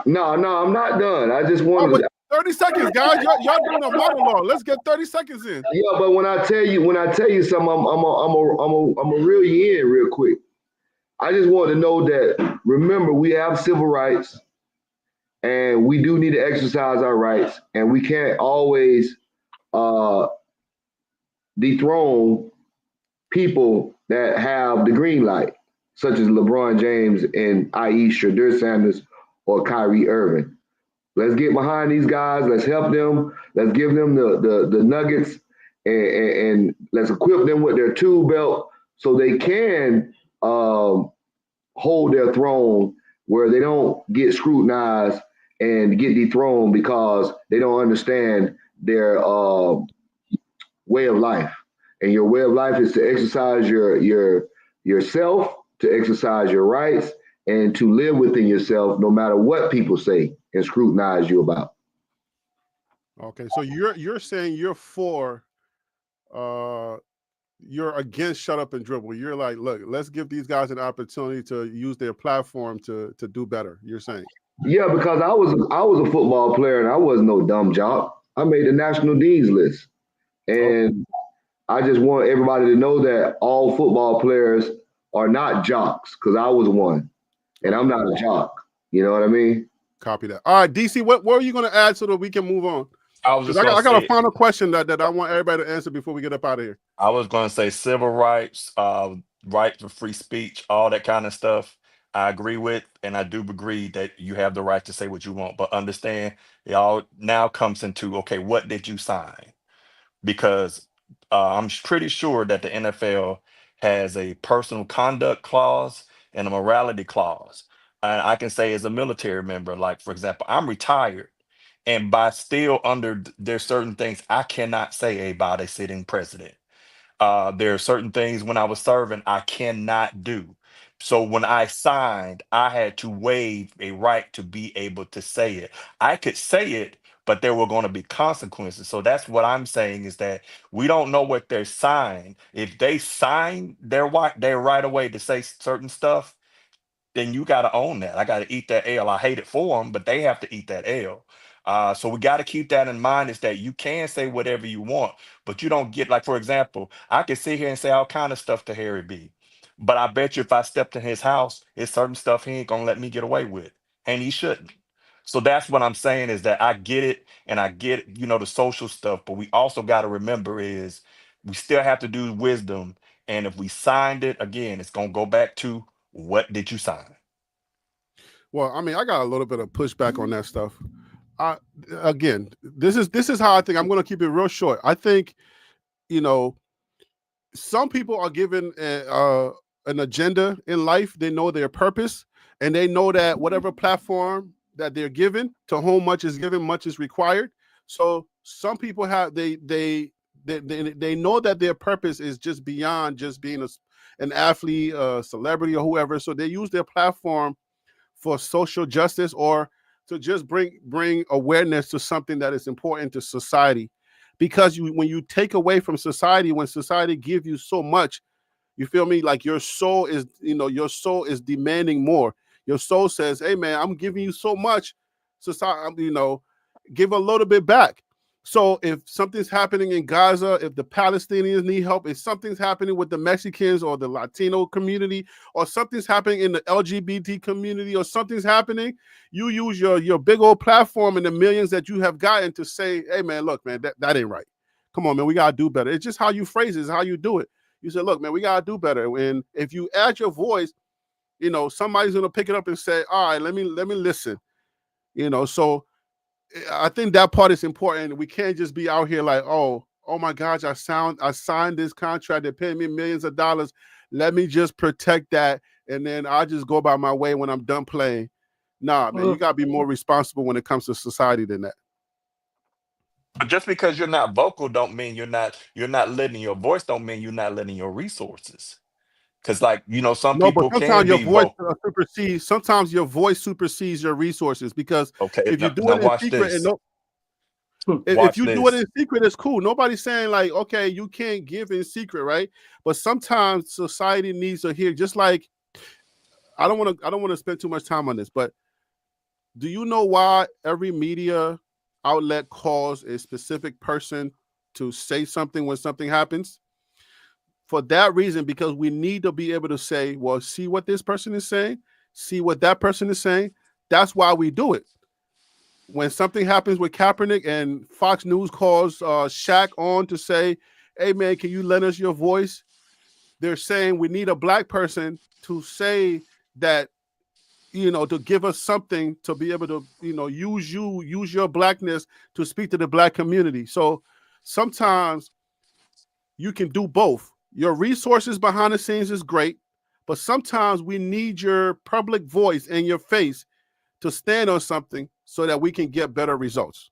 No, I'm not done. I just wanted 30 seconds, guys. Y'all doing a monologue. Let's get 30 seconds in. Yeah, but when I tell you something, I'm a reel you in real quick. I just want to know that. Remember, we have civil rights, and we do need to exercise our rights, and we can't always dethrone people that have the green light, such as LeBron James and i.e. Shadur Sanders or Kyrie Irving. Let's get behind these guys. Let's help them. Let's give them the nuggets and let's equip them with their tool belt so they can hold their throne where they don't get scrutinized and get dethroned because they don't understand their way of life. And your way of life is to exercise yourself, to exercise your rights, and to live within yourself no matter what people say and scrutinize you about. Okay, so you're saying you're for you're against shut up and dribble. You're like, look, let's give these guys an opportunity to use their platform to do better. You're saying. Yeah, because I was a football player and I was no dumb jock. I made the national dean's list. And I just want everybody to know that all football players are not jocks, because I was one. And I'm not a jock. You know what I mean? Copy that. All right, DC, what are you going to add so that we can move on? I got a final question that I want everybody to answer before we get up out of here. I was going to say civil rights, right to free speech, all that kind of stuff. I agree with, and I do agree that you have the right to say what you want, but understand it all now comes into, okay, what did you sign? Because I'm pretty sure that the NFL has a personal conduct clause and a morality clause. And I can say as a military member, like, for example, I'm retired, and by still under there's certain things I cannot say about a sitting president. There are certain things when I was serving I cannot do. So when I signed, I had to waive a right to be able to say it. I could say it, but there were going to be consequences. So that's what I'm saying, is that we don't know what they're signed. If they sign their right away to say certain stuff, then you got to own that. I got to eat that L. I hate it for them, but they have to eat that L. So we got to keep that in mind, is that you can say whatever you want, but you don't get, like, for example, I can sit here and say all kind of stuff to Harry B. But I bet you if I stepped in his house, it's certain stuff he ain't going to let me get away with. And he shouldn't. So that's what I'm saying, is that I get it, and I get, the social stuff, but we also got to remember is we still have to do wisdom. And if we signed it, again, it's going to go back to, what did you sign? Well, I mean, I got a little bit of pushback on that stuff. Again, this is how I think. I'm going to keep it real short. I think, some people are given an agenda in life. They know their purpose, and they know that whatever platform that they're given, to whom much is given, much is required. So some people have they know that their purpose is just beyond just being an athlete, a celebrity, or whoever. So they use their platform for social justice, or to just bring awareness to something that is important to society. Because when you take away from society, when society gives you so much, you feel me? Like your soul is demanding more. Your soul says, "Hey man, I'm giving you so much, society, give a little bit back." So if something's happening in Gaza, if the Palestinians need help, if something's happening with the Mexicans or the Latino community, or something's happening in the LGBT community, or something's happening, you use your big old platform and the millions that you have gotten to say, "Hey man, look man, that ain't right. Come on man, we gotta do better." It's just how you phrase it, it's how you do it. You say, "Look man, we gotta do better." And if you add your voice, somebody's gonna pick it up and say, "All right, let me listen." So I think that part is important. We can't just be out here like, oh my gosh, I signed this contract. They're paying me millions of dollars. Let me just protect that, and then I'll just go by my way when I'm done playing. Nah, man, you gotta be more responsible when it comes to society than that. But just because you're not vocal don't mean you're not lending your voice, don't mean you're not lending your resources. Because, like, some No, but people can be vocal. Sometimes your voice supersedes your resources, because Okay, if you do now it in watch secret this. if Watch you do it this. in secret, it's cool. Nobody's saying like, okay, you can't give in secret, right? But sometimes society needs to hear. Just like, I don't want to spend too much time on this, but do you know why every media outlet calls a specific person to say something when something happens? For that reason, because we need to be able to say, well, see what this person is saying, see what that person is saying. That's why we do it. When something happens with Kaepernick and Fox News calls Shaq on to say, "Hey man, can you lend us your voice?" They're saying we need a black person to say that, to give us something to be able to, use your blackness to speak to the black community. So sometimes you can do both. Your resources behind the scenes is great, but sometimes we need your public voice and your face to stand on something so that we can get better results.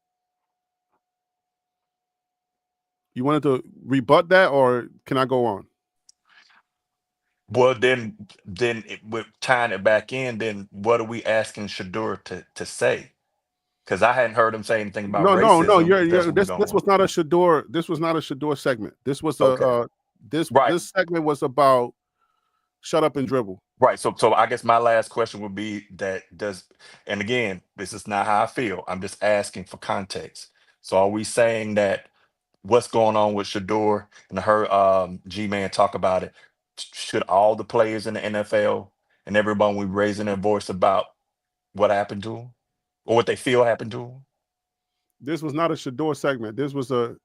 You wanted to rebut that, or can I go on? Well, then with tying it back in, then what are we asking Shadur to say? Because I hadn't heard him say anything about No. racism. You're, If that's what we're this going was not a Shedeur. This was not a Shedeur segment. This was okay, this right, this segment was about shut up and dribble. right. So I guess my last question would be that and again, this is not how I feel. I'm just asking for context. So are we saying that what's going on with Shedeur and her G-Man talk about it? Should all the players in the NFL and everyone be raising their voice about what happened to him or what they feel happened to him? This was not a Shedeur segment. This was a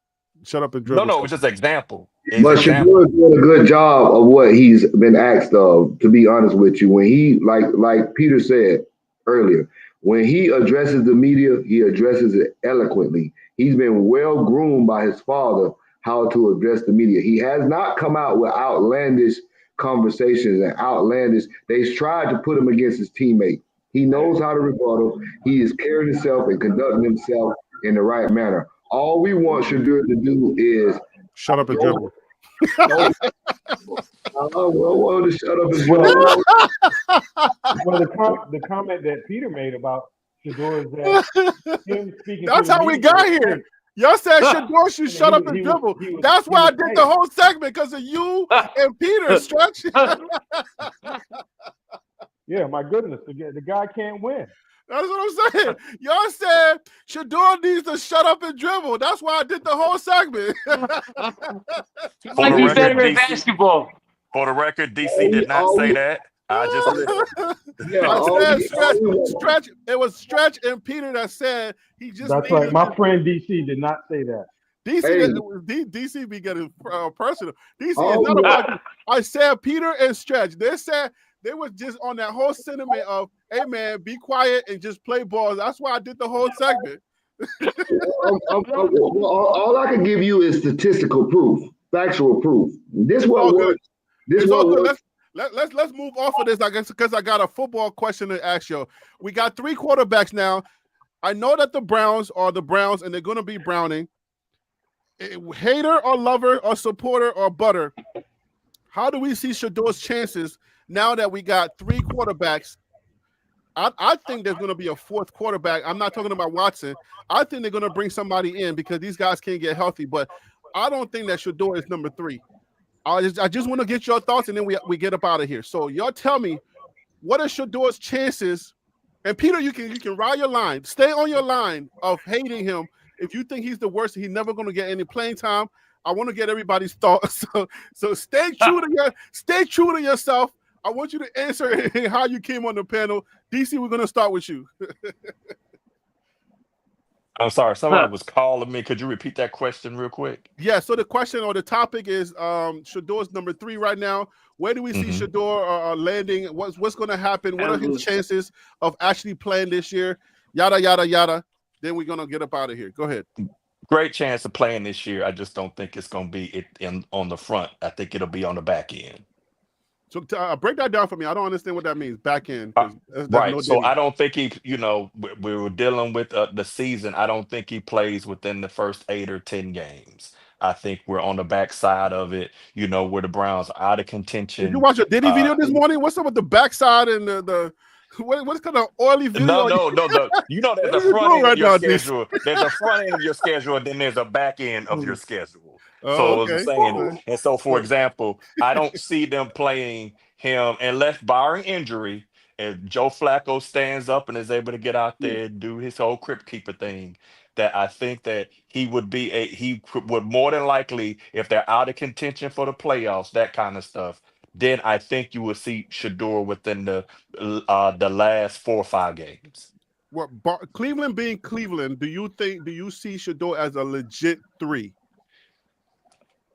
shut up and No, dribble no, it was segment. just an example. It's But Shadur example. is doing a good job of what he's been asked of, to be honest with you. When he, like Peter said earlier, when he addresses the media, he addresses it eloquently. He's been well groomed by his father how to address the media. He has not come out with outlandish conversations and outlandish. They've tried to put him against his teammate. He knows how to rebuttal. He is carrying himself and conducting himself in the right manner. All we want Shadur to do is Shut up and dribble. well, to shut up and Well, dribble. well, the comment that Peter made about Shedeur is that him speaking to That's the how we media got was here. fake. Y'all said Shedeur should And shut up and dribble. That's why I did the whole segment, because of you and Peter, Stretch. Yeah, my goodness, the guy can't win. That's what I'm saying. Y'all said Shedeur needs to shut up and dribble. That's why I did the whole segment. He For might the be record, better at DC. basketball. For the record, DC did not say that. I just listened. Yeah, I said Stretch. It was Stretch and Peter that said he just. That's right. My friend DC did not say that. DC be getting personal. DC is not about you. I said Peter and Stretch. They said they were just on that whole sentiment of, hey man, be quiet and just play balls. That's why I did the whole segment. all I can give you is statistical proof, factual proof. This what works. This what works. Let's move off of this, I guess, because I got a football question to ask you. We got 3 quarterbacks now. I know that the Browns are the Browns, and they're going to be Browning. Hater or lover or supporter or butter, how do we see Shedur's chances now that we got 3 quarterbacks? I think there's going to be a 4th quarterback. I'm not talking about Watson. I think they're going to bring somebody in because these guys can't get healthy, but I don't think that Shadur is number 3. I just want to get your thoughts, and then we get up out of here. So y'all tell me, what are Shedur's chances? And Peter, you can ride your line. Stay on your line of hating him. If you think he's the worst, he's never going to get any playing time. I want to get everybody's thoughts. So stay true to yourself. I want you to answer how you came on the panel. DC, we're going to start with you. I'm sorry, somebody was calling me. Could you repeat that question real quick? Yeah, so the question or the topic is Shedur's number 3 right now. Where do we see Shedeur landing? What's going to happen? What are his chances of actually playing this year? Yada, yada, yada. Then we're going to get up out of here. Go ahead. Great chance of playing this year. I just don't think it's going to be on the front. I think it'll be on the back end. So break that down for me. I don't understand what that means. Back end. Right. So I don't think we were dealing with the season. I don't think he plays within the first 8 or 10 games. I think we're on the backside of it, where the Browns are out of contention. Did you watch a Diddy video this morning? What's up with the backside and the what's kind of oily video? No. There's a front end of your schedule. There's a front end of your schedule, and then there's a back end of your schedule. So okay. I'm saying, and so for example, I don't see them playing him unless barring injury. If Joe Flacco stands up and is able to get out there and do his whole crypt keeper thing, that I think that he would more than likely, if they're out of contention for the playoffs, that kind of stuff, then I think you will see Shadur within the last 4 or 5 games. Well, Cleveland being Cleveland, do you see Shadur as a legit 3?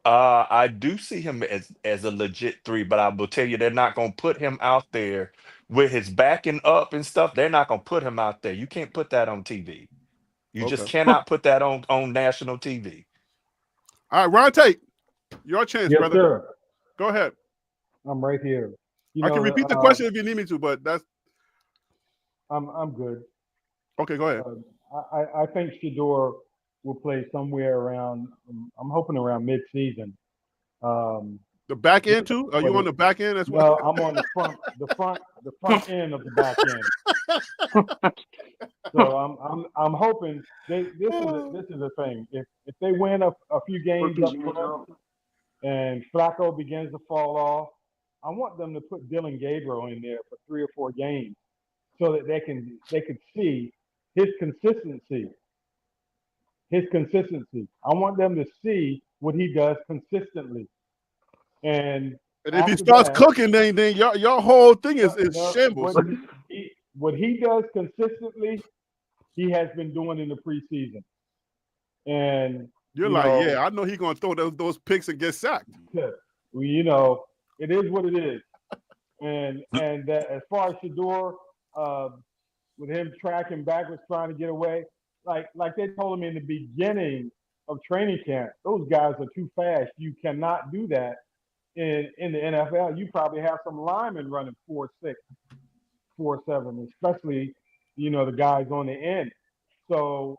I do see him as a legit 3, but I will tell you, they're not going to put him out there with his backing up and stuff. They're not going to put him out there. You can't put that on TV. You just cannot put that on national TV. All right, Ron Tate. Your chance, Yes, brother. sir. Go ahead. I'm right here. I can repeat the question if you need me to, but I'm good. Okay, go ahead. I think Shedeur will play somewhere around. I'm hoping around mid-season. The back end too? Are you on the back end as well? No, I'm on the front end of the back end. So I'm hoping this is the thing. If they win a few games up front and Flacco begins to fall off, I want them to put Dylan Gabriel in there for 3 or 4 games so that they can see his consistency. I want them to see what he does consistently. And if he starts cooking, then your whole thing is shambles. What he does consistently, he has been doing in the preseason. And you're like, yeah, I know he's gonna throw those picks and get sacked. Well, it is what it is. And as far as Shedeur, with him tracking backwards trying to get away, like they told him in the beginning of training camp, those guys are too fast. You cannot do that in the NFL. You probably have some linemen running 4.6, 4.7, especially the guys on the end. So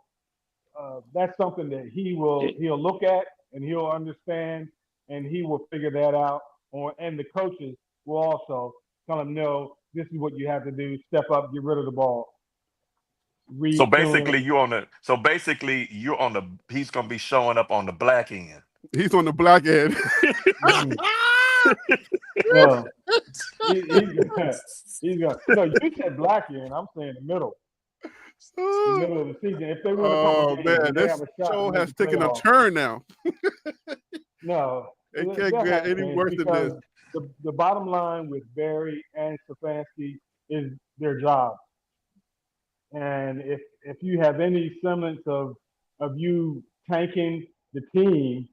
that's something that he'll look at and he'll understand and he will figure that out. And the coaches will also tell him, no, this is what you have to do. Step up, get rid of the ball. So basically, you're on the. He's gonna be showing up on the black end. He's on the black end. No, he's gonna. No, you said black end. I'm saying the middle. The middle of the season. If they win a couple games, they have a shot. Show has taken a turn now. No, it can't get any worse than this. The bottom line with Barry and Stefanski is their job. And if you have any semblance of you tanking the team,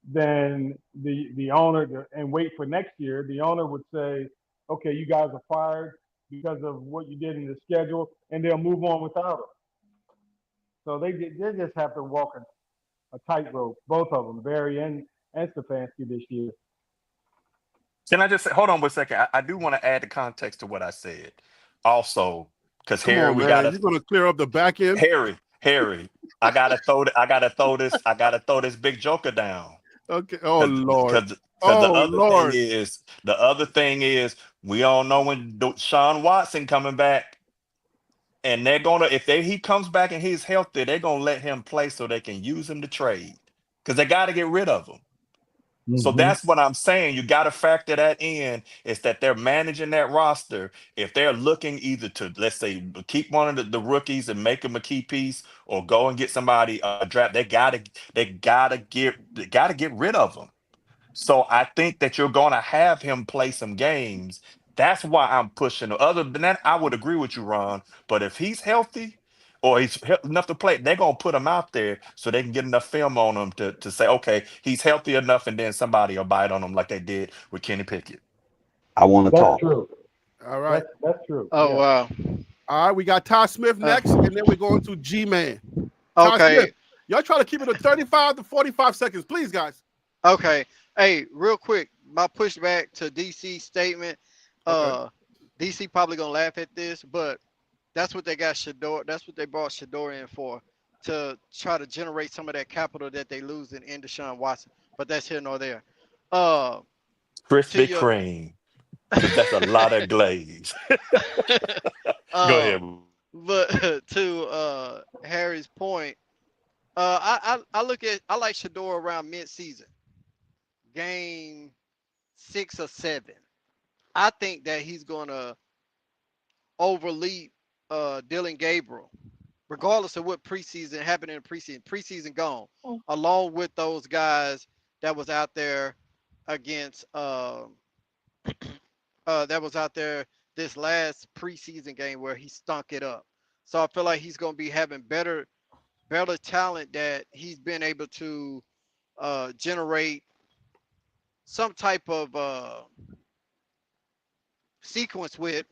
then the owner, and wait for next year, the owner would say, okay, you guys are fired because of what you did in the schedule, and they'll move on without him. So they just have to walk a tightrope, both of them, Barry and Stefanski this year. Can I just say, hold on one second? I do want to add the context to what I said. Also, because Harry, you're gonna clear up the back end. Harry, I gotta throw this big joker down. Okay. Oh Lord. The other thing is, we all know when Sean Watson coming back, and they're gonna he comes back and he's healthy, they're gonna let him play so they can use him to trade because they got to get rid of him. Mm-hmm. So that's what I'm saying. You got to factor that in. Is that they're managing that roster. If they're looking either to, let's say, keep one of the rookies and make them a key piece, or go and get somebody draft, they gotta get rid of them. So I think that you're gonna have him play some games. That's why I'm pushing. Other than that, I would agree with you, Ron. But if he's healthy, or he's enough to play, they're going to put him out there so they can get enough film on him to say, okay, he's healthy enough, and then somebody will bite on him like they did with Kenny Pickett. I want to talk. True. All right. That's true. Oh, yeah. wow. All right, we got Todd Smith next, and then we're going to G-Man. Okay. Smith, y'all try to keep it at 35 to 45 seconds, please, guys. Okay. Hey, real quick, my pushback to DC's statement. Okay. DC probably going to laugh at this, but that's what they got Shedeur. That's what they brought Shedeur in for, to try to generate some of that capital that they lose in Deshaun Watson. But that's here nor there. Krispy Kreme. That's a lot of glaze. Go ahead. But to Harry's point, I like Shedeur around mid-season, game 6 or 7. I think that he's gonna overleap Dylan Gabriel, regardless of what preseason happened in the preseason. Preseason gone, along with those guys that was out there against that was out there this last preseason game where he stunk it up. So I feel like he's gonna be having better talent that he's been able to generate some type of sequence with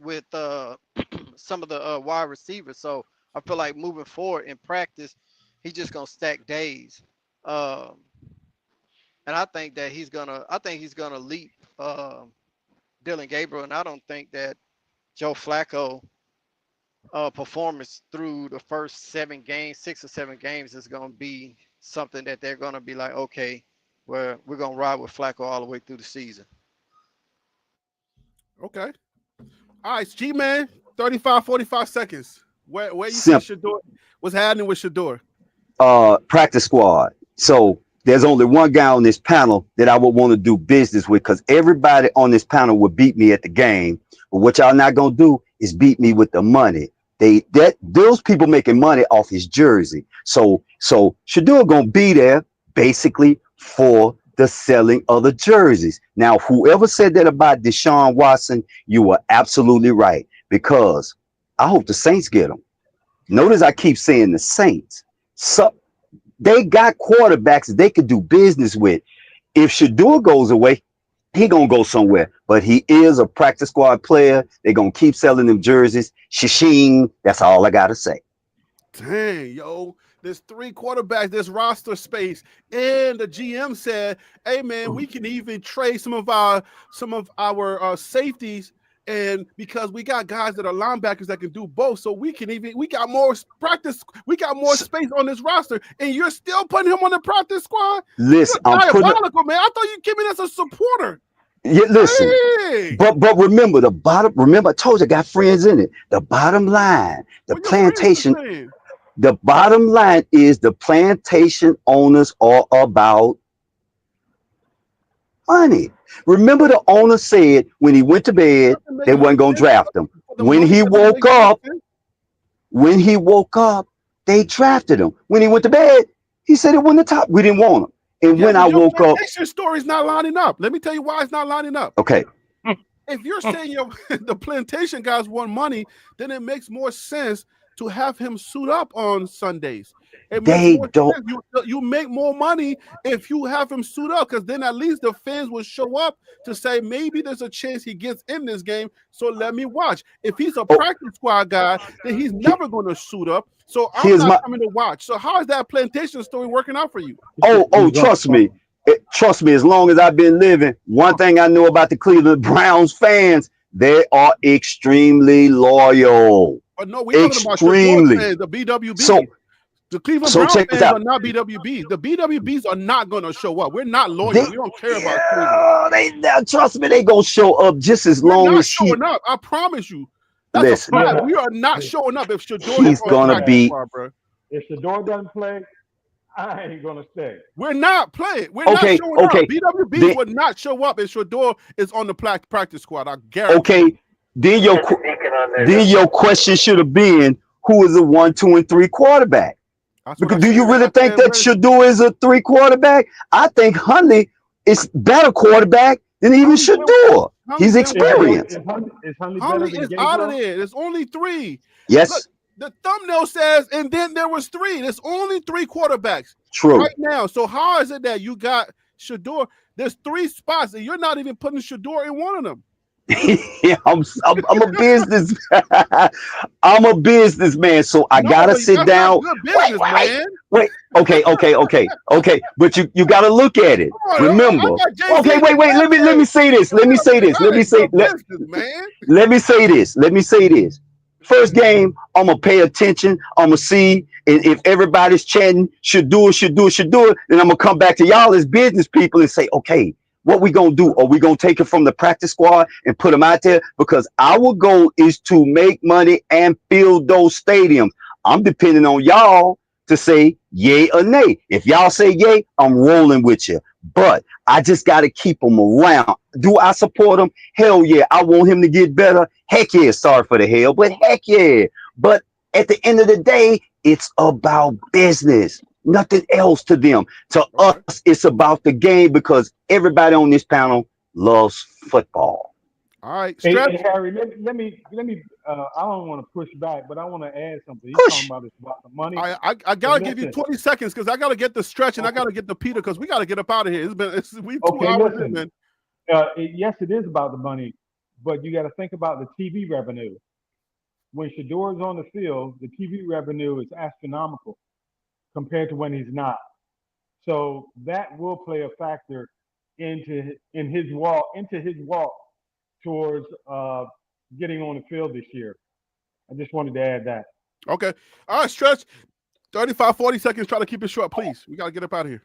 some of the wide receivers. So I feel like moving forward in practice, he's just gonna stack days. and I think that he's gonna leap Dylan Gabriel, and I don't think that Joe Flacco performance through the first 7 games, 6 or 7 games, is going to be something that they're going to be like, okay, we're going to ride with Flacco all the way through the season. Okay. All right, G-Man, 35, 45 seconds. Where you see Shedeur? What's happening with Shedeur? Practice squad. So there's only one guy on this panel that I would want to do business with, because everybody on this panel would beat me at the game. But what y'all not gonna do is beat me with the money. Those people making money off his jersey. So Shedeur gonna be there basically for the selling of the jerseys. Now, whoever said that about Deshaun Watson, you were absolutely right, because I hope the Saints get him. Notice I keep saying the Saints. So they got quarterbacks they could do business with. If Shedeur goes away, he gonna go somewhere. But he is a practice squad player. They're gonna keep selling them jerseys. Shishing. That's all I gotta say. Dang, yo. There's 3 quarterbacks, there's roster space. And the GM said, hey man, we can even trade some of our safeties. And because we got guys that are linebackers that can do both, so we got more practice, we got more space on this roster, and you're still putting him on the practice squad. Listen, you're diabolical, man. I thought you came in as a supporter. Yeah, listen, hey. but remember remember I told you I got friends in it. The bottom line, the plantation, the bottom line is the plantation owners are about money. Remember, the owner said when he went to bed, they wasn't going to draft him. When he woke up, they drafted him. When he went to bed, he said it wasn't the top. We didn't want him. And when I woke up, your story's not lining up. Let me tell you why it's not lining up. Okay. If you're saying the plantation guys want money, then it makes more sense to have him suit up on Sundays. They don't. You make more money if you have him suit up, because then at least the fans will show up to say maybe there's a chance he gets in this game. So let me watch. If he's a practice squad guy, then he's never going to suit up. So I'm not coming to watch. So how is that plantation story working out for you? Trust me. Trust me. As long as I've been living, one thing I know about the Cleveland Browns fans, they are extremely loyal. But no, we're talking about the BWB. So the Cleveland Browns fans are not BWBs. The BWBs are not going to show up. We're not loyal. We don't care about Cleveland. Trust me, they going to show up just as long as showing up. I promise you. That's a fact. We are not showing up if Shedeur is going to be. If Shedeur doesn't play, I ain't going to stay. We're not playing. We're not showing up. BWBs would not show up if Shedeur is on the practice squad. I guarantee. Okay. Then your question should have been, who is a 1, 2, and 3 quarterback? Because do you really think that Shedeur is a 3 quarterback? I think Huntley is better quarterback than even Shedeur. He's experienced. Huntley is out of there. There's only 3. Yes. Look, the thumbnail says, and then there was 3. There's only 3 quarterbacks. True. Right now. So how is it that you got Shedeur? There's 3 spots, and you're not even putting Shedeur in one of them. Yeah, I'm a business. I'm a businessman, so I gotta sit down. Wait. Okay. But you gotta look at it. Remember. Okay, wait. Let me say this. Let me say this. First game, I'm gonna pay attention. I'm gonna see if everybody's chanting Shedeur, then I'm gonna come back to y'all as business people and say, okay, what we gonna do? Are we gonna take it from the practice squad and put them out there? Because our goal is to make money and fill those stadiums. I'm depending on y'all to say yay or nay. If y'all say yay, I'm rolling with you. But I just got to keep them around. Do I support him? Hell yeah. I want him to get better. Heck yeah. Sorry for the hell, but heck yeah. But at the end of the day, it's about business. Nothing else to them. To us, it's about the game, because everybody on this panel loves football. All right, hey, Harry, let me. I don't want to push back, but I want to add something. You're talking about the money. I gotta give you 20 seconds because I gotta get the stretch and I gotta get the Peter because we gotta get up out of here. We 2 hours in, man. Yes, it is about the money, but you got to think about the TV revenue. When Shedeur is on the field, the TV revenue is astronomical compared to when he's not. So that will play a factor into his walk towards getting on the field this year. I just wanted to add that. Okay. All right, Stretch. 35, 40 seconds. Try to keep it short, please. We got to get up out of here.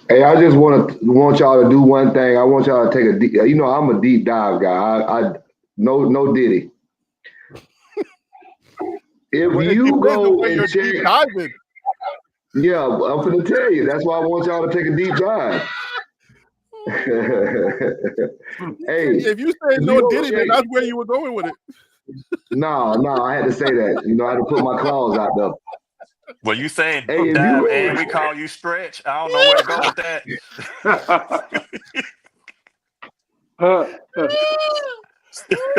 Hey, I just want y'all to do one thing. I want y'all to take a deep. You know, I'm a deep dive guy. I no Diddy. If you go and check, yeah, I'm going to tell you. That's why I want y'all to take a deep dive. Hey, if you say no Diddy, then that's where you were going with it. No, I had to say that. You know, I had to put my claws out there. Well, you saying dive and we call you Stretch? I don't know where to go with that.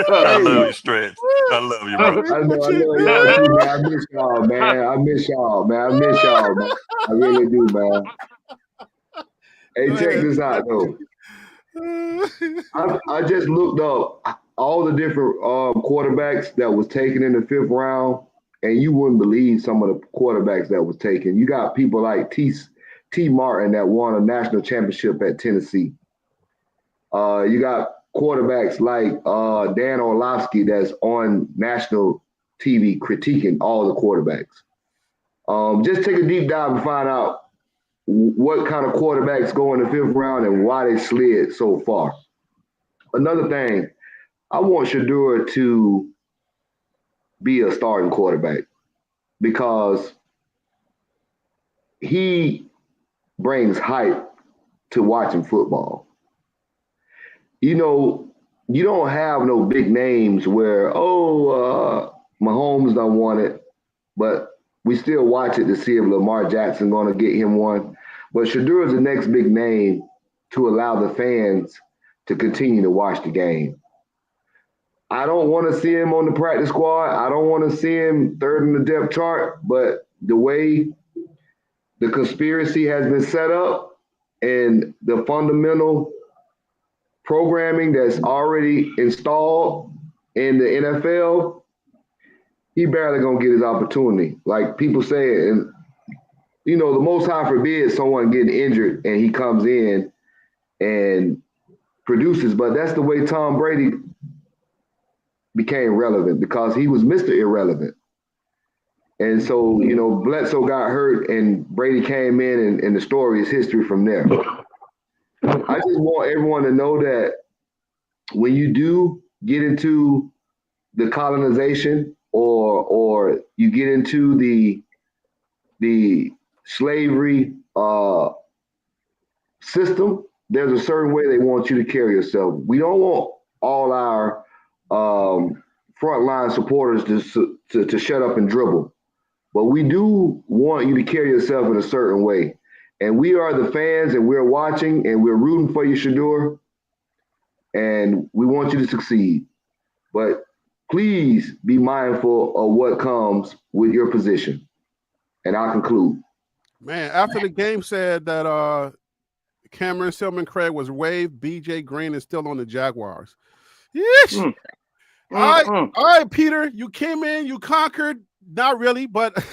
I love you, Stretch. I love you, bro. I know y'all too, man. I miss y'all, man. I miss y'all, man. I really do, man. Hey, check this out, though. I just looked up all the different quarterbacks that was taken in the 5th round, and you wouldn't believe some of the quarterbacks that was taken. You got people like T. Martin that won a national championship at Tennessee. You got quarterbacks like Dan Orlovsky that's on national TV critiquing all the quarterbacks. Just take a deep dive and find out what kind of quarterbacks go in the 5th round and why they slid so far. Another thing, I want Shedeur to be a starting quarterback because he brings hype to watching football. You know, you don't have no big names where, Mahomes don't want it, but we still watch it to see if Lamar Jackson going to get him one. But Shedeur is the next big name to allow the fans to continue to watch the game. I don't want to see him on the practice squad. I don't want to see him third in the depth chart. But the way the conspiracy has been set up and the fundamental programming that's already installed in the NFL, he barely gonna get his opportunity. Like people say, and you know, the Most High forbid someone getting injured and he comes in and produces. But that's the way Tom Brady became relevant because he was Mr. Irrelevant. And so, you know, Bledsoe got hurt and Brady came in and the story is history from there. I just want everyone to know that when you do get into the colonization or you get into the slavery system, there's a certain way they want you to carry yourself. We don't want all our frontline supporters to shut up and dribble, but we do want you to carry yourself in a certain way. And we are the fans, and we're watching, and we're rooting for you, Shedeur, and we want you to succeed. But please be mindful of what comes with your position. And I'll conclude. Man, after the game said that Cameron Silman-Craig was waived, BJ Green is still on the Jaguars. Yeesh. All right, Peter, you came in, you conquered. Not really, but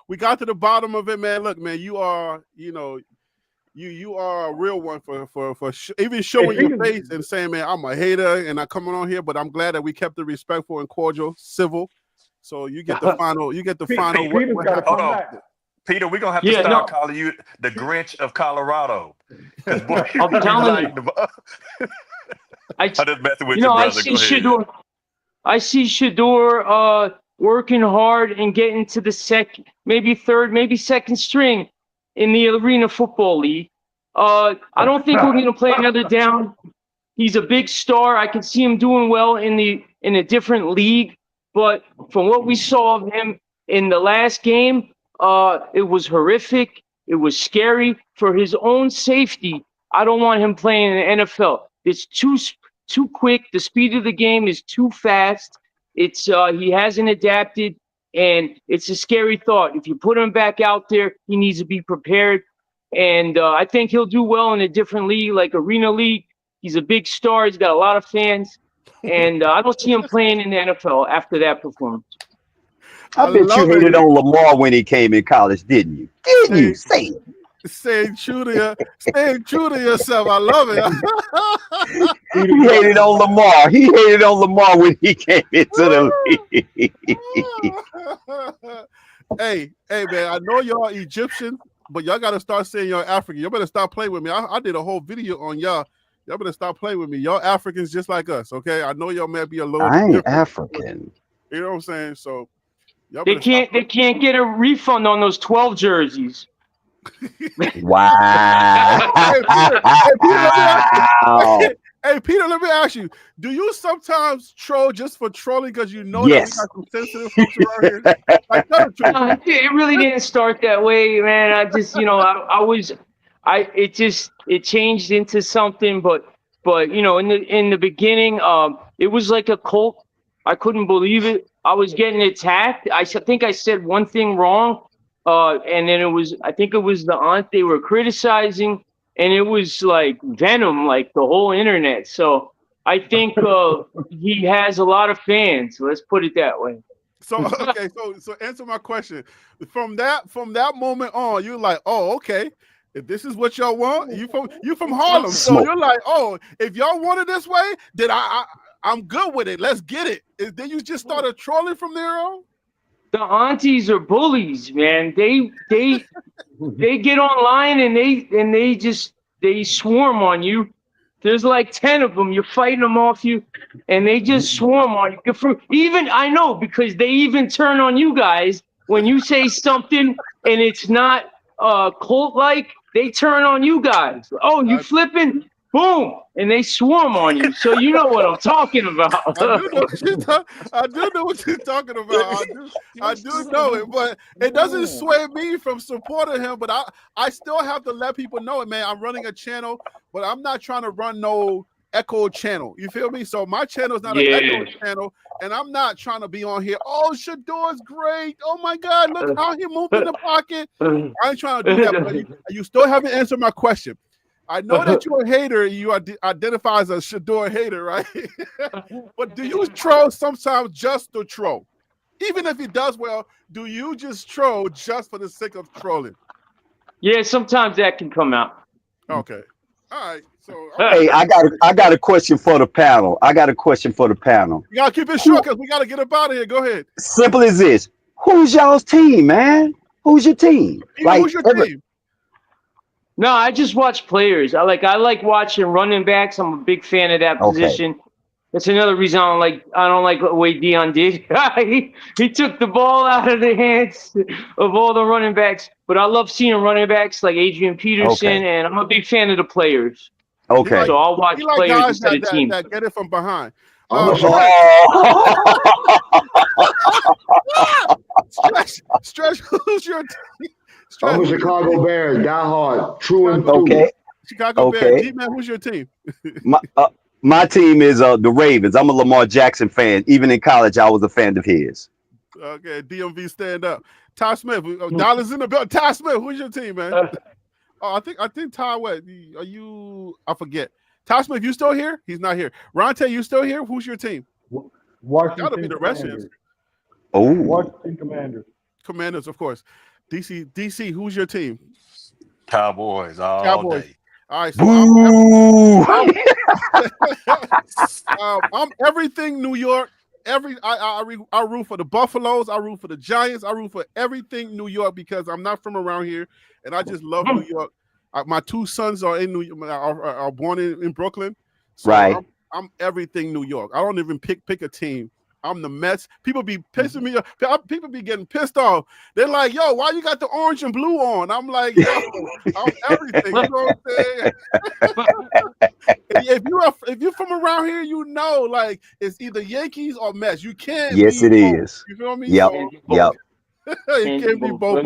we got to the bottom of it, man. Look, man, you are, you know, you are a real one for even showing your face and saying, man, I'm a hater and I'm coming on here, but I'm glad that we kept it respectful and cordial, civil. So you get the final. You get the final. Hold on, Peter. We're gonna have to start calling you the Grinch of Colorado. Boy, I'm telling you. I'm just messing with you, brother. I see Shedeur working hard and getting to the second, maybe third, maybe second string in the Arena Football League. I don't think we're going to play another down. He's a big star. I can see him doing well in a different league. But from what we saw of him in the last game, it was horrific. It was scary. For his own safety, I don't want him playing in the NFL. It's too quick. The speed of the game is too fast. It's he hasn't adapted, and it's a scary thought. If you put him back out there, he needs to be prepared. And I think he'll do well in a different league, like Arena League. He's a big star. He's got a lot of fans. And I don't see him playing in the NFL after that performance. I bet you hated on Lamar when he came in college, didn't you? Didn't you? Say it. Staying true to yourself. I love it. He hated on Lamar. He hated on Lamar when he came into the league. Hey, man, I know y'all Egyptian, but y'all got to start saying y'all African. Y'all better stop playing with me. I did a whole video on y'all. Y'all better stop playing with me. Y'all Africans just like us, okay? I know y'all may be a little I ain't different. African. You know what I'm saying? So y'all they can't get a refund on those 12 jerseys. Wow. Hey, Peter, let me ask you, do you sometimes troll just for trolling because you know that we got some sensitive folks around here? Like, it really didn't start that way, man. I just, it changed into something, but in the beginning, it was like a cult. I couldn't believe it. I was getting attacked. I think I said one thing wrong, and then I think it was the aunt they were criticizing. And it was like venom, like the whole internet. So I think he has a lot of fans. Let's put it that way. So okay, so answer my question. From that moment on, you're like, oh, okay. If this is what y'all want, you from Harlem, so you're like, oh, if y'all want it this way, then I'm good with it. Let's get it. Then you just started trolling from there on. The aunties are bullies, man. They get online and they swarm on you. There's like 10 of them. You're fighting them off you, and they just swarm on you. Even I know, because they even turn on you guys when you say something and it's not cult-like. They turn on you guys. Oh, you flipping? Boom, and they swarm on you. So you know what I'm talking about. I do know what you're talking about. I do know it, but it doesn't sway me from supporting him. But I still have to let people know it, man. I'm running a channel, but I'm not trying to run no echo channel. You feel me? So my channel is not an echo channel, and I'm not trying to be on here. Oh, Shedur's great. Oh my God, look how he moved in the pocket. I ain't trying to do that, but you still haven't answered my question. I know that you're a hater. You identify as a Shedeur hater, right? But do you troll sometimes just to troll? Even if he does well, do you just troll just for the sake of trolling? Yeah, sometimes that can come out. Okay. All right. So hey, I got a question for the panel. You gotta keep it short because we gotta get up out of here. Go ahead. Simple as this. Who's y'all's team, man? Who's your team? Who's your team? No, I just watch players. I like watching running backs. I'm a big fan of that position. That's another reason I don't like what Dion did. he took the ball out of the hands of all the running backs. But I love seeing running backs like Adrian Peterson, and I'm a big fan of the players. Okay. So I'll watch players instead of teams. That get it from behind. Stretch, who's your team? I'm a Chicago Bears, die hard, true and true. Okay. Chicago Bears. G-Man, who's your team? My team is the Ravens. I'm a Lamar Jackson fan. Even in college, I was a fan of his. Okay, DMV stand up. Ty Smith, dollars in the bill. Ty Smith, who's your team, man? I think Ty, what are you? I forget. Ty Smith, you still here? He's not here. Ronte, you still here? Who's your team? Washington Gotta be the Redskins. Oh, Washington Commanders. Commanders, of course. DC, who's your team? Cowboys all day. All right, so I'm everything New York. I root for the Buffaloes. I root for the Giants. I root for everything New York because I'm not from around here, and I just love New York. My two sons are in are born in Brooklyn. So right. I'm everything New York. I don't even pick a team. I'm the Mets. People be pissing me off. People be getting pissed off. They're like, yo, why you got the orange and blue on? I'm like, yo, I'm everything. You know what I'm saying? if you're from around here, you know, like, it's either Yankees or Mets. You can't Yes, be it both. is. You feel me? Yep. Yep. It can't be both,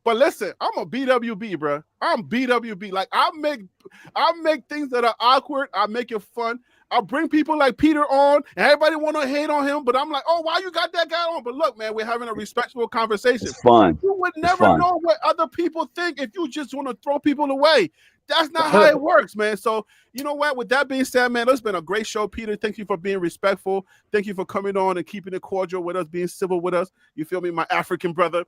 but listen, I'm a BWB, bro. I'm BWB. Like, I make things that are awkward. I make it fun. I bring people like Peter on, and everybody want to hate on him, but I'm like, oh, why you got that guy on? But look, man, we're having a respectful conversation. It's fun. You would never know what other people think if you just want to throw people away. That's not how it works, man. So, you know what? With that being said, man, it's been a great show, Peter. Thank you for being respectful. Thank you for coming on and keeping it cordial with us, being civil with us. You feel me, my African brother?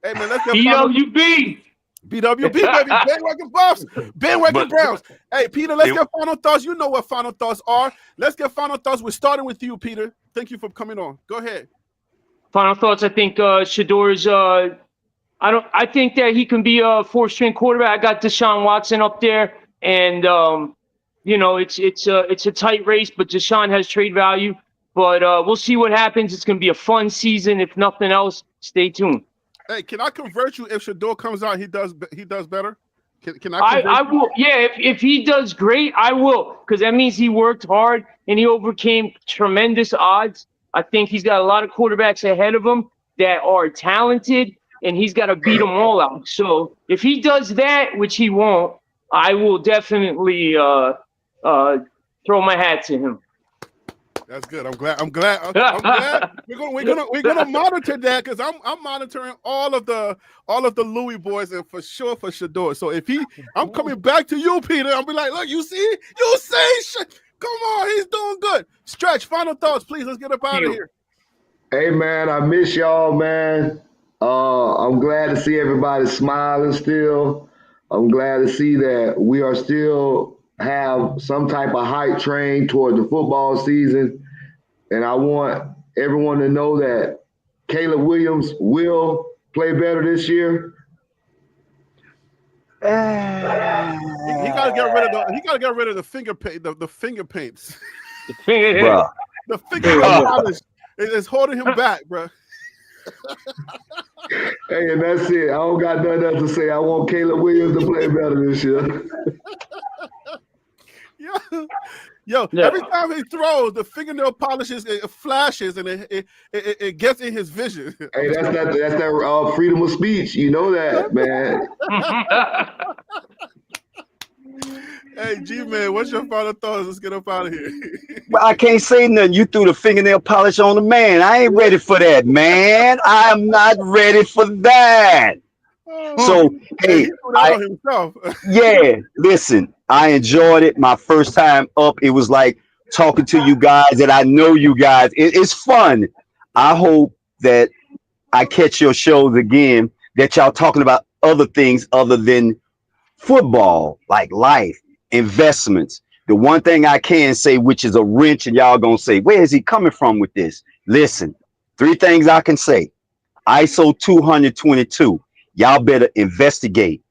Hey, man, let's get BWB. BWB, baby. Bandwagon Buffs. Bandwagon Browns. Hey, Peter, let's get final thoughts. You know what final thoughts are. Let's get final thoughts. We're starting with you, Peter. Thank you for coming on. Go ahead. Final thoughts. I think Shedeur is. I think that he can be a 4th-string quarterback. I got Deshaun Watson up there, and it's a tight race, but Deshaun has trade value. But we'll see what happens. It's going to be a fun season. If nothing else, stay tuned. Hey, can I convert you if Shedeur comes out? He does better. Can I? I will. Yeah, if he does great, I will, because that means he worked hard and he overcame tremendous odds. I think he's got a lot of quarterbacks ahead of him that are talented, and he's got to beat them all out. So if he does that, which he won't, I will definitely throw my hat to him. That's good. I'm glad. We're gonna monitor that, because I'm monitoring all of the Louis boys, and for sure for Shedeur. So if I'm coming back to you, Peter. I'll be like, look, you see, come on, he's doing good. Stretch. Final thoughts, please. Let's get up out of here. Hey man, I miss y'all, man. I'm glad to see everybody smiling still. I'm glad to see that we are still have some type of hype train toward the football season. And I want everyone to know that Caleb Williams will play better this year. He gotta get rid of the finger paint, the finger paints. Bruh. The finger polish is holding him back, bro. Hey, and that's it. I don't got nothing else to say. I want Caleb Williams to play better this year. Yo, every time he throws, the fingernail polishes, it flashes, and it gets in his vision. Hey, that's that freedom of speech. You know that, man. Hey, G-Man, what's your final thoughts? Let's get up out of here. Well, I can't say nothing. You threw the fingernail polish on the man. I ain't ready for that, man. I'm not ready for that. So, hey, yeah, listen, I enjoyed it. My first time up, it was like talking to you guys, and I know you guys. It's fun. I hope that I catch your shows again, that y'all talking about other things other than football, like life, investments. The one thing I can say, which is a wrench, and y'all gonna say, where is he coming from with this? Listen, 3 things I can say. ISO 222. Y'all better investigate,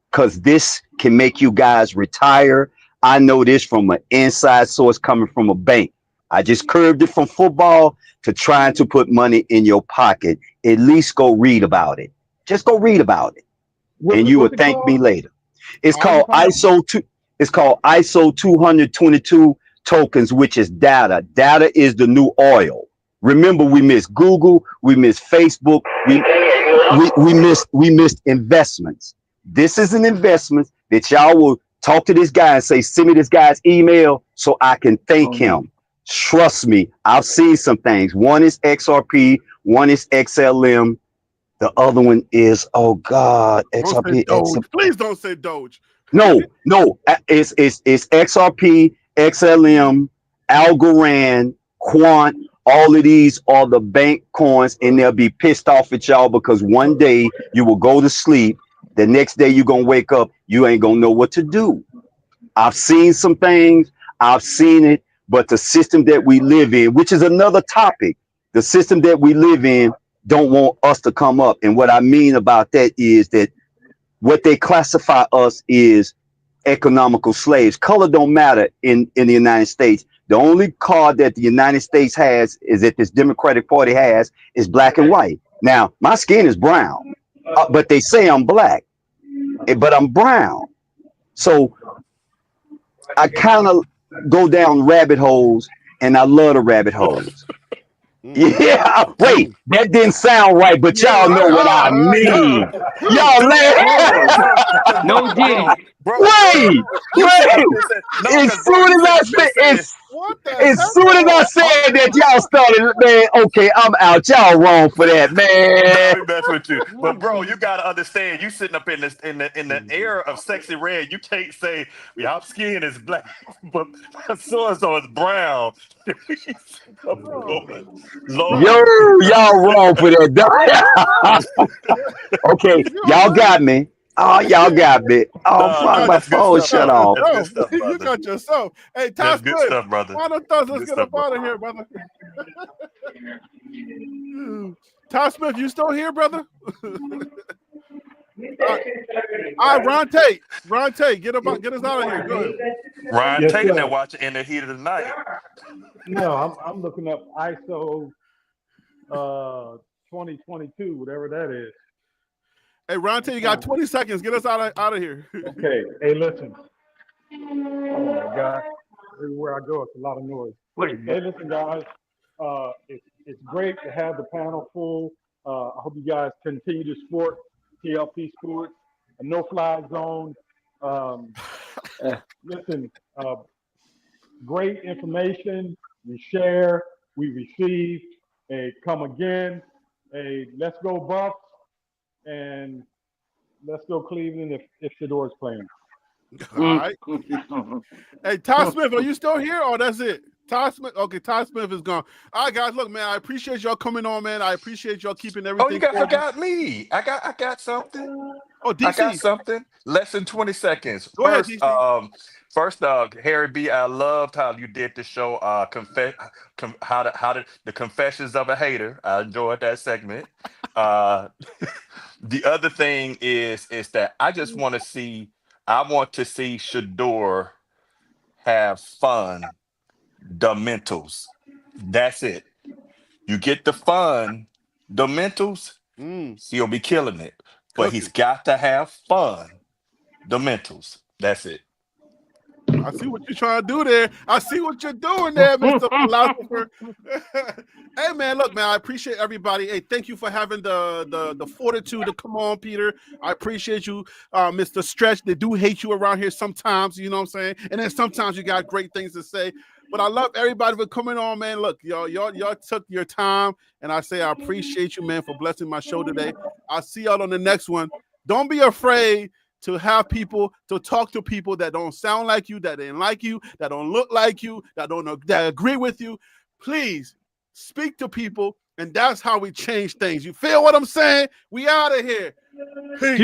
because this can make you guys retire. I know this from an inside source coming from a bank. I just curved it from football to trying to put money in your pocket. At least go read about it. Just go read about it, and you will thank me later. It's called ISO 2. It's called ISO 222 tokens, which is data. Data is the new oil. Remember, we missed Google, we missed Facebook, we missed investments. This is an investment that y'all will talk to this guy and say, send me this guy's email so I can thank him. Trust me, I've seen some things. One is XRP, one is XLM. The other one is, oh God, XRP. Please don't say Doge. No, it's XRP, XLM, Algorand, Quant. All of these are the bank coins, and they'll be pissed off at y'all because one day you will go to sleep. The next day you're going to wake up. You ain't going to know what to do. I've seen some things. I've seen it. But the system that we live in, which is another topic, the system that we live in don't want us to come up. And what I mean about that is that what they classify us is economical slaves. Color don't matter in the United States. The only card that the United States has is that this Democratic Party has is black and white. Now, my skin is brown, but they say I'm black, but I'm brown. So I kind of go down rabbit holes, and I love the rabbit holes. Yeah, wait, that didn't sound right, but y'all know what I mean. Y'all laugh. No dig. Wait. As soon as I said that, y'all started, man, okay, I'm out. Y'all wrong for that, man. No, that's with you. But bro, you gotta understand, you sitting up in the era of sexy red, you can't say y'all skin is black, but so and so is brown. Yo, y'all wrong for that. Okay, y'all got me. Oh, y'all got me. Oh, No, fuck, no, my that's good phone stuff, shut brother. off. That's good stuff, You brother. got yourself. Hey, Todd That's good Smith, stuff, brother. final thoughts. Let's Good get stuff, up out of here, brother. Todd Smith, you still here, brother? All right, Ron Tate. Ron Tate, get us out of here. Go ahead. Ryan Yes, Tate sir. and watching in the heat of the night. No, I'm looking up ISO 2022, whatever that is. Hey, Ron Tate, you got 20 seconds. Get us out of here. Okay. Hey, listen. Oh my God. Everywhere I go, it's a lot of noise. Hey, listen, guys. It's great to have the panel full. I hope you guys continue to support TLP Sports, a no-fly zone. Listen, great information. We share, we receive. A come again. A let's go Bucks, and let's go Cleveland if Shedeur is playing. All right. Hey, Todd Smith, are you still here? Or that's it? Todd Smith. Okay, Todd Smith is gone. All right, guys. Look, man, I appreciate y'all coming on, man. I appreciate y'all keeping everything. Oh, you forgot me. I got something. Oh, DC. I got something. Less than 20 seconds. Go ahead, DC. First, Harry B. I loved how you did the show. The Confessions of a Hater. I enjoyed that segment. The other thing is that I just want to see. I want to see Shedeur have fun. The mentals. That's it. You get the fun. The mentals. He'll be killing it. But he's got to have fun. The mentals. That's it. I see what you're trying to do there. I see what you're doing there, Mr. Philosopher. Hey, man, look, man, I appreciate everybody. Hey, thank you for having the fortitude to come on, Peter. I appreciate you, Mr. Stretch. They do hate you around here sometimes, you know what I'm saying? And then sometimes you got great things to say. But I love everybody for coming on, man. Look, y'all took your time, and I say I appreciate you, man, for blessing my show today. I'll see y'all on the next one. Don't be afraid to have people, to talk to people that don't sound like you, that didn't like you, that don't look like you, that agree with you. Please speak to people, and that's how we change things. You feel what I'm saying? We out of here. Peace.